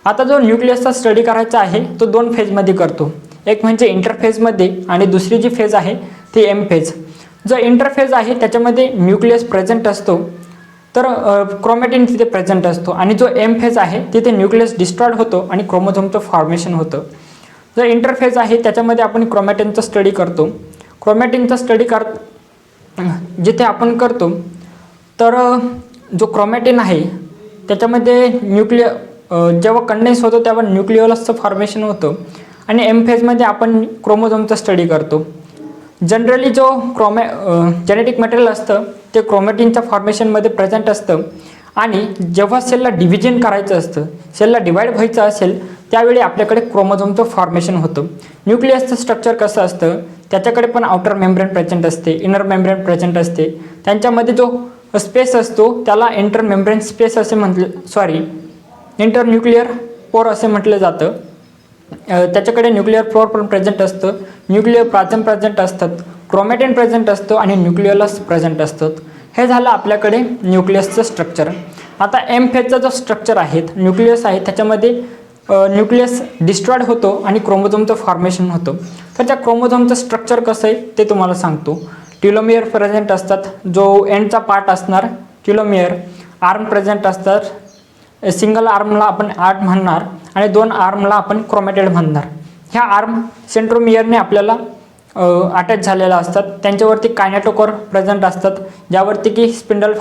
आता जो न्यूक्लियसचा स्टडी करायचा आहे तो 2 फेजमध्ये करतो, एक म्हणजे इंटरफेजमध्ये आणि दुसरी जी फेज आहे ती एम फेज। जो इंटरफेज आहे त्याच्यामध्ये न्यूक्लियस प्रेझेंट असतो, तर क्रोमॅटिन तिथे प्रेझेंट असतो, आणि जो एम फेज आहे तिथे न्यूक्लियस डिस्ट्रॉयड होतो आणि क्रोमोझोमचं फॉर्मेशन होतं। जो इंटरफेज आहे त्याच्यामध्ये आपण क्रोमॅटिनचा स्टडी करतो। क्रोमॅटिनचा स्टडी जिथे आपण करतो, तर जो क्रोमॅटिन आहे त्याच्यामध्ये जेव्हा कंडेन्स होतो तेव्हा न्यूक्लिओलसचं फॉर्मेशन होतं, आणि एम फेजमध्ये आपण क्रोमोझोमचा स्टडी करतो। जनरली जो जेनेटिक मटेरियल असतं ते क्रोमॅटिनच्या फॉर्मेशनमध्ये प्रेझेंट असतं, आणि जेव्हा सेलला डिव्हिजन करायचं असतं, सेलला डिवाईड व्हायचं असेल त्यावेळी आपल्याकडे क्रोमोझोमचं फॉर्मेशन होतं। न्यूक्लियसचं स्ट्रक्चर कसं असतं, त्याच्याकडे पण आउटर मेम्ब्रेन प्रेझेंट असते, इनर मेम्ब्रेन प्रेझेंट असते, त्यांच्यामध्ये जो स्पेस असतो त्याला इंटर मेम्ब्रेन स्पेस असे इंटर न्यूक्लिअर पोर असे म्हटलं जातं। त्याच्याकडे न्यूक्लिअर पोर पण प्रेझेंट असतं, न्यूक्लिअर प्लाझम प्रेझेंट असतात, क्रोमॅटिन प्रेझेंट असतो आणि न्यूक्लिओलस प्रेझेंट असतात। हे झालं आपल्याकडे न्यूक्लियसचं स्ट्रक्चर। आता एम फेजचा जो स्ट्रक्चर आहे न्यूक्लियस आहे त्याच्यामध्ये न्यूक्लियस डिस्ट्रॉयड होतो आणि क्रोमोझोमचं फॉर्मेशन होतं। तर त्या क्रोमोझोमचं स्ट्रक्चर कसं आहे ते तुम्हाला सांगतो। टिलोमियर प्रेझेंट असतात, जो एंडचा पार्ट असणार टिलोमियर, आर्म प्रेझेंट असतात, सिंगल आर्मला आपण आर्ट म्हणणार आणि 2 आर्मला आपण क्रोमॅटिड म्हणणार। ह्या आर्म सेंट्रोमियरने आपल्याला अटॅच झालेला असतात, त्यांच्यावरती कायनेटोकोर प्रेझेंट असतात ज्यावरती की स्पिंडल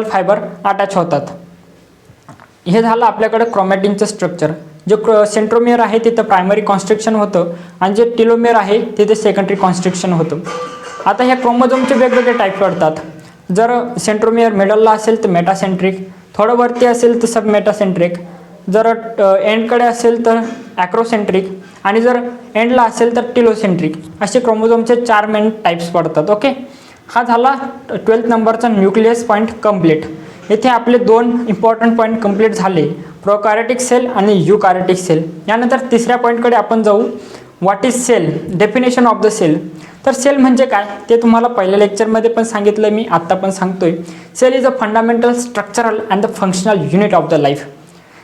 फायबर अटॅच होतात। हे झालं आपल्याकडे क्रोमॅटिनचं स्ट्रक्चर। जे सेंट्रोमियर आहे तिथं प्रायमरी कॉन्स्ट्रिक्शन होतं आणि जे टिलोमियर आहे तिथे सेकंडरी कॉन्स्ट्रिक्शन होतं। आता ह्या क्रोमोझोमचे वेगवेगळे टाईप पडतात। जर सेंट्रोमियर मिडलला असेल तर मेटासेंट्रिक, थोडं वरती असेल तर सब मेटासेंट्रिक, जर एंडकडे असेल तर ॲक्रोसेंट्रिक, आणि जर एंडला असेल तर टिलोसेंट्रिक, असे क्रोमोझोमचे 4 मेन टाईप्स पडतात। ओके, हा झाला 12th नंबरचा न्यूक्लियस पॉईंट कंप्लीट। इथे आपले 2 इम्पॉर्टंट पॉईंट कंप्लीट झाले, प्रोकॅरियोटिक सेल आणि यूकॅरियोटिक सेल। यानंतर तिसऱ्या पॉईंटकडे आपण जाऊ, what is cell, definition of the cell. तर सेल म्हणजे काय ते तुम्हाला पहिल्या लेक्चरमध्ये पण सांगितलं, मी आत्ता पण सांगतोय। Cell is a fundamental structural and the functional unit of the life.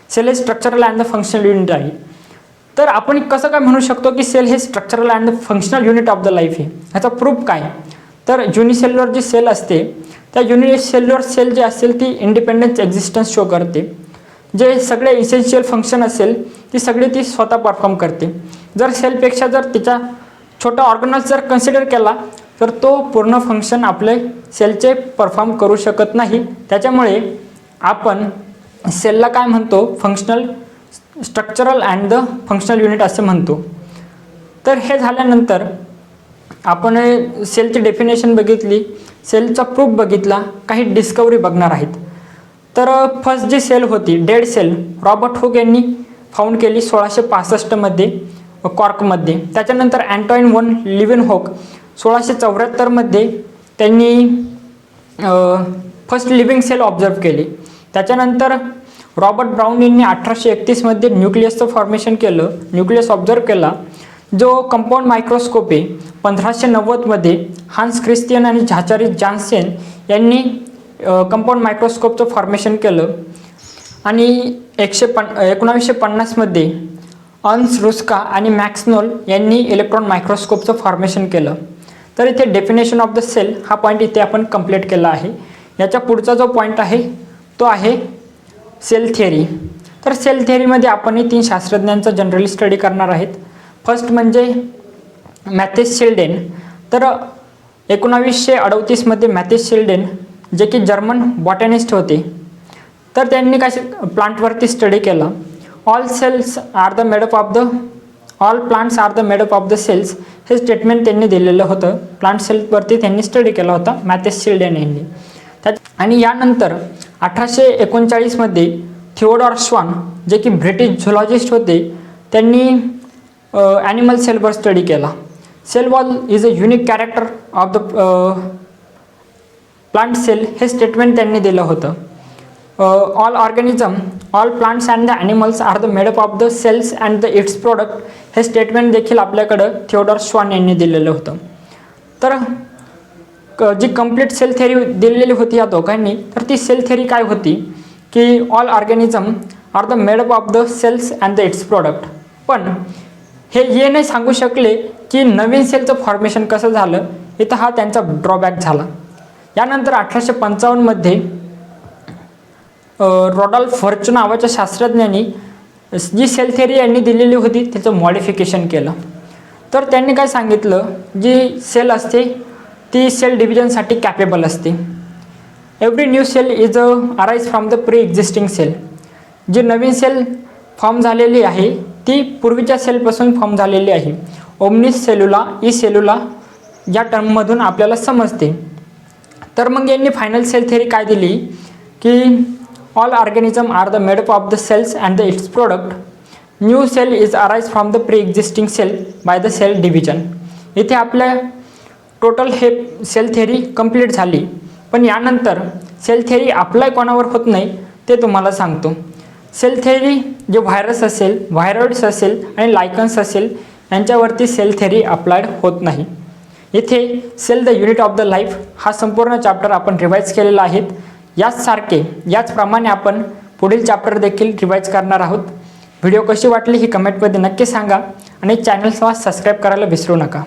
Cell हे structural and the functional unit आहे। तर आपण कसं काय म्हणू शकतो की सेल हे structural and the functional unit of the life आहे, ह्याचा प्रूफ काय, तर युनिसेल्युलर जी सेल असते त्या युनिसेल्युलर सेल जी असेल ती इंडिपेंडन्स एक्झिस्टन्स शो करते। जे सगळे इसेन्शियल फंक्शन असेल ती सगळी ती स्वतः परफॉर्म करते। जर सेलपेक्षा जर तिचा छोटा ऑर्गनल्स जर कन्सिडर केला तर तो पूर्ण फंक्शन आपले सेलचे परफॉर्म करू शकत नाही। त्याच्यामुळे आपण सेलला काय म्हणतो, functional structural and the functional unit असे म्हणतो। तर हे झाल्यानंतर आपण सेलची डेफिनेशन बघितली, सेलचा प्रूफ बघितला, काही डिस्कवरी बघणार आहेत। तर फर्स्ट जी सेल होती डेड सेल, रॉबर्ट हुक यांनी फाउंड केली 1665 मध्ये कॉर्कमध्ये। त्याच्यानंतर अँटॉइन वन लिव्हनहॉक 1674 मध्ये त्यांनी फर्स्ट लिव्हिंग सेल ऑब्झर्व केली। त्याच्यानंतर रॉबर्ट ब्राउन यांनी 1831 मध्ये न्यूक्लियसचं फॉर्मेशन केलं, न्यूक्लियस ऑब्झर्व केला। जो कंपाऊंड मायक्रोस्कोप आहे 1590 मध्ये हान्स ख्रिस्तियन आणि झाचारी जॉन्सेन यांनी कंपाऊंड मायक्रोस्कोपचं फॉर्मेशन केलं। आणि 1950मध्ये अन्स रुस्का आणि मॅक्स नोल यांनी इलेक्ट्रॉन मायक्रोस्कोपचं फॉर्मेशन केलं. तर इथे डेफिनेशन ऑफ द सेल हा पॉईंट इथे आपण कंप्लीट केला आहे. याच्या पुढचा जो पॉईंट आहे तो आहे सेल थिअरी. तर सेल थिअरीमध्ये आपण 3 शास्त्रज्ञांचा जनरली स्टडी करणार आहेत. फर्स्ट म्हणजे मॅथेस शेल्डेन. तर 1938मध्ये मॅथेस शेल्डेन जे की जर्मन बॉटॅनिस्ट होते, तर त्यांनी काय प्लांटवरती स्टडी केला. All plants are the made up of the cells हे स्टेटमेंट त्यांनी दिलेलं होतं. प्लांट सेल्सवरती त्यांनी स्टडी केला होता मॅथेस शेल्डेन यांनी. आणि यानंतर 1839मध्ये थिओडॉर श्वान जे की ब्रिटिश झुलॉजिस्ट होते, त्यांनी ॲनिमल सेलवर स्टडी केला. Cell wall is a unique character of the plant cell हे स्टेटमेंट त्यांनी दिलं होतं. All plants and the animals are the made up of the cells and the its product हे स्टेटमेंट देखील आपल्याकडं थिओडॉर श्वान यांनी दिलेलं होतं. तर जी कंप्लीट सेल थेअरी दिलेली होती या दोघांनी, तर ती सेल थेअरी काय होती की all organism are the made up of the cells and the its product. पण हे नाही सांगू शकले की नवीन सेलचं फॉर्मेशन कसं झालं. इथं हा त्यांचा ड्रॉबॅक झाला. यानंतर 1855मध्ये रॉडॉल्फ व्हर्च नावाच्या शास्त्रज्ञांनी जी सेल थेअरी यांनी दिलेली होती त्याचं मॉडिफिकेशन केलं. तर त्यांनी काय सांगितलं, जी सेल असते ती सेल डिव्हिजनसाठी कॅपेबल असते. Every new cell is arise from the pre existing cell. जी नवीन सेल फॉर्म झालेली आहे ती पूर्वीच्या सेलपासून फॉर्म झालेली आहे. ओमनिस सेल्युला ई सेल्युला या टर्ममधून आपल्याला समजते. तर मग यांनी फायनल सेल थेअरी काय दिली की all organism are the made up of the cells and the its product. New cell is arise from the pre existing cell by the cell division. इथे आपल्या टोटल हे सेल थेअरी कंप्लीट झाली. पण यानंतर सेल थेअरी अप्लाय कोणावर होत नाही ते तुम्हाला सांगतो. सेल थेअरी जे व्हायरस असेल, व्हायरॉइड्स असेल आणि लायकन्स असेल यांच्यावरती सेल थेअरी अप्लायड होत नाही. इथे cell the unit of the life हा संपूर्ण चॅप्टर आपण रिवाईज केलेला आहे. याचप्रमाणे आपण पुढील चॅप्टर देखील रिवाईज करणार आहोत. व्हिडिओ कशी वाटली ही कमेंटमध्ये नक्की सांगा आणि चॅनलला सबस्क्राईब करायला विसरू नका.